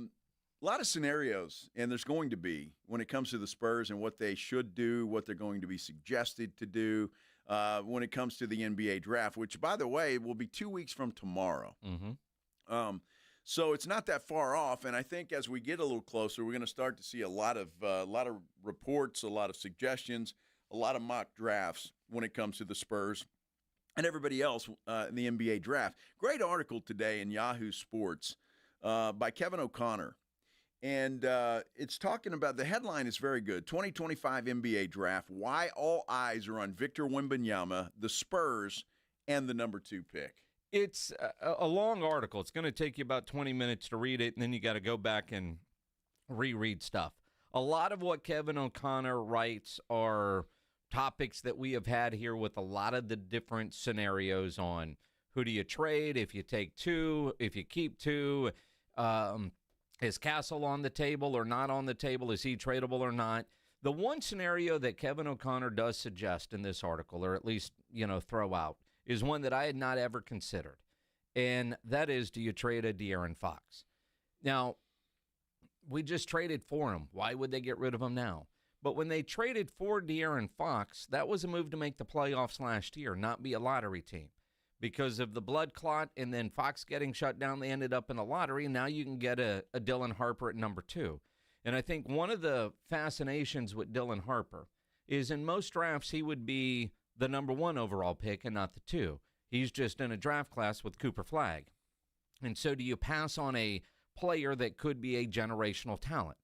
lot of scenarios, and there's going to be, when it comes to the Spurs and what they should do, what they're going to be suggested to do when it comes to the NBA draft, which, by the way, will be 2 weeks from tomorrow. So it's not that far off, and I think as we get a little closer, we're going to start to see a lot of reports, a lot of suggestions, a lot of mock drafts when it comes to the Spurs and everybody else in the NBA draft. Great article today in Yahoo Sports by Kevin O'Connor, and it's talking about, the headline is very good, 2025 NBA draft, why all eyes are on Victor Wembanyama, the Spurs, and the number 2 pick. It's a long article. It's going to take you about 20 minutes to read it, and then you got to go back and reread stuff. A lot of what Kevin O'Connor writes are topics that we have had here with a lot of the different scenarios on who do you trade, if you take 2, if you keep 2, Is Castle on the table or not on the table? Is he tradable or not? The one scenario that Kevin O'Connor does suggest in this article, or at least, throw out, is one that I had not ever considered. And that is, do you trade a De'Aaron Fox? Now, we just traded for him. Why would they get rid of him now? But when they traded for De'Aaron Fox, that was a move to make the playoffs last year, not be a lottery team. Because of the blood clot and then Fox getting shut down, they ended up in the lottery, and now you can get a Dylan Harper at number 2. And I think one of the fascinations with Dylan Harper is in most drafts he would be the number 1 overall pick and not the 2. He's just in a draft class with Cooper Flagg. And so do you pass on a player that could be a generational talent?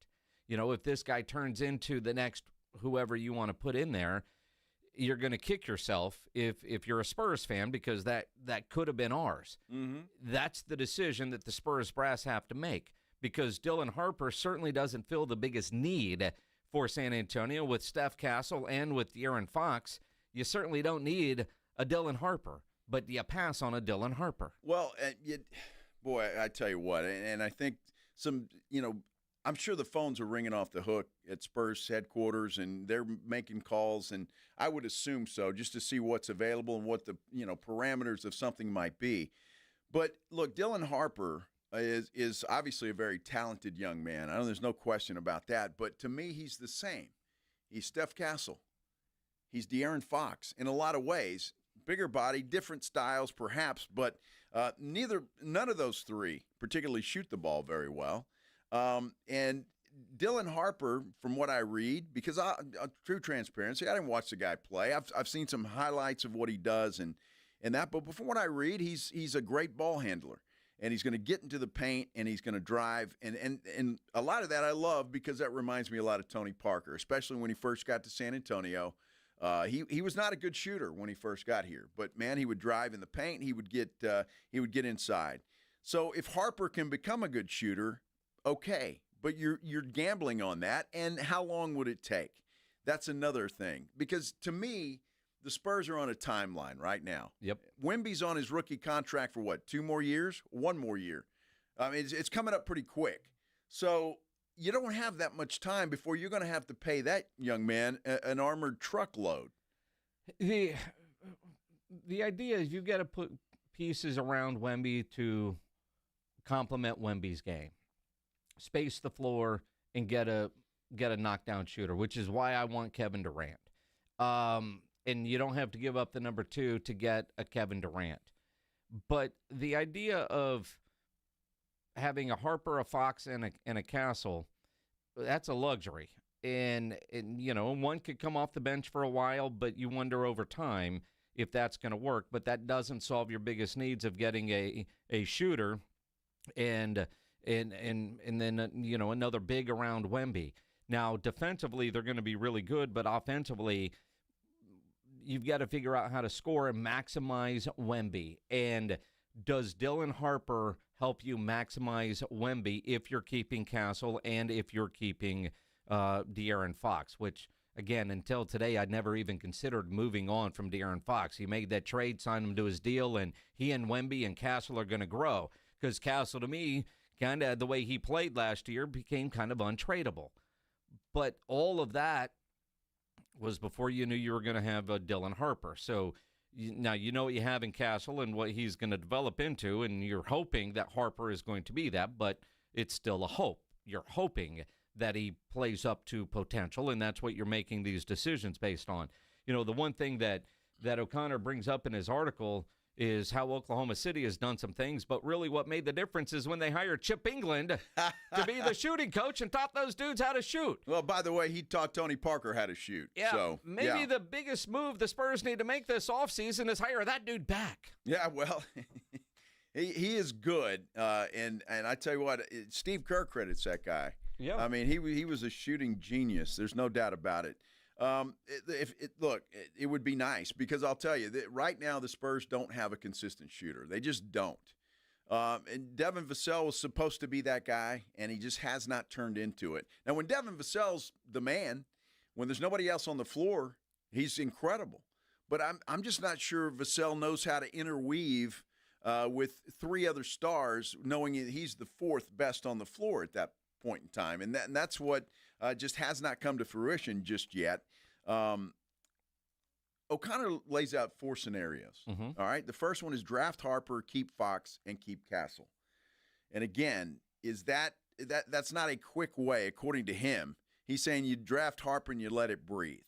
If this guy turns into the next whoever you want to put in there, you're going to kick yourself if you're a Spurs fan, because that could have been ours. Mm-hmm. That's the decision that the Spurs brass have to make, because Dylan Harper certainly doesn't fill the biggest need for San Antonio. With Steph Castle and with De'Aaron Fox, you certainly don't need a Dylan Harper, but you pass on a Dylan Harper. Well, boy, I tell you what, and I think I'm sure the phones are ringing off the hook at Spurs headquarters, and they're making calls, and I would assume so, just to see what's available and what the parameters of something might be. But look, Dylan Harper is obviously a very talented young man. I know there's no question about that, but to me, he's the same. He's Steph Castle. He's De'Aaron Fox in a lot of ways. Bigger body, different styles perhaps, but none of those three particularly shoot the ball very well. And Dylan Harper, from what I read, because true transparency, I didn't watch the guy play. I've seen some highlights of what he does and that, but from what I read, he's a great ball handler, and he's going to get into the paint and he's going to drive, and a lot of that I love, because that reminds me a lot of Tony Parker, especially when he first got to San Antonio. He was not a good shooter when he first got here, but man, he would drive in the paint. He would get inside. So if Harper can become a good shooter, okay, but you're gambling on that, and how long would it take? That's another thing, because to me, the Spurs are on a timeline right now. Yep. Wemby's on his rookie contract for what, 2 more years? 1 more year. It's coming up pretty quick. So you don't have that much time before you're going to have to pay that young man an armored truckload. The idea is you've got to put pieces around Wemby to complement Wemby's game. Space the floor and get a knockdown shooter, which is why I want Kevin Durant. And you don't have to give up the number 2 to get a Kevin Durant. But the idea of having a Harper, a Fox, and a Castle, that's a luxury. And one could come off the bench for a while, but you wonder over time if that's going to work. But that doesn't solve your biggest needs of getting a shooter and then another big around Wemby. Now, defensively, they're going to be really good, but offensively, you've got to figure out how to score and maximize Wemby. And does Dylan Harper help you maximize Wemby if you're keeping Castle and if you're keeping De'Aaron Fox, which, again, until today, I'd never even considered moving on from De'Aaron Fox. He made that trade, signed him to his deal, and he and Wemby and Castle are going to grow, because Castle, to me, kind of the way he played last year, became kind of untradeable. But all of that was before you knew you were going to have a Dylan Harper. So now you know what you have in Castle and what he's going to develop into, and you're hoping that Harper is going to be that, but it's still a hope. You're hoping that he plays up to potential, and that's what you're making these decisions based on. The one thing that O'Connor brings up in his article is how Oklahoma City has done some things, but really what made the difference is when they hired Chip England to be the shooting coach and taught those dudes how to shoot. Well, by the way, he taught Tony Parker how to shoot. Yeah, so, maybe the biggest move the Spurs need to make this offseason is hire that dude back. Yeah, well, he is good, and I tell you what, Steve Kerr credits that guy. Yeah, I mean, he was a shooting genius. There's no doubt about it. It would be nice, because I'll tell you that right now the Spurs don't have a consistent shooter. They just don't. And Devin Vassell was supposed to be that guy, and he just has not turned into it. Now, when Devin Vassell's the man, when there's nobody else on the floor, he's incredible. But I'm just not sure Vassell knows how to interweave with 3 other stars, knowing he's the 4th best on the floor at that point in time. And that's what just has not come to fruition just yet. O'Connor lays out 4 scenarios. All right. The first one is draft Harper, keep Fox, and keep Castle. And again, that's not a quick way, according to him. He's saying you draft Harper and you let it breathe.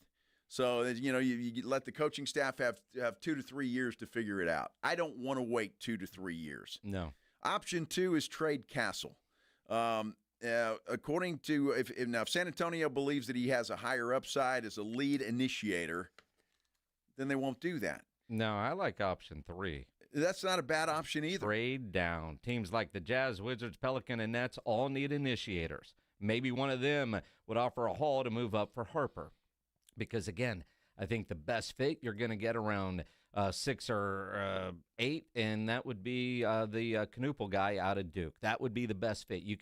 So, you let the coaching staff have 2 to 3 years to figure it out. I don't want to wait 2 to 3 years. No. Option 2 is trade Castle. According to if San Antonio believes that he has a higher upside as a lead initiator, then they won't do that. No, I like option 3. That's not a bad option either. Trade down. Teams like the Jazz, Wizards, Pelican, and Nets all need initiators. Maybe one of them would offer a haul to move up for Harper. Because, again, I think the best fit you're going to get around 6 or 8, and that would be the Knuppel guy out of Duke. That would be the best fit. You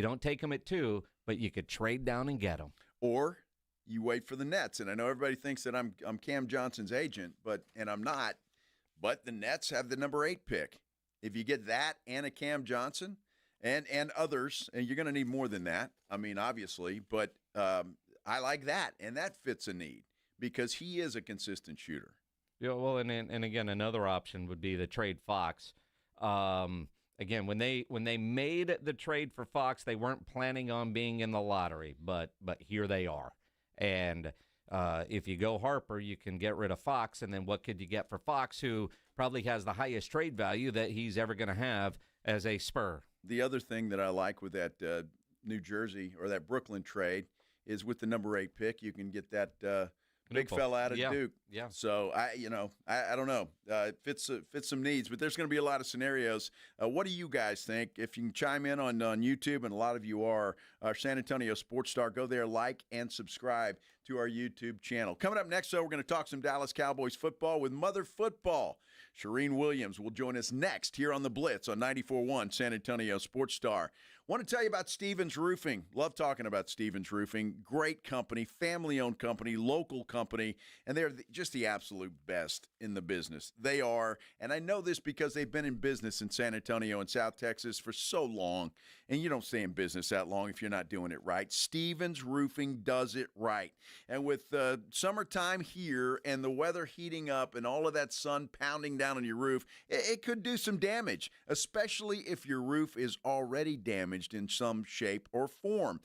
don't take him at 2, but you could trade down and get him. Or you wait for the Nets. And I know everybody thinks that I'm Cam Johnson's agent, and I'm not. But the Nets have the number 8 pick. If you get that and a Cam Johnson and others, and you're going to need more than that, I mean, obviously, but I like that, and that fits a need because he is a consistent shooter. Yeah, well, and again, another option would be the trade Fox. Again, when they made the trade for Fox, they weren't planning on being in the lottery, but here they are. And if you go Harper, you can get rid of Fox, and then what could you get for Fox, who probably has the highest trade value that he's ever going to have as a Spur? The other thing that I like with that New Jersey or that Brooklyn trade is with the number 8 pick, you can get that big fella out of Duke. Yeah. So I don't know. It fits some needs, but there's going to be a lot of scenarios. What do you guys think? If you can chime in on YouTube, and a lot of you are, our San Antonio Sports Star, go there, like and subscribe to our YouTube channel. Coming up next, though, we're going to talk some Dallas Cowboys football with Mother Football. Shireen Williams will join us next here on the Blitz on 94.1 San Antonio Sports Star. Want to tell you about Stevens Roofing. Love talking about Stevens Roofing. Great company, family-owned company, local company, and they're just the absolute best in the business. They are, and I know this because they've been in business in San Antonio and South Texas for so long, and you don't stay in business that long if you're not doing it right. Stevens Roofing does it right. And with summertime here and the weather heating up and all of that sun pounding down on your roof, it could do some damage, especially if your roof is already damaged in some shape or form.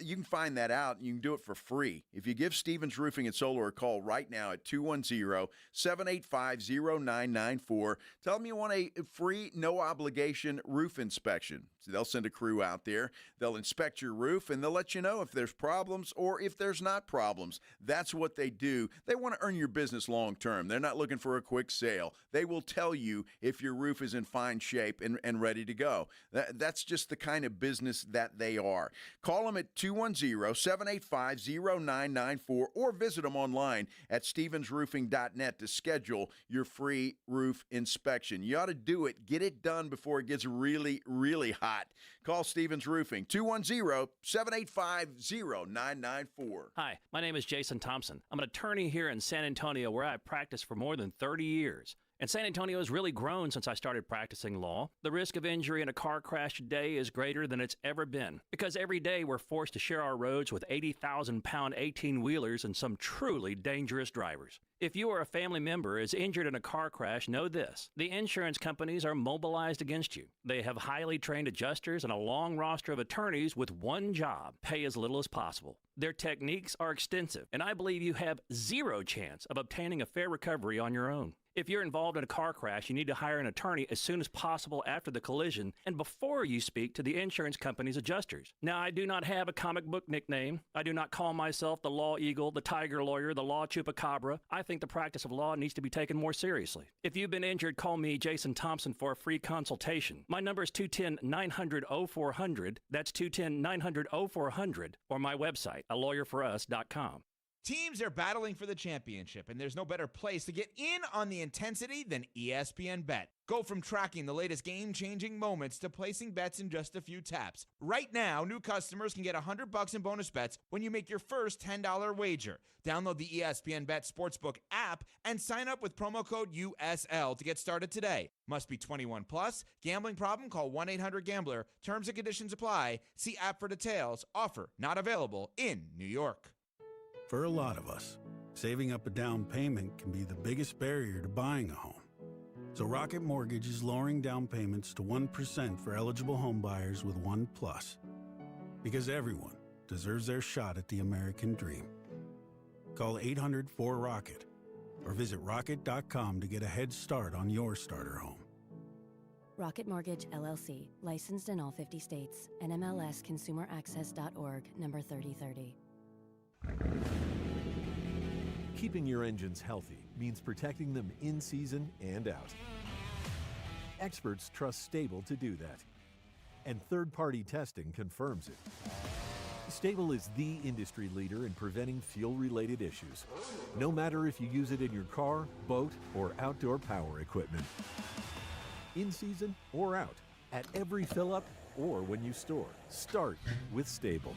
You can find that out, and you can do it for free. If you give Stevens Roofing and Solar a call right now at 210-785-0994, tell them you want a free, no-obligation roof inspection. So they'll send a crew out there. They'll inspect your roof, and they'll let you know if there's problems or if there's not problems. That's what they do. They want to earn your business long term. They're not looking for a quick sale. They will tell you if your roof is in fine shape and ready to go. That's just the kind of business that they are. Call them at 210-785-0994 or visit them online at stevensroofing.net to schedule your free roof inspection. You ought to do it. Get it done before it gets really, really hot. Call Stevens Roofing, 210-785-0994. Hi, my name is Jason Thompson. I'm an attorney here in San Antonio where I've practiced for more than 30 years. And San Antonio has really grown since I started practicing law. The risk of injury in a car crash today is greater than it's ever been, because every day we're forced to share our roads with 80,000-pound 18-wheelers and some truly dangerous drivers. If you or a family member is injured in a car crash, know this: the insurance companies are mobilized against you. They have highly trained adjusters and a long roster of attorneys with one job: pay as little as possible. Their techniques are extensive, and I believe you have zero chance of obtaining a fair recovery on your own. If you're involved in a car crash, you need to hire an attorney as soon as possible after the collision and before you speak to the insurance company's adjusters. Now, I do not have a comic book nickname. I do not call myself the Law Eagle, the Tiger Lawyer, the Law Chupacabra. I think the practice of law needs to be taken more seriously. If you've been injured, call me, Jason Thompson, for a free consultation. My number is 210-900-0400. That's 210-900-0400, or my website, alawyerforus.com. Teams are battling for the championship, and there's no better place to get in on the intensity than ESPN Bet. Go from tracking the latest game-changing moments to placing bets in just a few taps. Right now, new customers can get $100 in bonus bets when you make your first $10 wager. Download the ESPN Bet Sportsbook app and sign up with promo code USL to get started today. Must be 21 plus. Gambling problem? Call 1-800-GAMBLER. Terms and conditions apply. See app for details. Offer not available in New York. For a lot of us, saving up a down payment can be the biggest barrier to buying a home. So Rocket Mortgage is lowering down payments to 1% for eligible home buyers with ONE+. Because everyone deserves their shot at the American dream. Call 800-4ROCKET or visit rocket.com to get a head start on your starter home. Rocket Mortgage, LLC. Licensed in all 50 states. NMLSConsumerAccess.org, number 3030. Keeping your engines healthy means protecting them in season and out. Experts trust Stable to do that, and third-party testing confirms it. Stable is the industry leader in preventing fuel-related issues, no matter if you use it in your car, boat, or outdoor power equipment. In season or out, at every fill-up or when you store, start with Stable.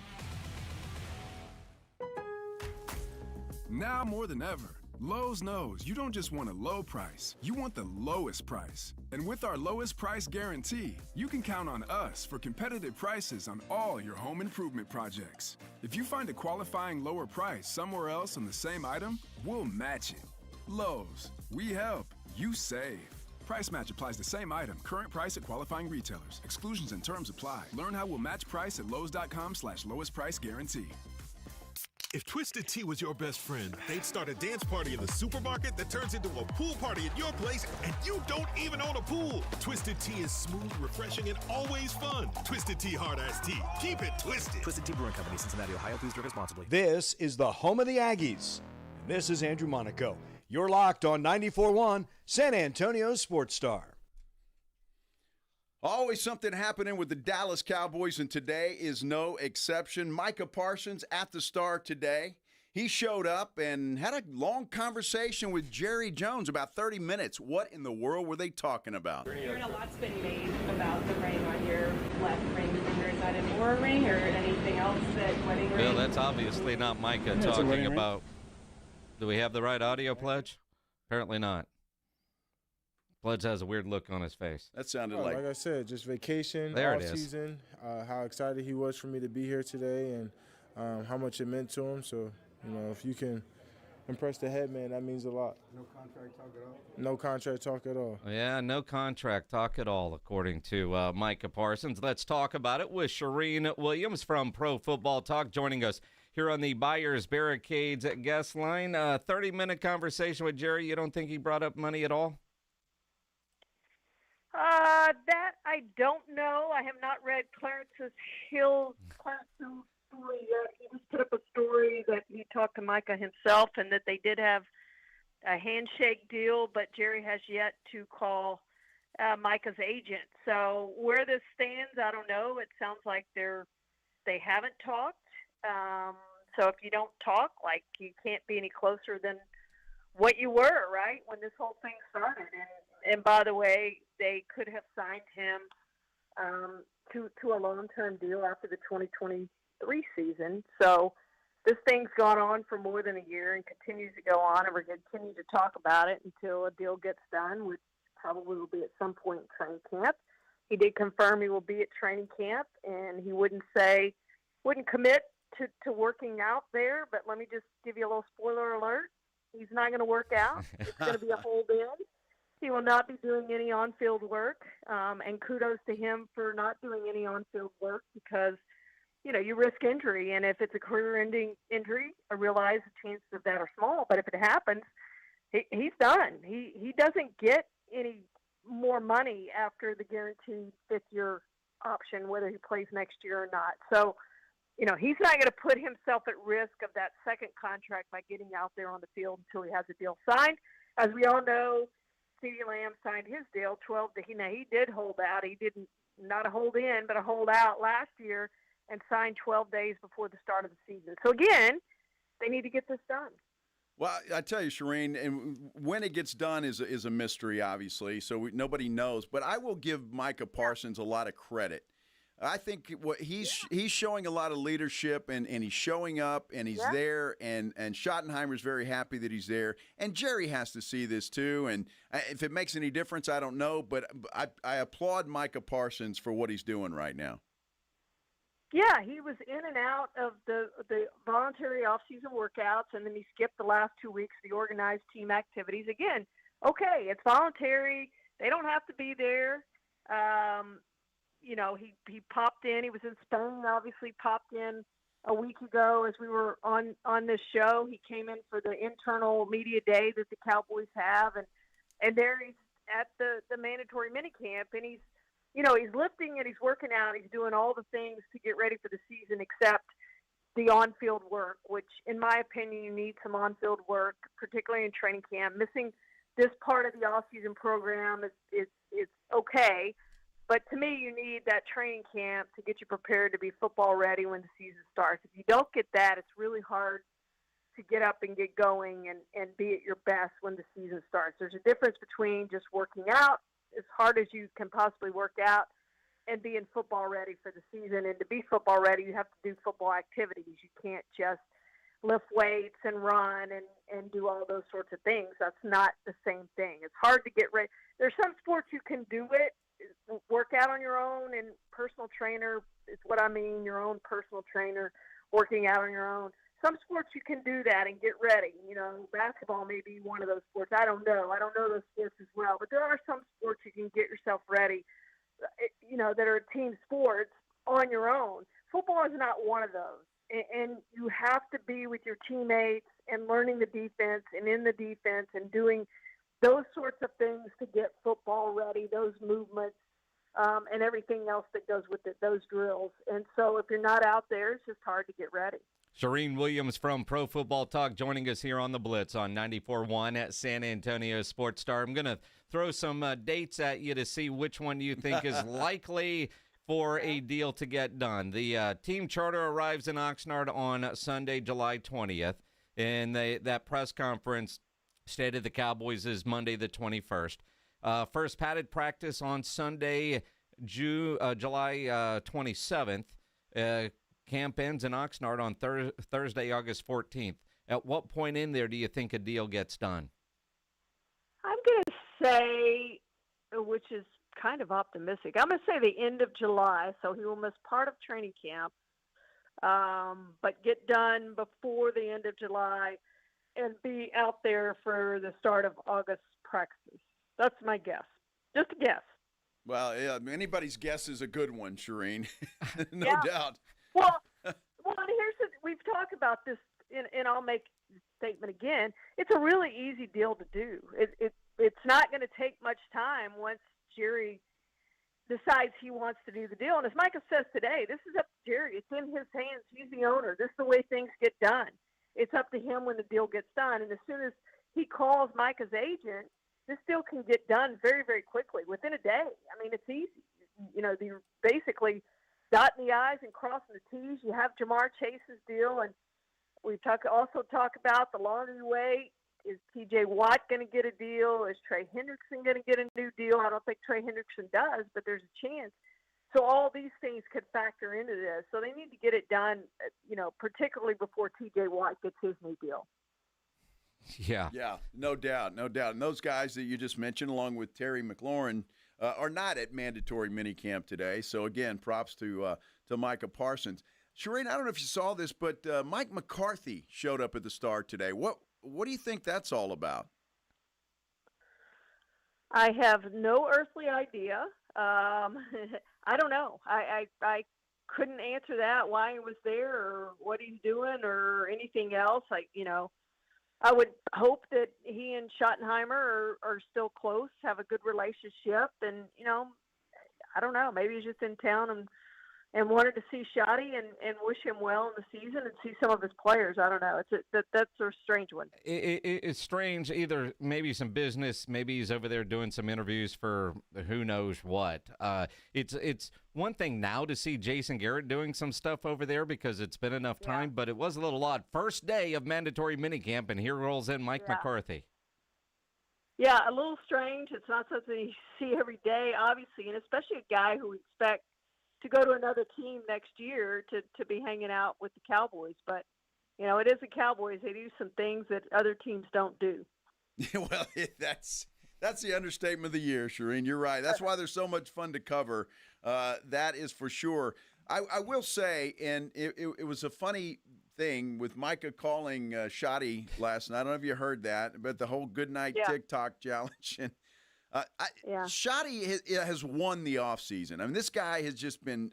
Now more than ever, Lowe's knows you don't just want a low price, you want the lowest price. And with our lowest price guarantee, you can count on us for competitive prices on all your home improvement projects. If you find a qualifying lower price somewhere else on the same item, we'll match it. Lowe's, we help, you save. Price match applies the same item, current price at qualifying retailers. Exclusions and terms apply. Learn how we'll match price at lowes.com/lowest price guarantee. If Twisted Tea was your best friend, they'd start a dance party in the supermarket that turns into a pool party at your place, and you don't even own a pool. Twisted Tea is smooth, refreshing, and always fun. Twisted Tea Hard Iced Tea. Keep it twisted. Twisted Tea Brewing Company, Cincinnati, Ohio. Please drink responsibly. This is the home of the Aggies. And this is Andrew Monaco. You're locked on 94.1 San Antonio Sports Star. Always something happening with the Dallas Cowboys, and today is no exception. Micah Parsons at the Star today. He showed up and had a long conversation with Jerry Jones, about 30 minutes. What in the world were they talking about? A lot's been made about the ring on your left ring. Is that an Aura ring or anything else that wedding ring? Bill, that's obviously not Micah talking about. Do we have the right audio, Pledge? Apparently not. Pledge has a weird look on his face. That sounded like I said, just vacation, there off season, how excited he was for me to be here today, and how much it meant to him. So, if you can impress the head man, that means a lot. No contract talk at all? No contract talk at all. Yeah, no contract talk at all, according to Micah Parsons. Let's talk about it with Shireen Williams from Pro Football Talk joining us here on the Buyers Barricades guest line. 30-minute conversation with Jerry. You don't think he brought up money at all? That I don't know. I have not read Clarence Hill's story yet. He just put up a story that he talked to Micah himself and that they did have a handshake deal, but Jerry has yet to call Micah's agent. So where this stands, I don't know. It sounds like they haven't talked. So if you don't talk, like, you can't be any closer than what you were, right, when this whole thing started. And by the way, they could have signed him to a long-term deal after the 2023 season. So this thing's gone on for more than a year and continues to go on, and we're going to continue to talk about it until a deal gets done, which probably will be at some point in training camp. He did confirm he will be at training camp, and he wouldn't commit to working out there, but let me just give you a little spoiler alert. He's not going to work out. It's going to be a hold in. He will not be doing any on-field work, and kudos to him for not doing any on-field work because, you risk injury, and if it's a career-ending injury, I realize the chances of that are small, but if it happens, he's done. He doesn't get any more money after the guaranteed fifth-year option, whether he plays next year or not. So, he's not going to put himself at risk of that second contract by getting out there on the field until he has a deal signed. As we all know, CeeDee Lamb signed his deal 12 to he did hold out. He didn't, not a hold in, but a hold out last year and signed 12 days before the start of the season. So again, they need to get this done. Well, I tell you, Shireen, and when it gets done is a mystery, obviously, so nobody knows. But I will give Micah Parsons a lot of credit. I think what he's showing a lot of leadership, and he's showing up, and he's there, and Schottenheimer's very happy that he's there. And Jerry has to see this too, and if it makes any difference, I don't know, but I applaud Micah Parsons for what he's doing right now. Yeah, he was in and out of the voluntary off-season workouts, and then he skipped the last 2 weeks of the organized team activities. Again, okay, it's voluntary. They don't have to be there. You know, he popped in. He was in Spain, obviously popped in a week ago as we were on this show. He came in for the internal media day that the Cowboys have, and there he's at the mandatory minicamp, and he's lifting and he's working out. He's doing all the things to get ready for the season except the on-field work, which, in my opinion, you need some on-field work, particularly in training camp. Missing this part of the off-season program is okay. But to me, you need that training camp to get you prepared to be football ready when the season starts. If you don't get that, it's really hard to get up and get going and be at your best when the season starts. There's a difference between just working out as hard as you can possibly work out and being football ready for the season. And to be football ready, you have to do football activities. You can't just lift weights and run and do all those sorts of things. That's not the same thing. It's hard to get ready. There's some sports you can do it, work out on your own, and personal trainer is what I mean, your own personal trainer, working out on your own. Some sports you can do that and get ready. You know, basketball may be one of those sports. I don't know those sports as well, but there are some sports you can get yourself ready, you know, that are team sports on your own. Football is not one of those. And you have to be with your teammates and learning the defense and in the defense and doing those sorts of things to get football ready, those movements, and everything else that goes with it, those drills. And so if you're not out there, it's just hard to get ready. Shireen Williams from Pro Football Talk joining us here on the Blitz on 94.1 at San Antonio Sports Star. I'm going to throw some dates at you to see which one you think is likely for a deal to get done. The team charter arrives in Oxnard on Sunday, July 20th, and that press conference stated the Cowboys is Monday the 21st. First padded practice on Sunday, July 27th. Camp ends in Oxnard on Thursday, August 14th. At what point in there do you think a deal gets done? I'm going to say, which is kind of optimistic, I'm going to say the end of July, so he will miss part of training camp, but get done before the end of July and be out there for the start of August practices. That's my guess. Just a guess. Well, yeah, anybody's guess is a good one, Shireen. No doubt. Well, and we've talked about this, and I'll make the statement again. It's a really easy deal to do. It's not going to take much time once Jerry decides he wants to do the deal. And as Micah says today, this is up to Jerry. It's in his hands. He's the owner. This is the way things get done. It's up to him when the deal gets done. And as soon as he calls Micah's agent, this deal can get done very, very quickly, within a day. I mean, it's easy. You know, basically dotting the I's and crossing the T's. You have Jamar Chase's deal, and we also talk about the longer you wait. Is T.J. Watt going to get a deal? Is Trey Hendrickson going to get a new deal? I don't think Trey Hendrickson does, but there's a chance. So all these things could factor into this. So they need to get it done, you know, particularly before T.J. Watt gets his new deal. Yeah. Yeah, no doubt, no doubt. And those guys that you just mentioned, along with Terry McLaurin, are not at mandatory minicamp today. So, again, props to Micah Parsons. Shireen, I don't know if you saw this, but Mike McCarthy showed up at the Star today. What do you think that's all about? I have no earthly idea. I don't know. I couldn't answer that, why he was there or what he's doing or anything else. I would hope that he and Schottenheimer are still close, have a good relationship. And, you know, I don't know, maybe he's just in town and and wanted to see Schotty and wish him well in the season and see some of his players. I don't know. That's a strange one. It's strange. Either maybe some business, maybe he's over there doing some interviews for who knows what. It's one thing now to see Jason Garrett doing some stuff over there because it's been enough time, but it was a little odd. First day of mandatory minicamp, and here rolls in Mike McCarthy. Yeah, a little strange. It's not something you see every day, obviously, and especially a guy who we expect to go to another team next year to be hanging out with the Cowboys. But, you know, it is the Cowboys. They do some things that other teams don't do. Well, that's the understatement of the year, Shireen. You're right. That's why they're so much fun to cover. That is for sure. I will say, and it was a funny thing with Micah calling Schotty last night. I don't know if you heard that, but the whole goodnight TikTok challenge. And Schotty has won the offseason. I mean, this guy has just been,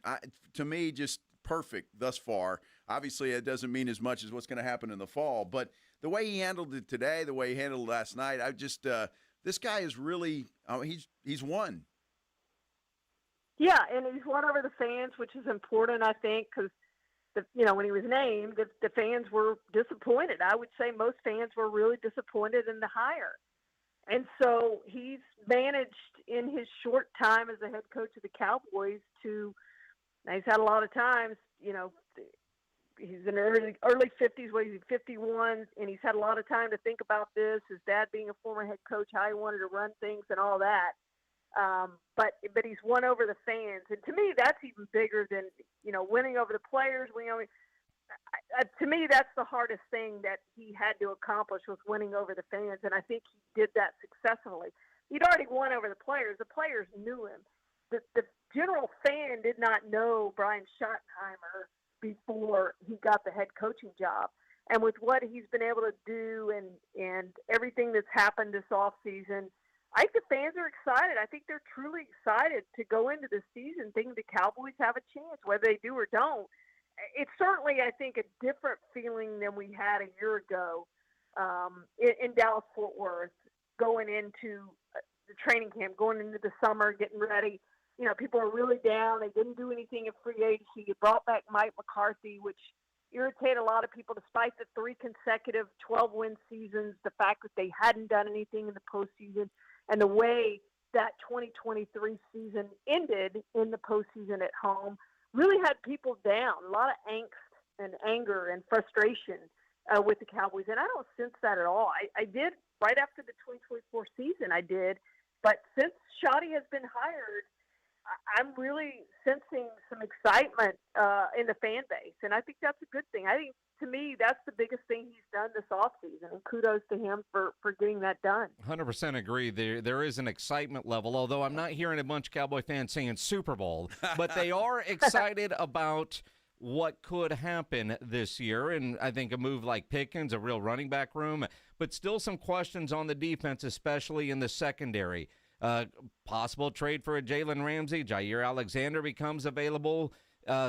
to me, just perfect thus far. Obviously, it doesn't mean as much as what's going to happen in the fall. But the way he handled it today, the way he handled it last night, this guy is really, he's won. Yeah, and he's won over the fans, which is important, I think, because, when he was named, the fans were disappointed. I would say most fans were really disappointed in the hire. And so he's managed in his short time as the head coach of the Cowboys he's had a lot of times, he's in early 50s, he's 51, and he's had a lot of time to think about this, his dad being a former head coach, how he wanted to run things and all that. But he's won over the fans. And to me, that's even bigger than, winning over the players. To me, that's the hardest thing that he had to accomplish was winning over the fans, and I think he did that successfully. He'd already won over the players. The players knew him. The general fan did not know Brian Schottenheimer before he got the head coaching job. And with what he's been able to do and everything that's happened this offseason, I think the fans are excited. I think they're truly excited to go into the season thinking the Cowboys have a chance, whether they do or don't. It's certainly, I think, a different feeling than we had a year ago in Dallas-Fort Worth, going into the training camp, going into the summer, getting ready. People are really down. They didn't do anything in free agency. You brought back Mike McCarthy, which irritated a lot of people despite the 3 consecutive 12-win seasons, the fact that they hadn't done anything in the postseason, and the way that 2023 season ended in the postseason at home really had people down. A lot of angst and anger and frustration with the Cowboys, and I don't sense that at all. I did right after the 2024 season, I did, but since Schotty has been hired, I'm really sensing some excitement in the fan base, and I think that's a good thing. I think, to me, that's the biggest thing he's done this offseason, and kudos to him for getting that done. 100% agree. There is an excitement level, although I'm not hearing a bunch of Cowboy fans saying Super Bowl, but they are excited about what could happen this year, and I think a move like Pickens, a real running back room, but still some questions on the defense, especially in the secondary. Possible trade for a Jalen Ramsey. Jair Alexander becomes available.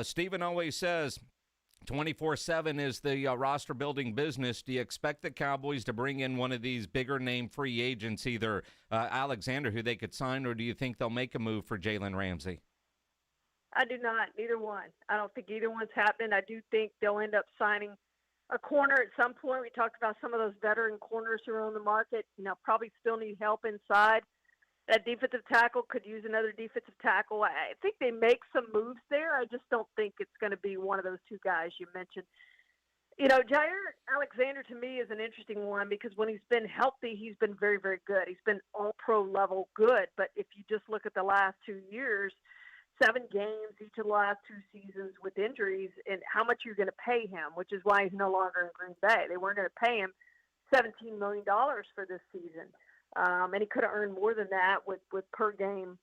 Steven always says 24/7 is the roster building business. Do you expect the Cowboys to bring in one of these bigger name free agents, either Alexander, who they could sign, or do you think they'll make a move for Jalen Ramsey? I do not. Neither one. I don't think either one's happening. I do think they'll end up signing a corner at some point. We talked about some of those veteran corners who are on the market. Probably still need help inside. That defensive tackle could use another defensive tackle. I think they make some moves there. I just don't think it's going to be one of those two guys you mentioned. Jair Alexander to me is an interesting one because when he's been healthy, he's been very, very good. He's been all-pro level good. But if you just look at the last 2 years, 7 games each of the last 2 seasons with injuries, and how much you're going to pay him, which is why he's no longer in Green Bay. They weren't going to pay him $17 million for this season. And he could have earned more than that with per game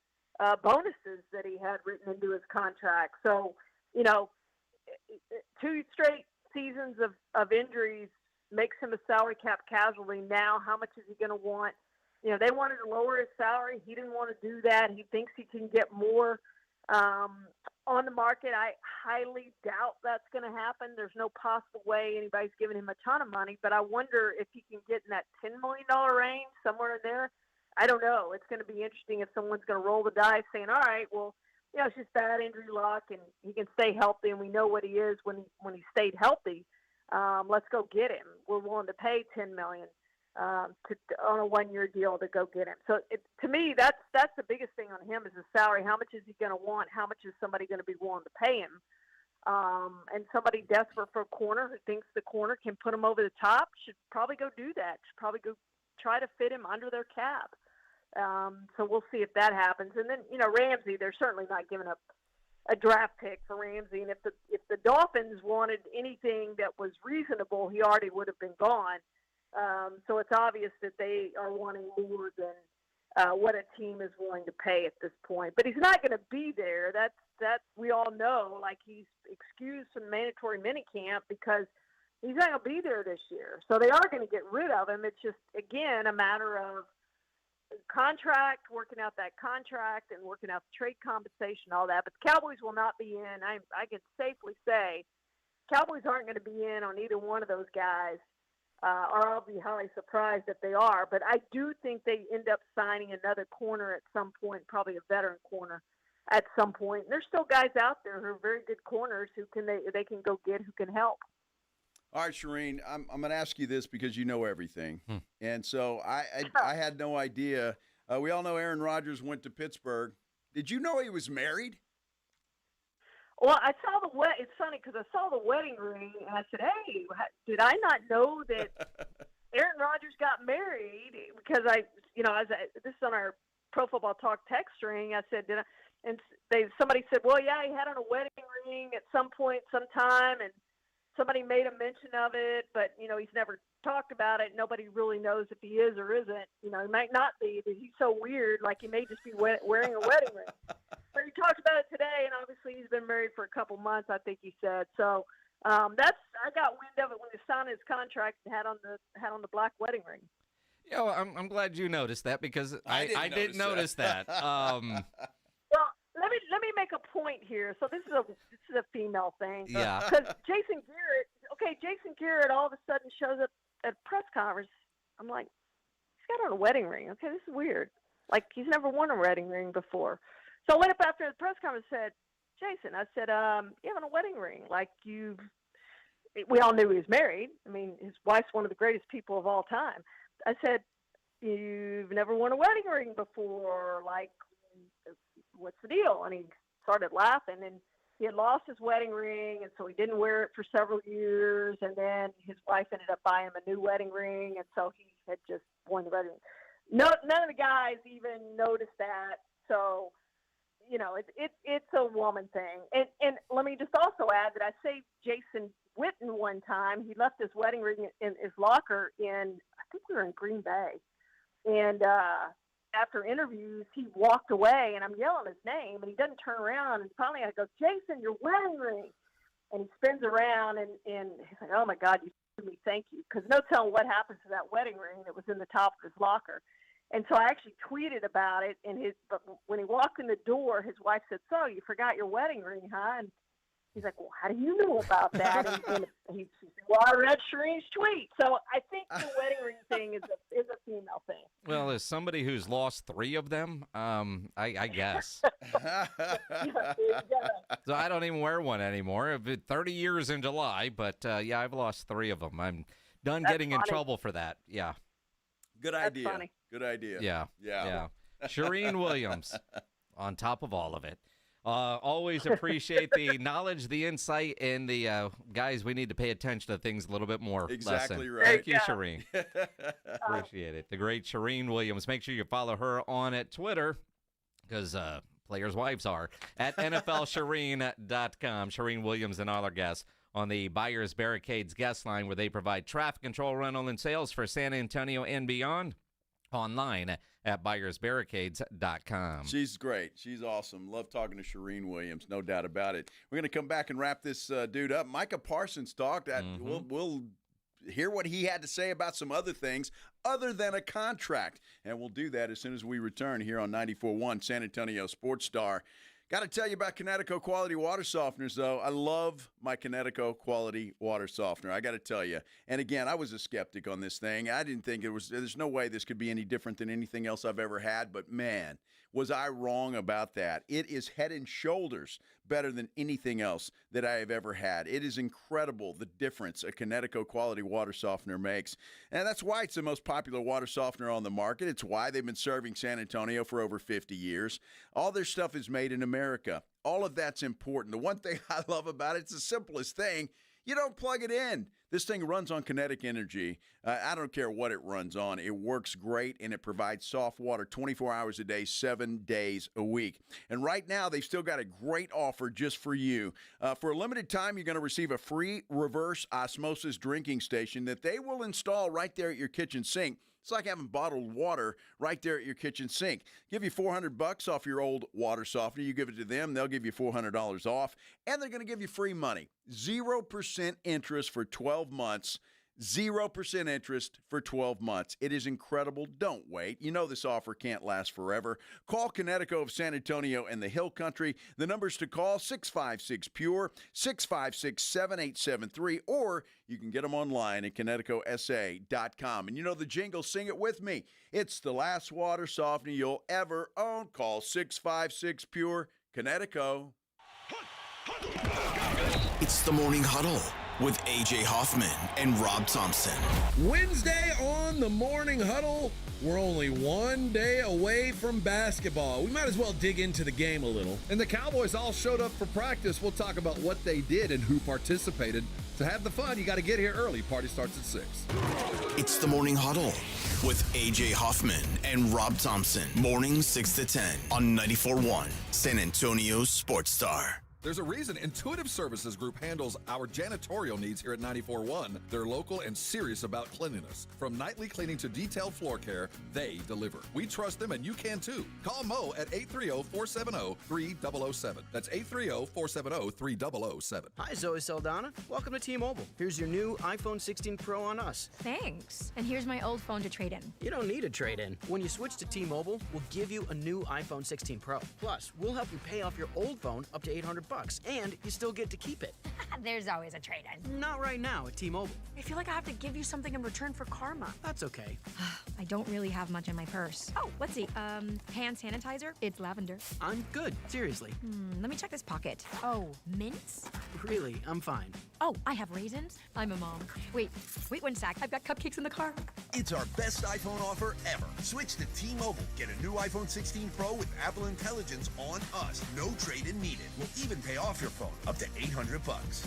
bonuses that he had written into his contract. So, 2 straight seasons of injuries makes him a salary cap casualty. Now, how much is he going to want? They wanted to lower his salary. He didn't want to do that. He thinks he can get more on the market. I highly doubt that's going to happen. There's no possible way anybody's giving him a ton of money, but I wonder if he can get in that $10 million range, somewhere in there. I don't know. It's going to be interesting if someone's going to roll the dice saying, all right, well, it's just bad injury luck, and he can stay healthy, and we know what he is when he stayed healthy. Let's go get him. We're willing to pay $10 million on a 1-year deal to go get him. So to me, that's the biggest thing on him is his salary. How much is he going to want? How much is somebody going to be willing to pay him? And somebody desperate for a corner who thinks the corner can put him over the top should probably go do that. Should probably go try to fit him under their cap. So we'll see if that happens. And then, Ramsey, they're certainly not giving up a draft pick for Ramsey. And if the Dolphins wanted anything that was reasonable, he already would have been gone. So it's obvious that they are wanting more than what a team is willing to pay at this point. But he's not going to be there. That's we all know. Like, he's excused from mandatory minicamp because he's not going to be there this year. So they are going to get rid of him. It's just, again, a matter of contract, working out that contract and working out the trade compensation, all that. But the Cowboys will not be in. I can safely say Cowboys aren't going to be in on either one of those guys, or I'll be highly surprised if they are. But I do think they end up signing another corner at some point, probably a veteran corner at some point. And there's still guys out there who are very good corners who they can go get, who can help. All right, Shireen, I'm going to ask you this because you know everything. And so I had no idea. We all know Aaron Rodgers went to Pittsburgh. Did you know he was married? Well, I saw the it's funny because I saw the wedding ring, and I said, hey, did I not know that Aaron Rodgers got married? Because this is on our Pro Football Talk text string. I said, did I? And somebody said, well, yeah, he had on a wedding ring at some point, sometime, and somebody made a mention of it, but, he's never talked about it. Nobody really knows if he is or isn't. He might not be. He's so weird, like he may just be wearing a wedding ring. But he talked about it today, and obviously he's been married for a couple months, I think he said. So I got wind of it when he signed his contract and had on the black wedding ring. I'm glad you noticed that because I didn't notice that. Well, let me make a point here. So this is a female thing. Yeah. Because Jason Garrett all of a sudden shows up at a press conference. I'm like, he's got on a wedding ring. Okay, this is weird. Like, he's never worn a wedding ring before. So I went up after the press conference and said, Jason, I said, you have on a wedding ring. Like, we all knew he was married. I mean, his wife's one of the greatest people of all time. I said, you've never worn a wedding ring before. Like, what's the deal? And he started laughing, and he had lost his wedding ring, and so he didn't wear it for several years, and then his wife ended up buying him a new wedding ring, and so he had just worn the wedding ring. None of the guys even noticed that, so, it's a woman thing. And let me just also add that I saved Jason Witten one time. He left his wedding ring in his locker I think we were in Green Bay, and after interviews, he walked away, and I'm yelling his name, and he doesn't turn around. And finally, I go, Jason, your wedding ring. And he spins around, and he's like, oh, my God, you saved me, thank you. Because no telling what happened to that wedding ring that was in the top of his locker. And so I actually tweeted about it. But when he walked in the door, his wife said, so you forgot your wedding ring, huh? And he's like, well, how do you know about that? And he said, well, I read Shireen's tweet. So I think the wedding ring thing is a female thing. Well, as somebody who's lost 3 of them, I guess. So I don't even wear one anymore. I've been 30 years in July, but I've lost 3 of them. I'm done getting in trouble for that. Yeah. Good idea. That's funny. Good idea. Yeah. Shireen Williams on top of all of it. Always appreciate the knowledge, the insight, and the guys, we need to pay attention to things a little bit more. Exactly right. Thank you, Shireen. Appreciate it. The great Shireen Williams. Make sure you follow her on at Twitter because players' wives are at NFLShireen.com. Shireen Williams and all our guests on the Buyers Barricades guest line where they provide traffic control, rental, and sales for San Antonio and beyond. Online at buyersbarricades.com. She's great. She's awesome. Love talking to Shireen Williams, no doubt about it. We're going to come back and wrap this dude up. Micah Parsons talked. We'll hear what he had to say about some other things other than a contract, and we'll do that as soon as we return here on 94.1 San Antonio Sports Star. Got to tell you about Kinetico Quality Water Softeners, though. I love my Kinetico Quality Water Softener. I got to tell you. And, again, I was a skeptic on this thing. I didn't think there's no way this could be any different than anything else I've ever had. But, man, Was I wrong about that? It is head and shoulders better than anything else that I have ever had. It is incredible the difference a Kinetico quality water softener makes. And that's why it's the most popular water softener on the market. It's why they've been serving San Antonio for over 50 years. All their stuff is made in America. All of that's important. The one thing I love about it, it's the simplest thing. You don't plug it in. This thing runs on kinetic energy. I don't care what it runs on. It works great, and it provides soft water 24 hours a day, 7 days a week. And right now, they've still got a great offer just for you. For a limited time, you're going to receive a free reverse osmosis drinking station that they will install right there at your kitchen sink. It's like having bottled water right there at your kitchen sink. Give you $400 off your old water softener. You give it to them, they'll give you $400 off, and they're going to give you free money. 0% interest for 12 months. 0% interest for 12 months. It is incredible. Don't wait. You know this offer can't last forever. Call Kinetico of San Antonio and the Hill Country. The numbers to call, 656-PURE, 656-7873, or you can get them online at KineticoSA.com. And you know the jingle, sing it with me. It's the last water softener you'll ever own. Call 656-PURE, Kinetico. It's the Morning Huddle with A.J. Hoffman and Rob Thompson. Wednesday on the Morning Huddle, we're only one day away from basketball. We might as well dig into the game a little. And the Cowboys all showed up for practice. We'll talk about what they did and who participated. To have the fun, you got to get here early. Party starts at 6. It's the Morning Huddle with A.J. Hoffman and Rob Thompson. Mornings 6 to 10 on 94.1 San Antonio's Sports Star. There's a reason Intuitive Services Group handles our janitorial needs here at 94.1. They're local and serious about cleanliness. From nightly cleaning to detailed floor care, they deliver. We trust them, and you can too. Call Mo at 830-470-3007. That's 830-470-3007. Hi, Zoe Saldana. Welcome to T-Mobile. Here's your new iPhone 16 Pro on us. Thanks. And here's my old phone to trade in. You don't need a trade-in. When you switch to T-Mobile, we'll give you a new iPhone 16 Pro. Plus, we'll help you pay off your old phone up to $800. And you still get to keep it. There's always a trade-in. Not right now at T-Mobile. I feel like I have to give you something in return for karma. That's okay. I don't really have much in my purse. Oh, let's see. Hand sanitizer. It's lavender. I'm good. Seriously. Let me check this pocket. Oh, mints? Really, I'm fine. Oh, I have raisins. I'm a mom. Wait 1 sec. I've got cupcakes in the car. It's our best iPhone offer ever. Switch to T-Mobile. Get a new iPhone 16 Pro with Apple Intelligence on us. No trade-in needed. We'll even pay off your phone up to $800.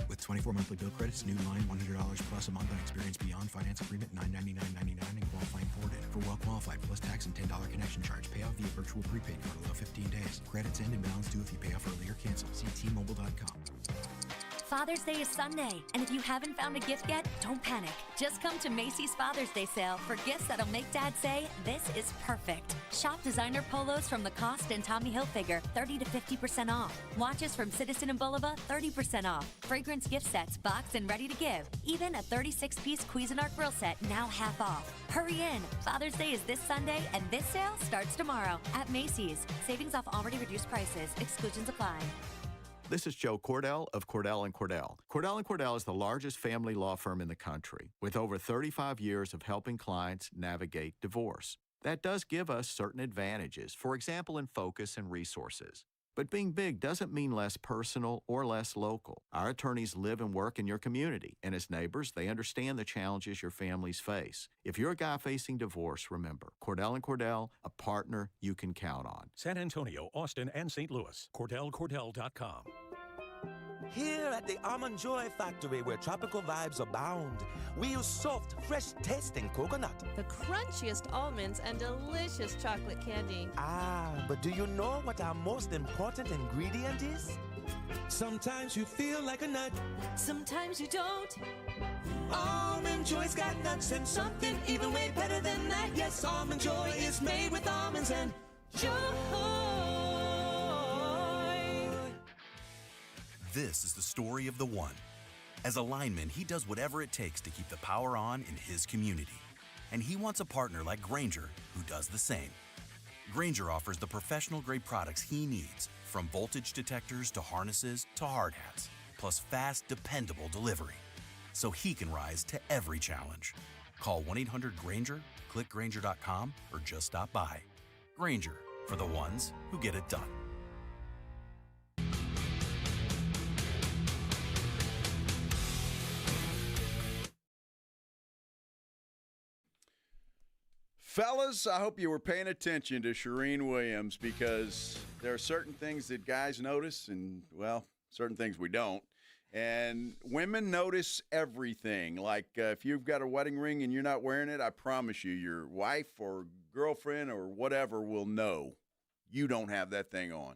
With 24 monthly bill credits, new line $100 plus a month on experience beyond finance agreement $999.99 and qualifying forwarded. For well qualified plus tax and $10 connection charge. Pay off via virtual prepaid card. Allow 15 days. Credits end and balance due if you pay off early or cancel. See T-Mobile.com. Father's Day is Sunday, and if you haven't found a gift yet, don't panic. Just come to Macy's Father's Day sale for gifts that'll make Dad say, this is perfect. Shop designer polos from Lacoste and Tommy Hilfiger, 30 to 50% off. Watches from Citizen and Bulova, 30% off. Fragrance gift sets, boxed and ready to give. Even a 36-piece Cuisinart grill set, now half off. Hurry in. Father's Day is this Sunday, and this sale starts tomorrow at Macy's. Savings off already reduced prices. Exclusions apply. This is Joe Cordell of Cordell & Cordell. Cordell & Cordell is the largest family law firm in the country, with over 35 years of helping clients navigate divorce. That does give us certain advantages, for example, in focus and resources. But being big doesn't mean less personal or less local. Our attorneys live and work in your community, and as neighbors, they understand the challenges your families face. If you're a guy facing divorce, remember, Cordell & Cordell, a partner you can count on. San Antonio, Austin, and St. Louis. CordellCordell.com. Here at the Almond Joy Factory, where tropical vibes abound, we use soft, fresh-tasting coconut. The crunchiest almonds and delicious chocolate candy. But do you know what our most important ingredient is? Sometimes you feel like a nut. Sometimes you don't. Almond Joy's got nuts and something even way better than that. Yes, Almond Joy is made with almonds and joy. This is the story of the one. As a lineman, he does whatever it takes to keep the power on in his community. And he wants a partner like Grainger who does the same. Grainger offers the professional-grade products he needs, from voltage detectors to harnesses to hard hats, plus fast, dependable delivery, so he can rise to every challenge. Call 1-800-GRAINGER, click Grainger.com, or just stop by. Grainger, for the ones who get it done. Fellas, I hope you were paying attention to Shireen Williams, because there are certain things that guys notice and, well, certain things we don't. And women notice everything. Like if you've got a wedding ring and you're not wearing it, I promise you your wife or girlfriend or whatever will know you don't have that thing on.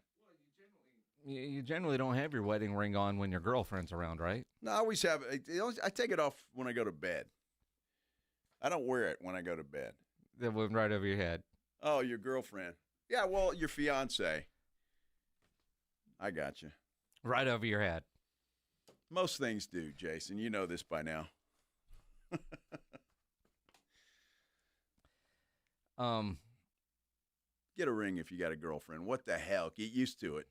You generally don't have your wedding ring on when your girlfriend's around, right? No, I always have it. I take it off when I go to bed. I don't wear it when I go to bed. That went right over your head. Oh, your girlfriend. Yeah, well, your fiance. I got you. Right over your head. Most things do, Jason. You know this by now. Get a ring if you got a girlfriend. What the hell? Get used to it.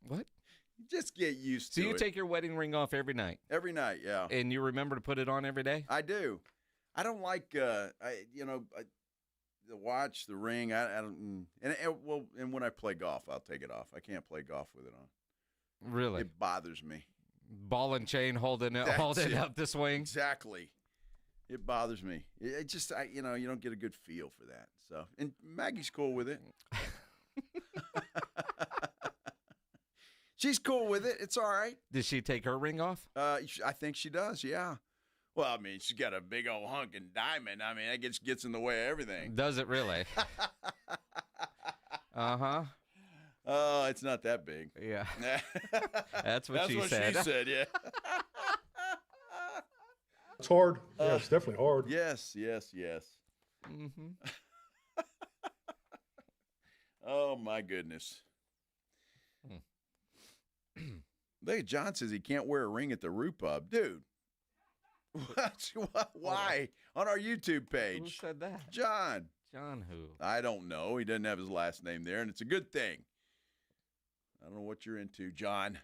What? Just get used to it. So you take your wedding ring off every night? Every night, yeah. And you remember to put it on every day? I do. I don't like, the watch, the ring. I don't. And when I play golf, I'll take it off. I can't play golf with it on. Really? It bothers me. Ball and chain holding up the swing. Exactly. It bothers me. It just, you don't get a good feel for that. So, and Maggie's cool with it. She's cool with it. It's all right. Did she take her ring off? I think she does, yeah. Well, I mean, she's got a big old hunking diamond. I mean, that gets in the way of everything. Does it really? Uh-huh. Oh, it's not that big. Yeah. That's what she said. That's what she said, yeah. It's hard. Yeah, it's definitely hard. Yes. Mm-hmm. Oh, my goodness. Look at John says he can't wear a ring at the Roo Pub. Dude. Why? On our YouTube page. Who said that? John. John who? I don't know. He doesn't have his last name there, and it's a good thing. I don't know what you're into, John.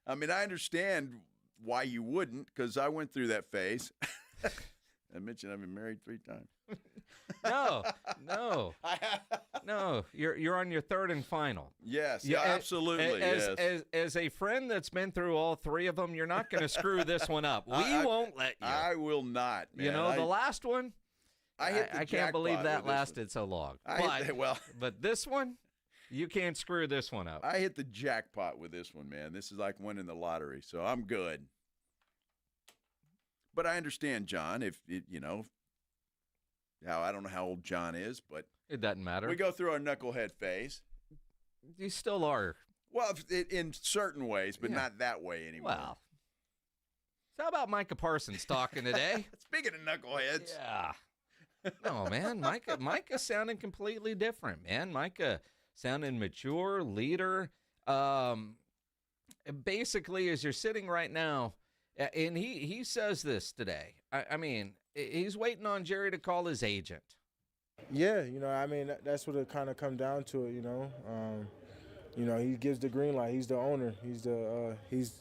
I mean, I understand why you wouldn't, because I went through that phase. I mentioned I've been married 3 times. No. You're on your 3rd and final. Yes, yeah, absolutely. As a friend that's been through all 3 of them, you're not going to screw this one up. We won't let you. I will not, man. You know, the last one, I can't believe that lasted so long. But this one, you can't screw this one up. I hit the jackpot with this one, man. This is like winning the lottery, so I'm good. But I understand, John, I don't know how old John is, but it doesn't matter. We go through our knucklehead phase. You still are. Well, in certain ways, but not that way anymore. Well, so how about Micah Parsons talking today? Speaking of knuckleheads. Yeah. No, man, Micah sounding completely different, man. Micah sounding mature, leader. Basically, as you're sitting right now, and he says this today. I mean, he's waiting on Jerry to call his agent. Yeah, that's what it kind of come down to it, he gives the green light. He's the owner. He's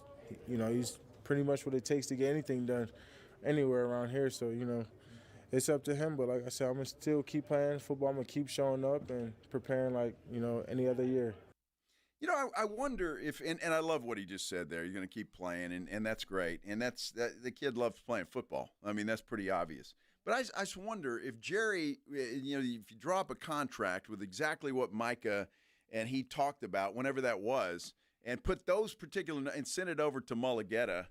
pretty much what it takes to get anything done anywhere around here. So, it's up to him. But like I said, I'm going to still keep playing football. I'm going to keep showing up and preparing like, any other year. I wonder if, and I love what he just said there. You're going to keep playing, and that's great. And the kid loves playing football. I mean, that's pretty obvious. But I just wonder if Jerry, if you draw up a contract with exactly what Micah and he talked about, whenever that was, and put those particular, and send it over to Mulligetta.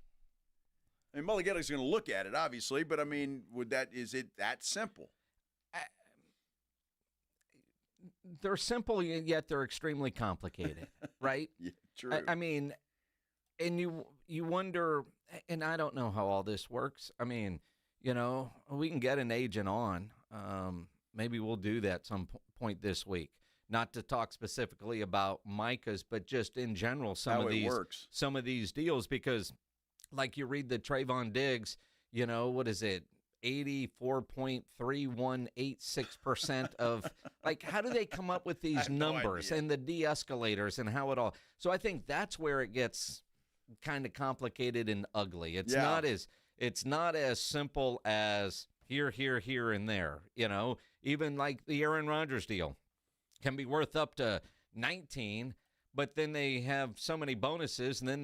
I mean, Mulligetta's going to look at it, obviously, but I mean, is it that simple? They're simple, yet they're extremely complicated, right? Yeah, true. I mean, and you wonder, and I don't know how all this works. I mean, we can get an agent on. Maybe we'll do that some point this week. Not to talk specifically about Micah's, but just in general, some of these deals, because like you read the Trayvon Diggs, what is it? 84.3186% of, like, how do they come up with these numbers and the de-escalators and how it all? So I think that's where it gets kind of complicated and ugly. It's not as It's not as simple as here, and there. Even like the Aaron Rodgers deal can be worth up to 19, but then they have so many bonuses, and then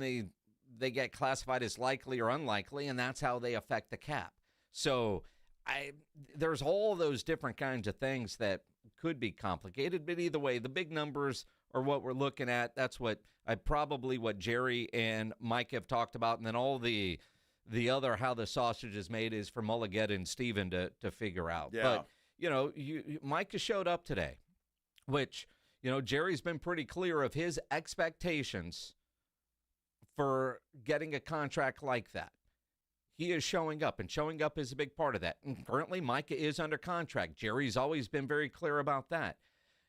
they get classified as likely or unlikely, and that's how they affect the cap. So there's all those different kinds of things that could be complicated, but either way, the big numbers are what we're looking at. That's what Jerry and Mike have talked about, and then all the other how the sausage is made is for Mulligetta and Steven to figure out. Yeah. But, Mike has showed up today, which, Jerry's been pretty clear of his expectations for getting a contract like that. He is showing up, and showing up is a big part of that. And currently, Micah is under contract. Jerry's always been very clear about that.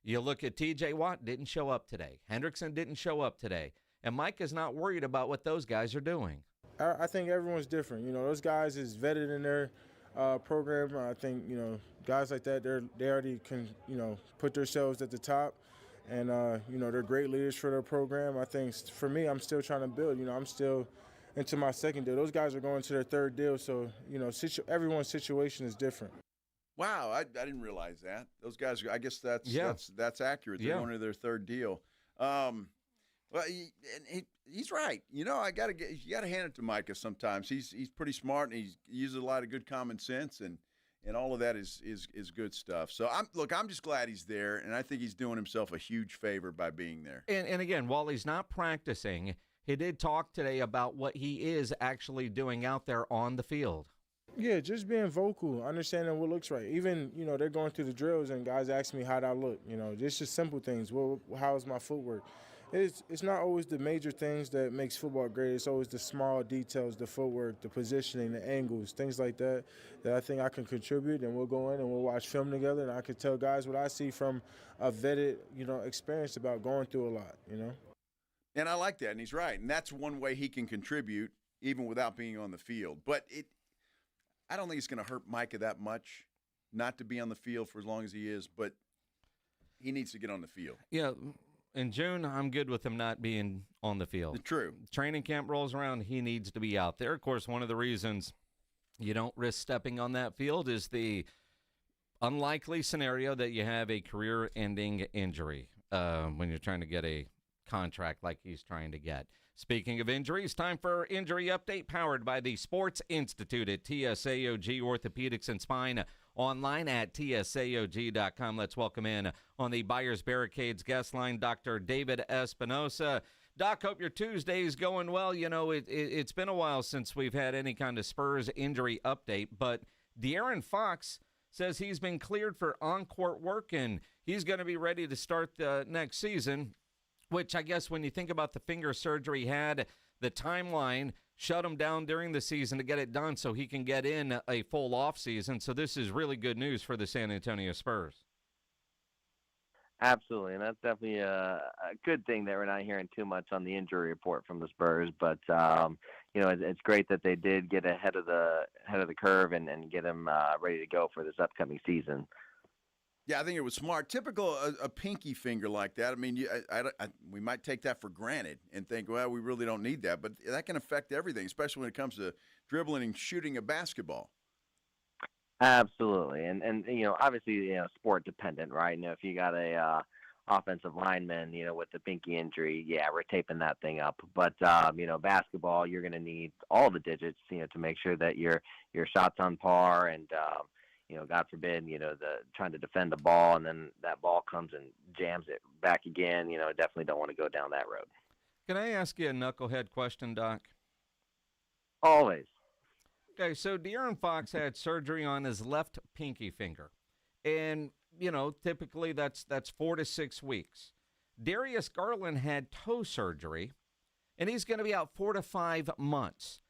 You look at T.J. Watt, didn't show up today. Hendrickson didn't show up today. And Micah's not worried about what those guys are doing. I think everyone's different. Those guys is vetted in their program. I think, guys like that, they already can, put themselves at the top. And, they're great leaders for their program. I think for me, I'm still trying to build. I'm still into my second deal. Those guys are going to their third deal. So, everyone's situation is different. Wow, I didn't realize that. Those guys, I guess that's accurate. They're going to their third deal. Well, he's right. You got to hand it to Micah sometimes. He's pretty smart, and he uses a lot of good common sense, and all of that is good stuff. So I'm just glad he's there, and I think he's doing himself a huge favor by being there. And again, while he's not practicing, he did talk today about what he is actually doing out there on the field. Yeah, just being vocal, understanding what looks right. Even, they're going through the drills, and guys ask me how'd I look. It's just simple things. Well, how's my footwork? It's not always the major things that makes football great. It's always the small details, the footwork, the positioning, the angles, things like that I think I can contribute. And we'll go in and we'll watch film together, and I can tell guys what I see from a vetted, experience about going through a lot, And I like that, and he's right. And that's one way he can contribute even without being on the field. But I don't think it's going to hurt Micah that much not to be on the field for as long as he is, but he needs to get on the field. Yeah. In June, I'm good with him not being on the field. True. Training camp rolls around, he needs to be out there. Of course, one of the reasons you don't risk stepping on that field is the unlikely scenario that you have a career-ending injury when you're trying to get a contract like he's trying to get. Speaking of injuries, time for our injury update powered by the Sports Institute at TSAOG Orthopedics and Spine. Online at TSAOG.com. Let's welcome in on the Buyers Barricades guest line, Dr. David Espinosa. Doc, hope your Tuesday's going well. It's been a while since we've had any kind of Spurs injury update, but De'Aaron Fox says he's been cleared for on-court work, and he's going to be ready to start the next season, which I guess when you think about the finger surgery he had, the timeline shut him down during the season to get it done so he can get in a full offseason. So this is really good news for the San Antonio Spurs. Absolutely, and that's definitely a good thing that we're not hearing too much on the injury report from the Spurs. But it's great that they did get ahead of the curve and get him ready to go for this upcoming season. Yeah, I think it was smart. Typical a pinky finger like that. I mean, we might take that for granted and think, well, we really don't need that. But that can affect everything, especially when it comes to dribbling and shooting a basketball. Absolutely, and obviously, sport dependent, right? If you got a offensive lineman, with the pinky injury, yeah, we're taping that thing up. But basketball, you're going to need all the digits, to make sure that your shot's on par and. God forbid, trying to defend the ball and then that ball comes and jams it back again. Definitely don't want to go down that road. Can I ask you a knucklehead question, Doc? Always. Okay, so De'Aaron Fox had surgery on his left pinky finger. And, typically that's 4 to 6 weeks. Darius Garland had toe surgery, and he's going to be out 4 to 5 months.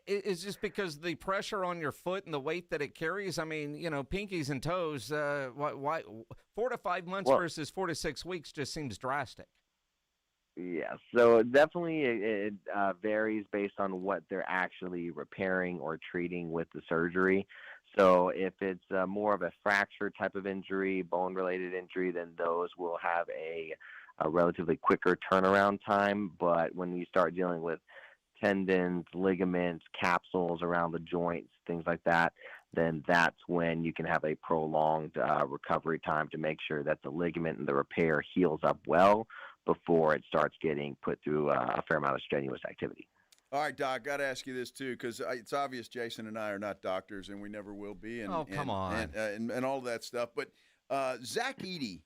Is this because the pressure on your foot and the weight that it carries? I mean, pinkies and toes, why 4 to 5 months versus 4 to 6 weeks just seems drastic. Yeah, so definitely it varies based on what they're actually repairing or treating with the surgery. So if it's more of a fracture type of injury, bone-related injury, then those will have a relatively quicker turnaround time. But when you start dealing with tendons, ligaments, capsules around the joints, things like that, then that's when you can have a prolonged recovery time to make sure that the ligament and the repair heals up well before it starts getting put through a fair amount of strenuous activity. All right, Doc, got to ask you this, too, because it's obvious Jason and I are not doctors, and we never will be. And, come on. And all of that stuff. But Zach Edey,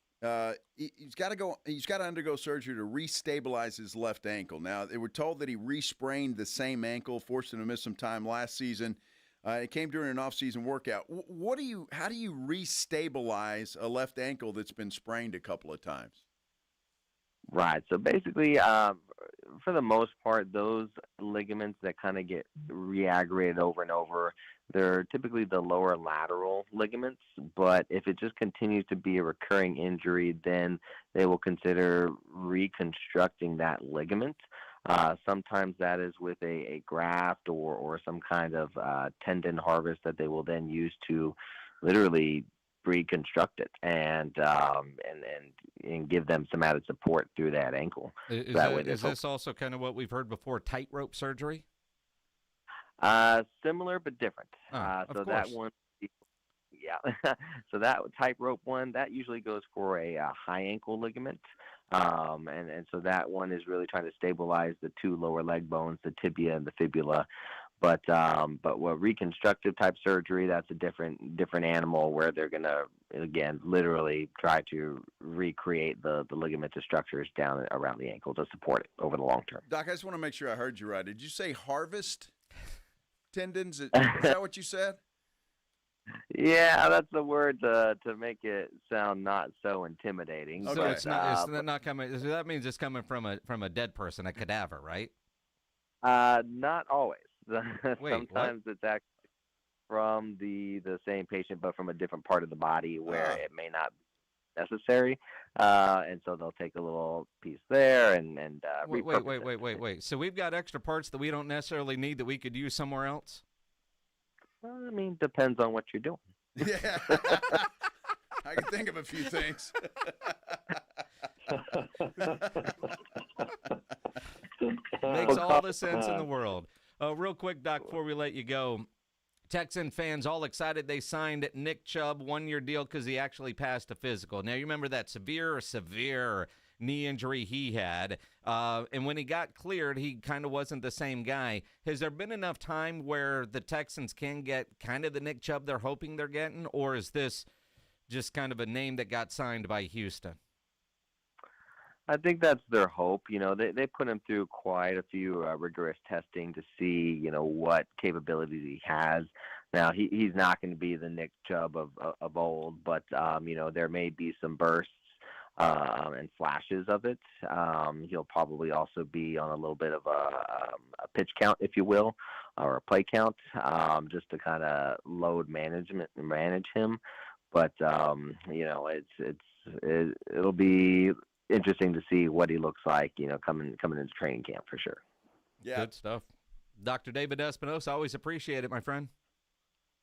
he's got to undergo surgery to restabilize his left ankle. Now, they were told that he re-sprained the same ankle, forced him to miss some time last season. It came during an off-season workout. How do you restabilize a left ankle that's been sprained a couple of times? Right. So basically, for the most part, those ligaments that kind of get re-aggravated over and over, they're typically the lower lateral ligaments. But if it just continues to be a recurring injury, then they will consider reconstructing that ligament. Sometimes that is with a graft or some kind of tendon harvest that they will then use to literally reconstruct it and give them some added support through that ankle. Is this also kind of what we've heard before, tightrope surgery? Similar but different. Of course. That one, yeah. So that tightrope one, that usually goes for a high ankle ligament. And so that one is really trying to stabilize the two lower leg bones, the tibia and the fibula. But what reconstructive type surgery, that's a different animal where they're going to, again, literally try to recreate the ligamentous structures down around the ankle to support it over the long term. Doc, I just want to make sure I heard you right. Did you say harvest tendons? Is that what you said? Yeah, that's the word to make it sound not so intimidating. So but, it's not coming. So that means it's coming from a dead person, a cadaver, right? Not always. Wait, Sometimes it's actually from the same patient, but from a different part of the body where it may not be necessary, and so they'll take a little piece there and wait. So we've got extra parts that we don't necessarily need that we could use somewhere else. Well, I mean, depends on what you're doing. Yeah, I can think of a few things. Makes all the sense in the world. Real quick, Doc, before we let you go, Texan fans all excited they signed Nick Chubb, one-year deal because he actually passed a physical. Now, you remember that severe knee injury he had, and when he got cleared, he kind of wasn't the same guy. Has there been enough time where the Texans can get kind of the Nick Chubb they're hoping they're getting, or is this just kind of a name that got signed by Houston? I think that's their hope. You know, they put him through quite a few rigorous testing to see, you know, what capabilities he has. Now, he's not going to be the Nick Chubb of old, but, you know, there may be some bursts and flashes of it. He'll probably also be on a little bit of a pitch count, if you will, or a play count, just to kind of manage him. But, you know, it'll be interesting to see what he looks like, you know, coming into training camp for sure. Yeah. Good stuff. Dr. David Espinosa, always appreciate it, my friend.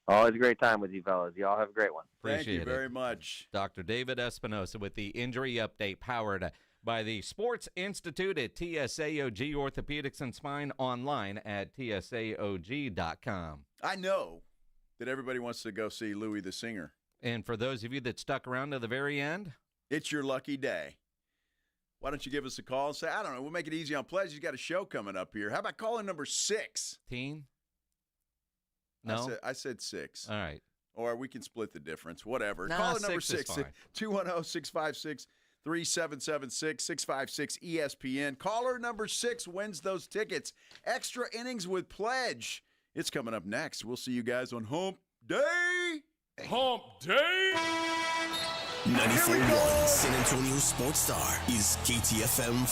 Always a great time with you fellas. You all have a great one. Thank you very much. Dr. David Espinosa with the injury update powered by the Sports Institute at TSAOG Orthopedics and Spine, online at TSAOG.com. I know that everybody wants to go see Louis the Singer. And for those of you that stuck around to the very end, it's your lucky day. Why don't you give us a call and say, I don't know, we'll make it easy on Pledge. You got a show coming up here. How about calling number 6? No? I said 6. All right. Or we can split the difference. Whatever. Nah, Call number 6 is fine. 210-656-3776, 656-ESPN. Caller number 6 wins those tickets. Extra innings with Pledge. It's coming up next. We'll see you guys on Hump Day. Hump Day! 94.1 San Antonio Sports Star is KTFM